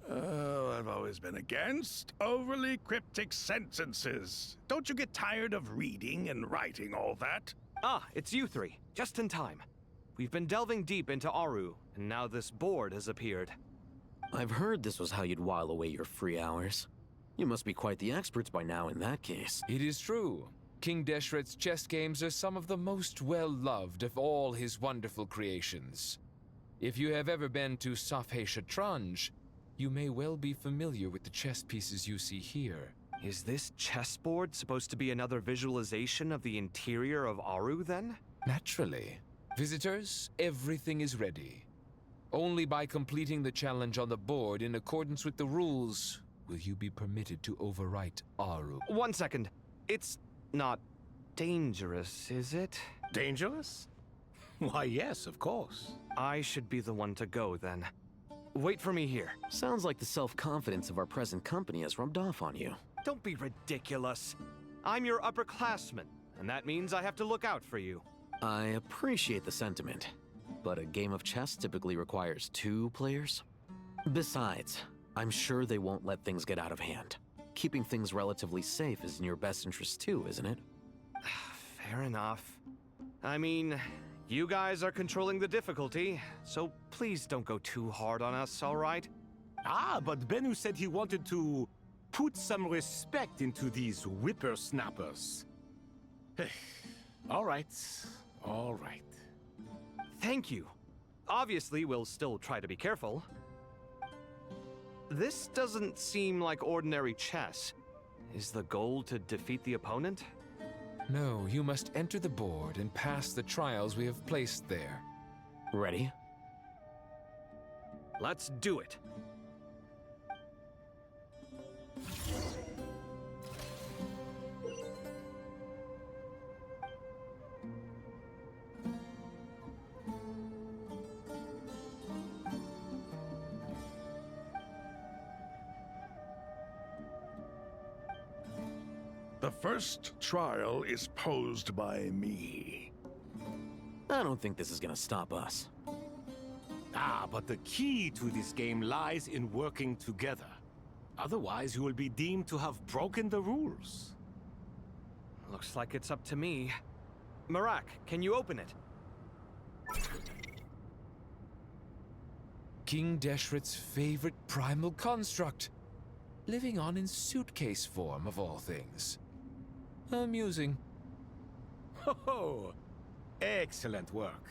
Oh, I've always been against overly cryptic sentences. Don't you get tired of reading and writing all that? Ah, it's you 3. Just in time. We've been delving deep into Aru, and now this board has appeared. I've heard this was how you'd while away your free hours. You must be quite the experts by now in that case. It is true. King Deshret's chess games are some of the most well-loved of all his wonderful creations. If you have ever been to Safhe Shatranj, you may well be familiar with the chess pieces you see here. Is this chessboard supposed to be another visualization of the interior of Aru, then? Naturally. Visitors, everything is ready. Only by completing the challenge on the board in accordance with the rules will you be permitted to overwrite Aru. 1 second. It's not dangerous, is it? Dangerous? Why, yes, of course. I should be the one to go, then. Wait for me here. Sounds like the self-confidence of our present company has rubbed off on you. Don't be ridiculous. I'm your upperclassman, and that means I have to look out for you. I appreciate the sentiment, but a game of chess typically requires 2 players. Besides, I'm sure they won't let things get out of hand. Keeping things relatively safe is in your best interest too, isn't it? Fair enough. I mean, you guys are controlling the difficulty, so please don't go too hard on us, all right? Ah, but Bennu said he wanted to put some respect into these whippersnappers. All right, all right. Thank you. Obviously, we'll still try to be careful. This doesn't seem like ordinary chess. Is the goal to defeat the opponent? No, you must enter the board and pass the trials we have placed there. Ready? Let's do it. The first trial is posed by me. I don't think this is gonna stop us. Ah, but the key to this game lies in working together. Otherwise, you will be deemed to have broken the rules. Looks like it's up to me. Marak, can you open it? King Deshret's favorite primal construct. Living on in suitcase form, of all things. Amusing. Ho ho! Excellent work.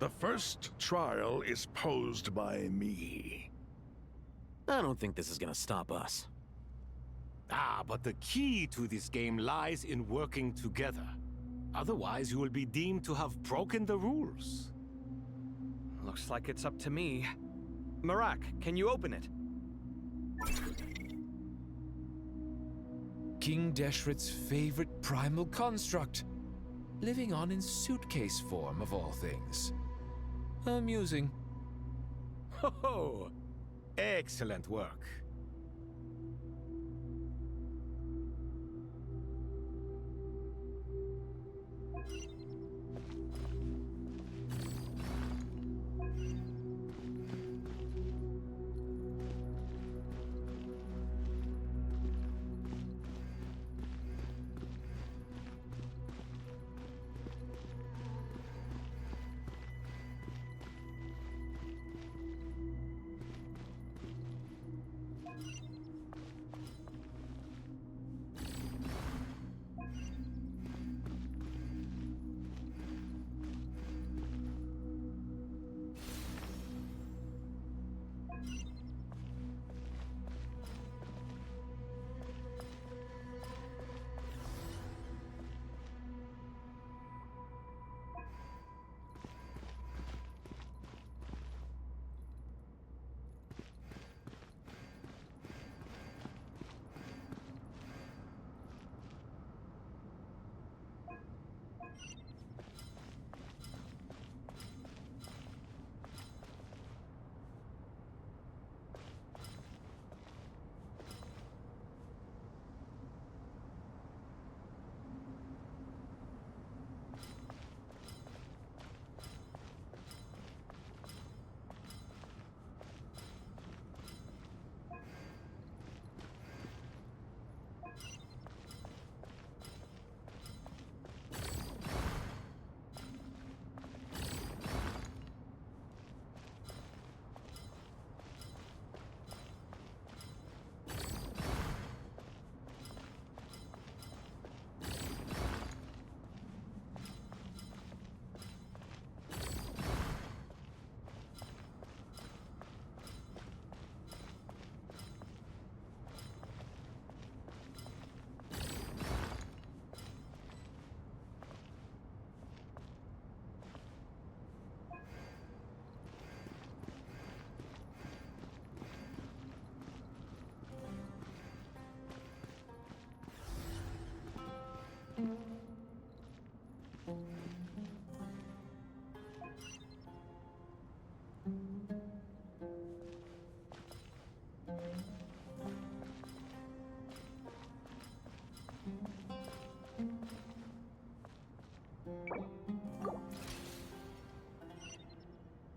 The first trial is posed by me. I don't think this is gonna stop us. Ah, but the key to this game lies in working together. Otherwise, you will be deemed to have broken the rules. Looks like it's up to me. Marak, can you open it? King Deshret's favorite primal construct. Living on in suitcase form, of all things. Amusing. Ho ho! Excellent work.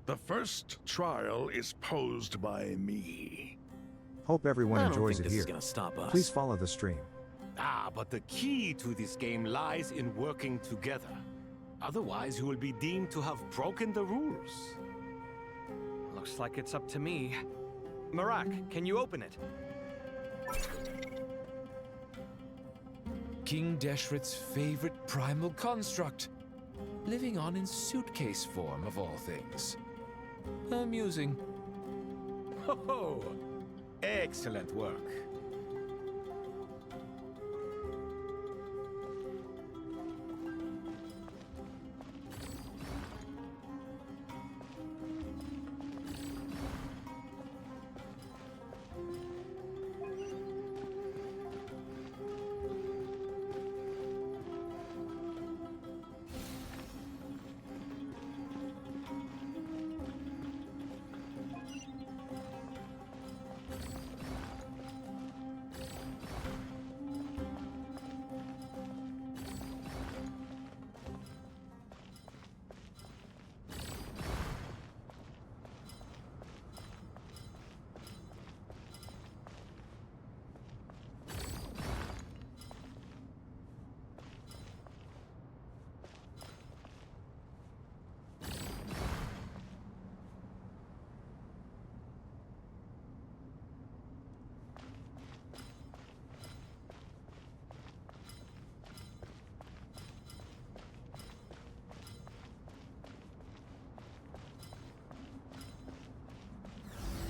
The first trial is posed by me. Hope everyone I don't enjoys think it this here. is gonna stop us. Please follow the stream. Ah, but the key to this game lies in working together. Otherwise, you will be deemed to have broken the rules. Looks like it's up to me. Marak, can you open it? King Deshret's favorite primal construct. Living on in suitcase form, of all things. Amusing. Ho-ho! Excellent work.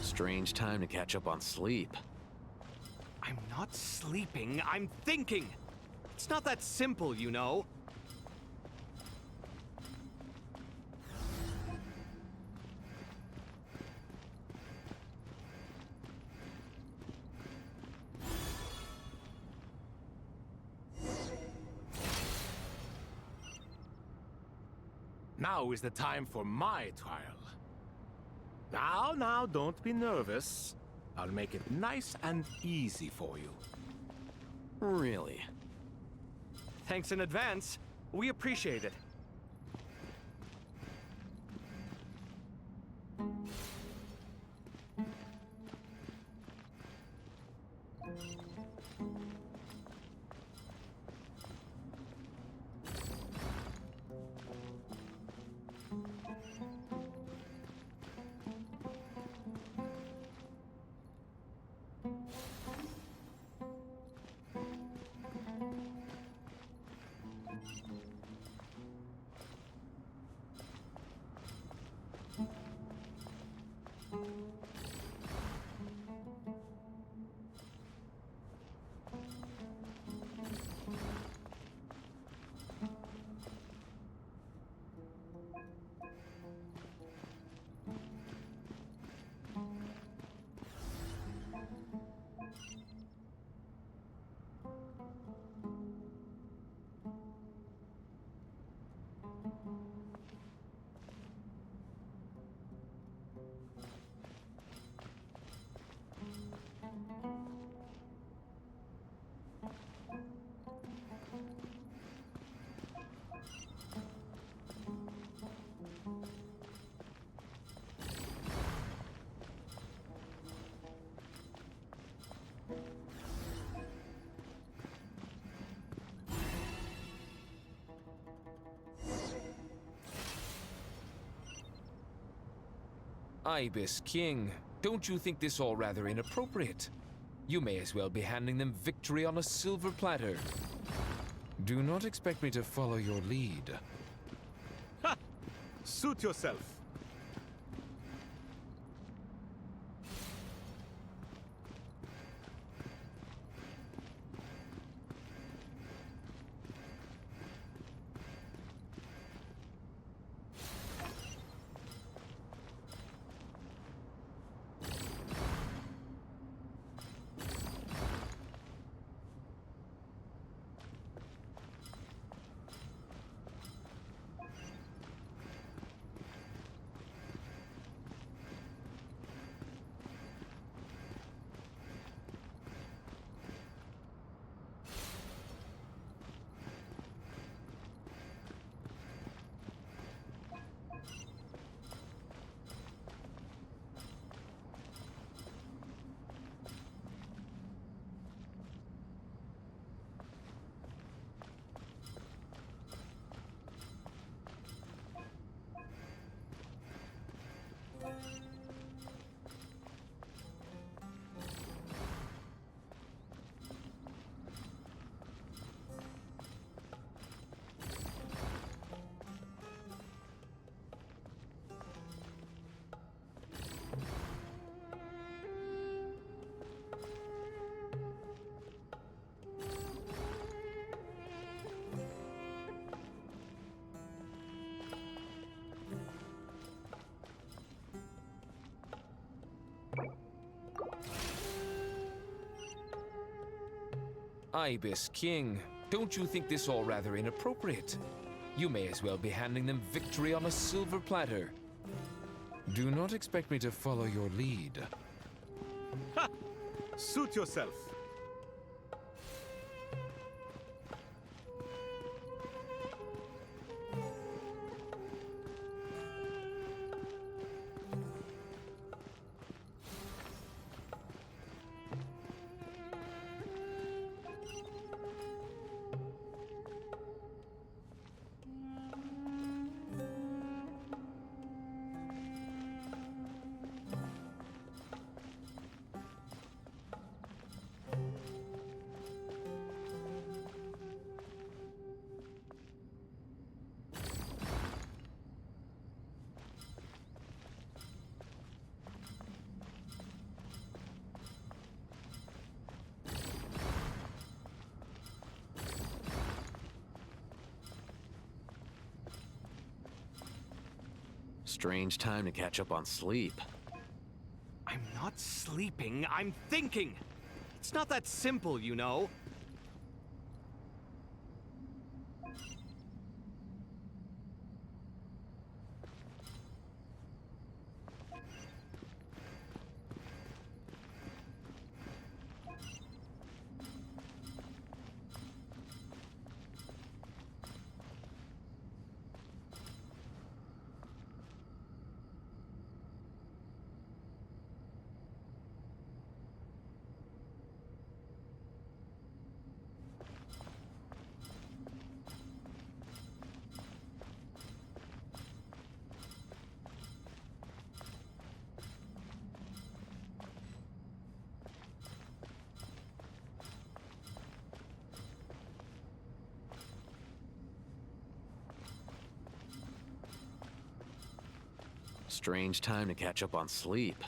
Strange time to catch up on sleep. I'm not sleeping, I'm thinking! It's not that simple, you know. Now is the time for my trial. Now, don't be nervous. I'll make it nice and easy for you. Really? Thanks in advance. We appreciate it. Ibis King, don't you think this all rather inappropriate? You may as well be handing them victory on a silver platter. Do not expect me to follow your lead. Ha! Suit yourself. Ibis King, don't you think this all rather inappropriate? You may as well be handing them victory on a silver platter. Do not expect me to follow your lead. Ha! Suit yourself. Strange time to catch up on sleep. I'm not sleeping, I'm thinking! It's not that simple, you know. Strange time to catch up on sleep.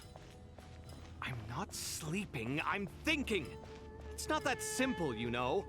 I'm not sleeping, I'm thinking! It's not that simple, you know.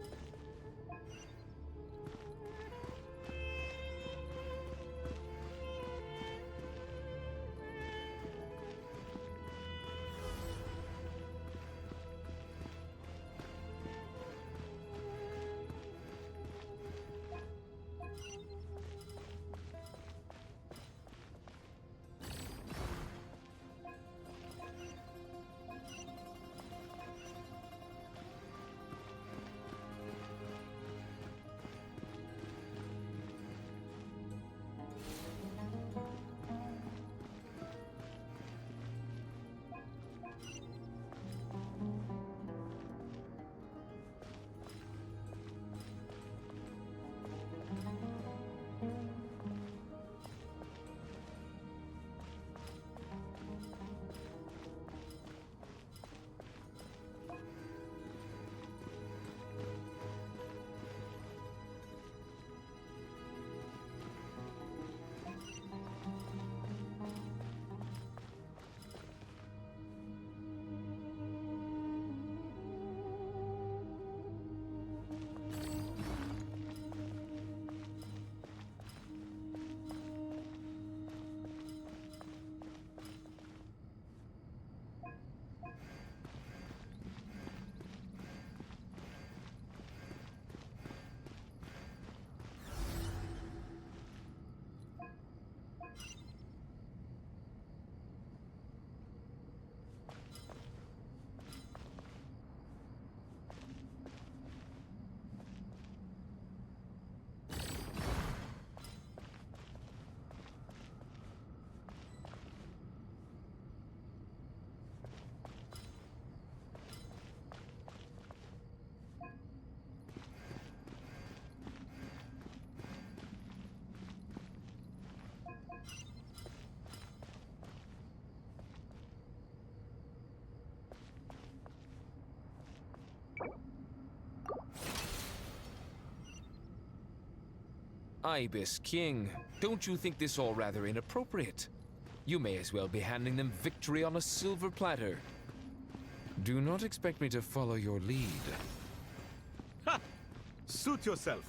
Ibis King, don't you think this all rather inappropriate? You may as well be handing them victory on a silver platter. Do not expect me to follow your lead. Ha! Suit yourself.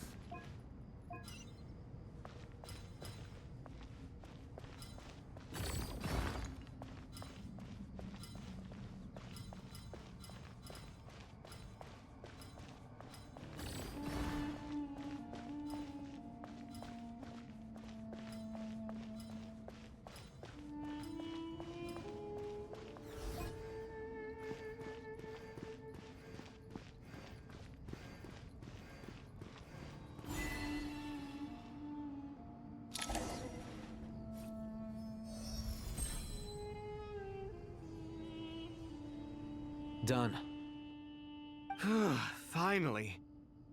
Done. Finally.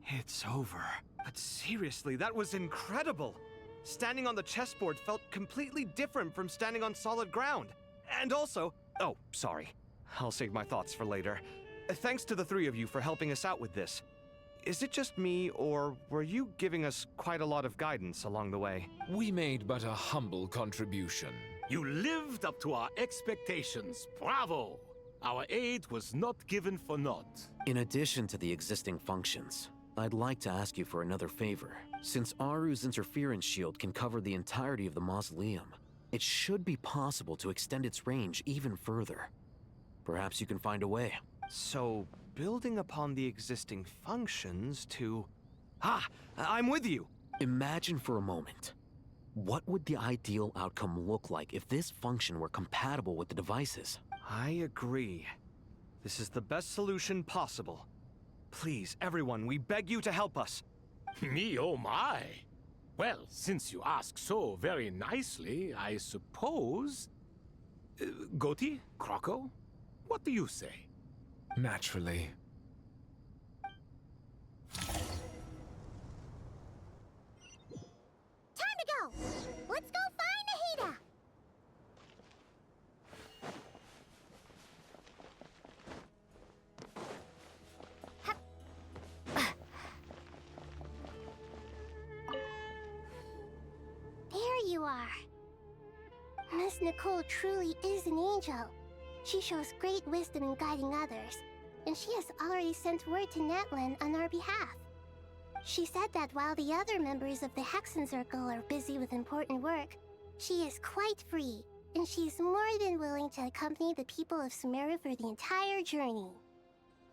It's over. But seriously, that was incredible! Standing on the chessboard felt completely different from standing on solid ground. And also... Oh, sorry. I'll save my thoughts for later. Thanks to the three of you for helping us out with this. Is it just me, or were you giving us quite a lot of guidance along the way? We made but a humble contribution. You lived up to our expectations. Bravo! Our aid was not given for naught. In addition to the existing functions, I'd like to ask you for another favor. Since Aru's interference shield can cover the entirety of the mausoleum, it should be possible to extend its range even further. Perhaps you can find a way. So, building upon the existing functions to... Ah! I'm with you! Imagine for a moment. What would the ideal outcome look like if this function were compatible with the devices? I agree. This is the best solution possible. Please, everyone, we beg you to help us. Me, oh my! Well, since you ask so very nicely, I suppose... Goti? Kroko? What do you say? Naturally. Time to go! Let's go find Nahida! There you are. Miss Nicole truly is an angel. She shows great wisdom in guiding others, and she has already sent word to Natlan on our behalf. She said that while the other members of the Hexen Circle are busy with important work, she is quite free, and she's more than willing to accompany the people of Sumeru for the entire journey.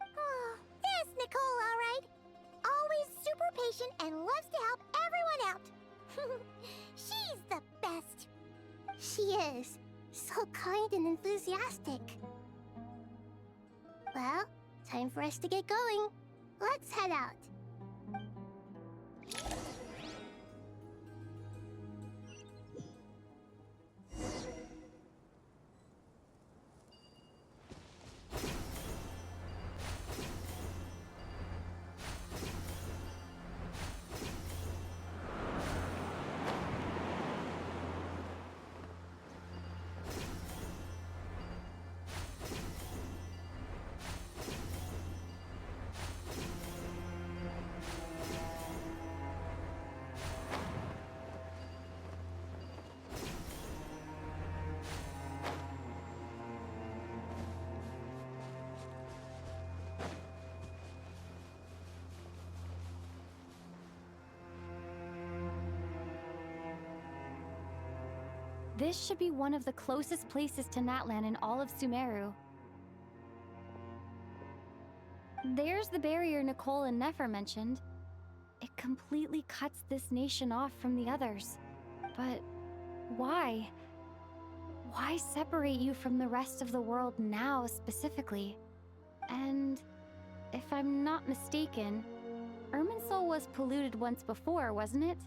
Oh, yes, Nicole, all right. Always super patient and loves to help everyone out. She's the best. She is. So kind and enthusiastic. Well, time for us to get going. Let's head out. This should be one of the closest places to Natlan in all of Sumeru. There's the barrier Nicole and Nefer mentioned. It completely cuts this nation off from the others. But why? Why separate you from the rest of the world now, specifically? And if I'm not mistaken, Irminsul was polluted once before, wasn't it?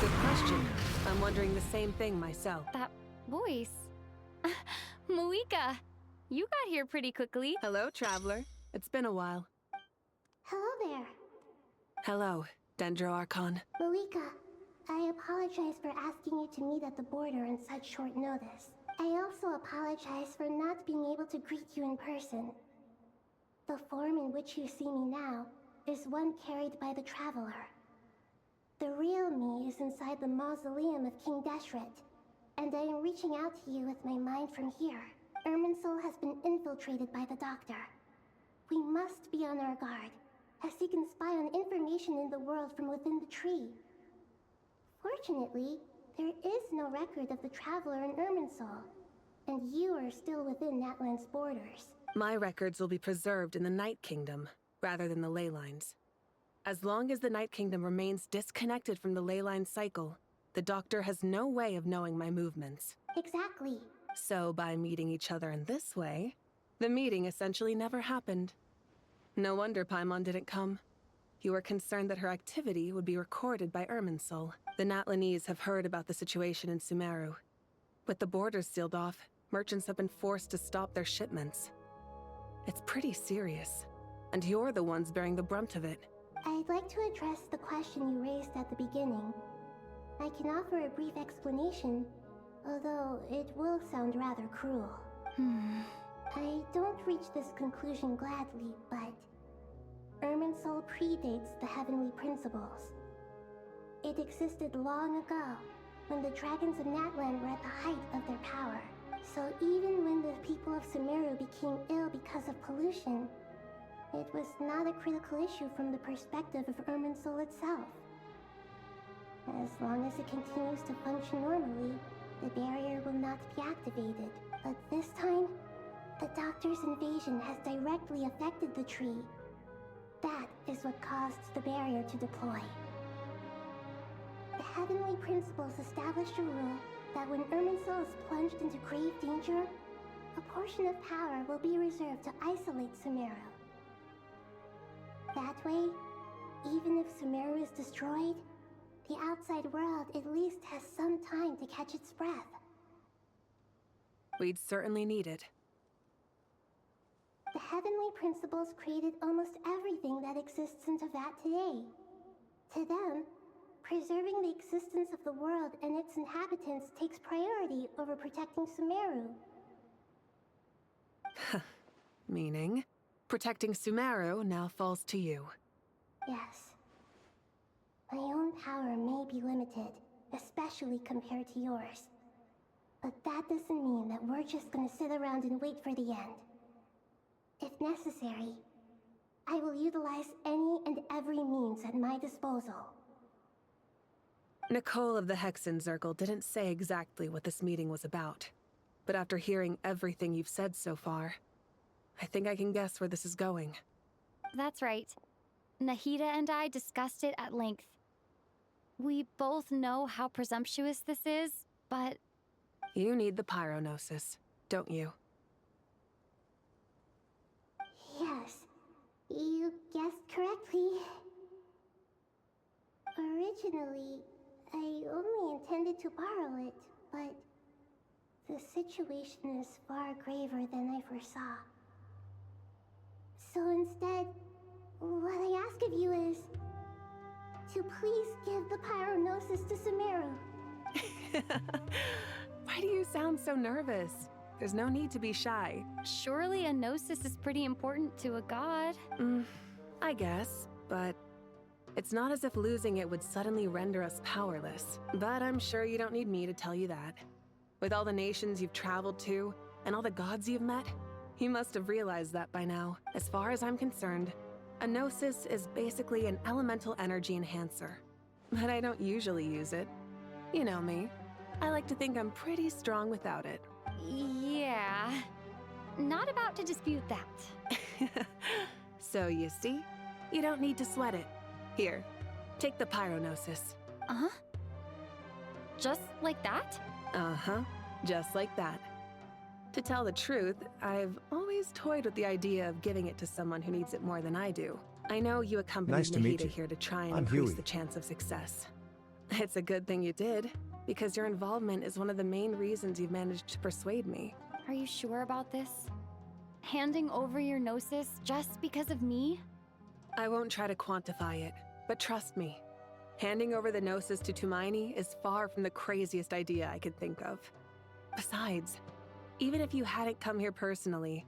Good question. I'm wondering the same thing myself. That voice. Moika, you got here pretty quickly. Hello, traveler. It's been a while. Hello there. Hello, Dendro Archon. Moika, I apologize for asking you to meet at the border on such short notice. I also apologize for not being able to greet you in person. The form in which you see me now is one carried by the Traveler. The real me is inside the mausoleum of King Deshret, and I am reaching out to you with my mind from here. Irminsul has been infiltrated by the Doctor. We must be on our guard, as he can spy on information in the world from within the tree. Fortunately, there is no record of the Traveler in Irminsul, and you are still within Natlan's borders. My records will be preserved in the Night Kingdom, rather than the ley lines. As long as the Night Kingdom remains disconnected from the ley line cycle, the Doctor has no way of knowing my movements. Exactly. So by meeting each other in this way, the meeting essentially never happened. No wonder Paimon didn't come. You were concerned that her activity would be recorded by Irminsul. The Natlanese have heard about the situation in Sumeru. With the borders sealed off, merchants have been forced to stop their shipments. It's pretty serious, and you're the ones bearing the brunt of it. I'd like to address the question you raised at the beginning. I can offer a brief explanation, although it will sound rather cruel. I don't reach this conclusion gladly, but Irminsul predates the heavenly principles. It existed long ago, when the dragons of Natlan were at the height of their power. So even when the people of Sumeru became ill because of pollution, it was not a critical issue from the perspective of Irminsul itself. As long as it continues to function normally, the barrier will not be activated. But this time, the Doctor's invasion has directly affected the tree. That is what caused the barrier to deploy. The heavenly principles established a rule that when Irminsul is plunged into grave danger, a portion of power will be reserved to isolate Sumeru. That way, even if Sumeru is destroyed, the outside world at least has some time to catch its breath. We'd certainly need it. The heavenly principles created almost everything that exists in Teyvat today. To them, preserving the existence of the world and its inhabitants takes priority over protecting Sumeru. Meaning, protecting Sumeru now falls to you. Yes. My own power may be limited, especially compared to yours. But that doesn't mean that we're just gonna sit around and wait for the end. If necessary, I will utilize any and every means at my disposal. Nicole of the Hexen Circle didn't say exactly what this meeting was about. But after hearing everything you've said so far, I think I can guess where this is going. That's right. Nahida and I discussed it at length. We both know how presumptuous this is, but... You need the Pyronosis, don't you? Yes, you guessed correctly. Originally, I only intended to borrow it, but the situation is far graver than I foresaw. So instead, what I ask of you is to please give the Pyronosis to Sumeru. Why do you sound so nervous? There's no need to be shy. Surely a Gnosis is pretty important to a god. I guess, but it's not as if losing it would suddenly render us powerless. But I'm sure you don't need me to tell you that. With all the nations you've traveled to, and all the gods you've met, you must have realized that by now. As far as I'm concerned, a Gnosis is basically an elemental energy enhancer. But I don't usually use it. You know me. I like to think I'm pretty strong without it. Yeah. Not about to dispute that. So you see, you don't need to sweat it. Here, take the Pyronosis. Uh-huh. Just like that? Uh-huh. Just like that. To tell the truth, I've always toyed with the idea of giving it to someone who needs it more than I do. I know you accompanied Nice to meet Nahida you. here to try and I'm increase Huey. the chance of success. It's a good thing you did, because your involvement is one of the main reasons you've managed to persuade me. Are you sure about this? Handing over your Gnosis just because of me? I won't try to quantify it, but trust me. Handing over the Gnosis to Tumaini is far from the craziest idea I could think of. Besides, even if you hadn't come here personally,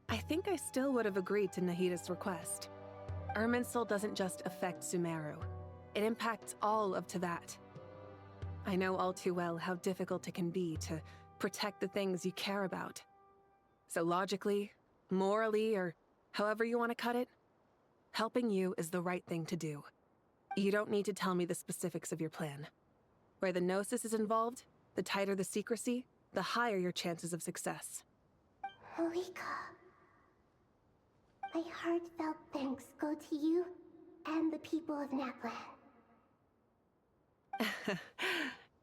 I think I still would have agreed to Nahida's request. Irminsul doesn't just affect Sumeru. It impacts all of Teyvat. I know all too well how difficult it can be to protect the things you care about. So logically, morally, or however you want to cut it, helping you is the right thing to do. You don't need to tell me the specifics of your plan. Where the Gnosis is involved, the tighter the secrecy, the higher your chances of success. Malika, my heartfelt thanks go to you and the people of Natlan.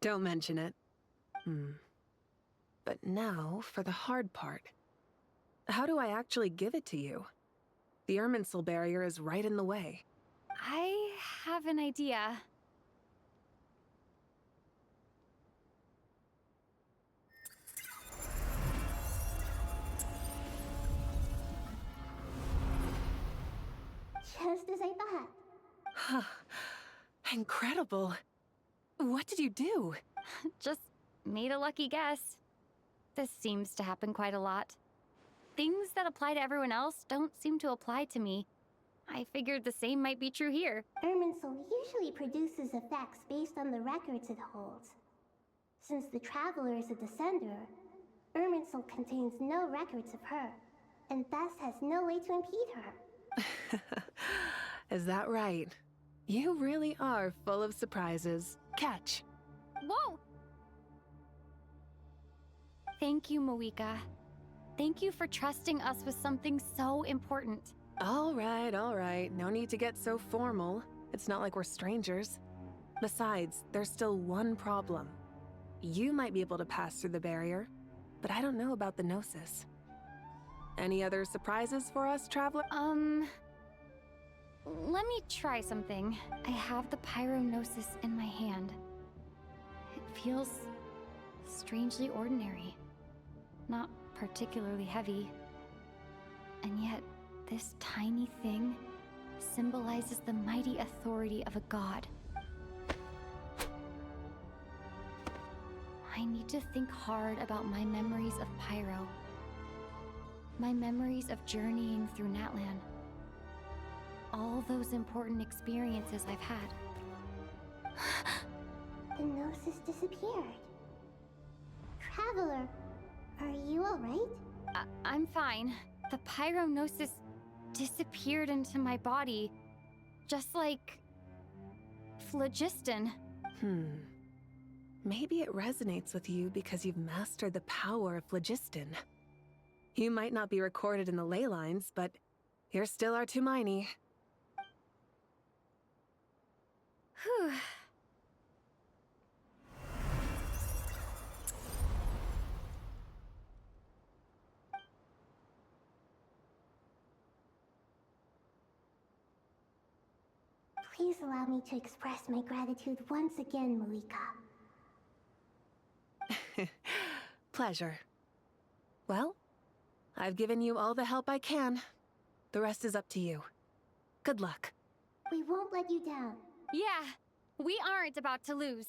Don't mention it. But now for the hard part. How do I actually give it to you? The Irminsul barrier is right in the way. have an idea. Just as I thought. Incredible. What did you do? Just made a lucky guess. This seems to happen quite a lot. Things that apply to everyone else don't seem to apply to me. I figured the same might be true here. Irminsul usually produces effects based on the records it holds. Since the Traveler is a descender, Irminsul contains no records of her, and thus has no way to impede her. Is that right? You really are full of surprises. Catch. Whoa! Thank you, Moika. Thank you for trusting us with something so important. All right. No need to get so formal. It's not like we're strangers. Besides, there's still one problem. You might be able to pass through the barrier, but I don't know about the Gnosis. Any other surprises for us, Traveler? Let me try something. I have the Pyrognosis in my hand. It feels strangely ordinary. Not particularly heavy. And yet, this tiny thing symbolizes the mighty authority of a god. I need to think hard about my memories of Pyro. My memories of journeying through Natlan. All those important experiences I've had. The Gnosis disappeared. Traveler, are you alright? I'm fine. The Pyrognosis disappeared into my body, just like phlogiston. Maybe it resonates with you because you've mastered the power of phlogiston. You might not be recorded in the ley lines, but you're still our Tumini. Whew. Please allow me to express my gratitude once again, Moika. Pleasure. Well, I've given you all the help I can. The rest is up to you. Good luck. We won't let you down. Yeah, we aren't about to lose.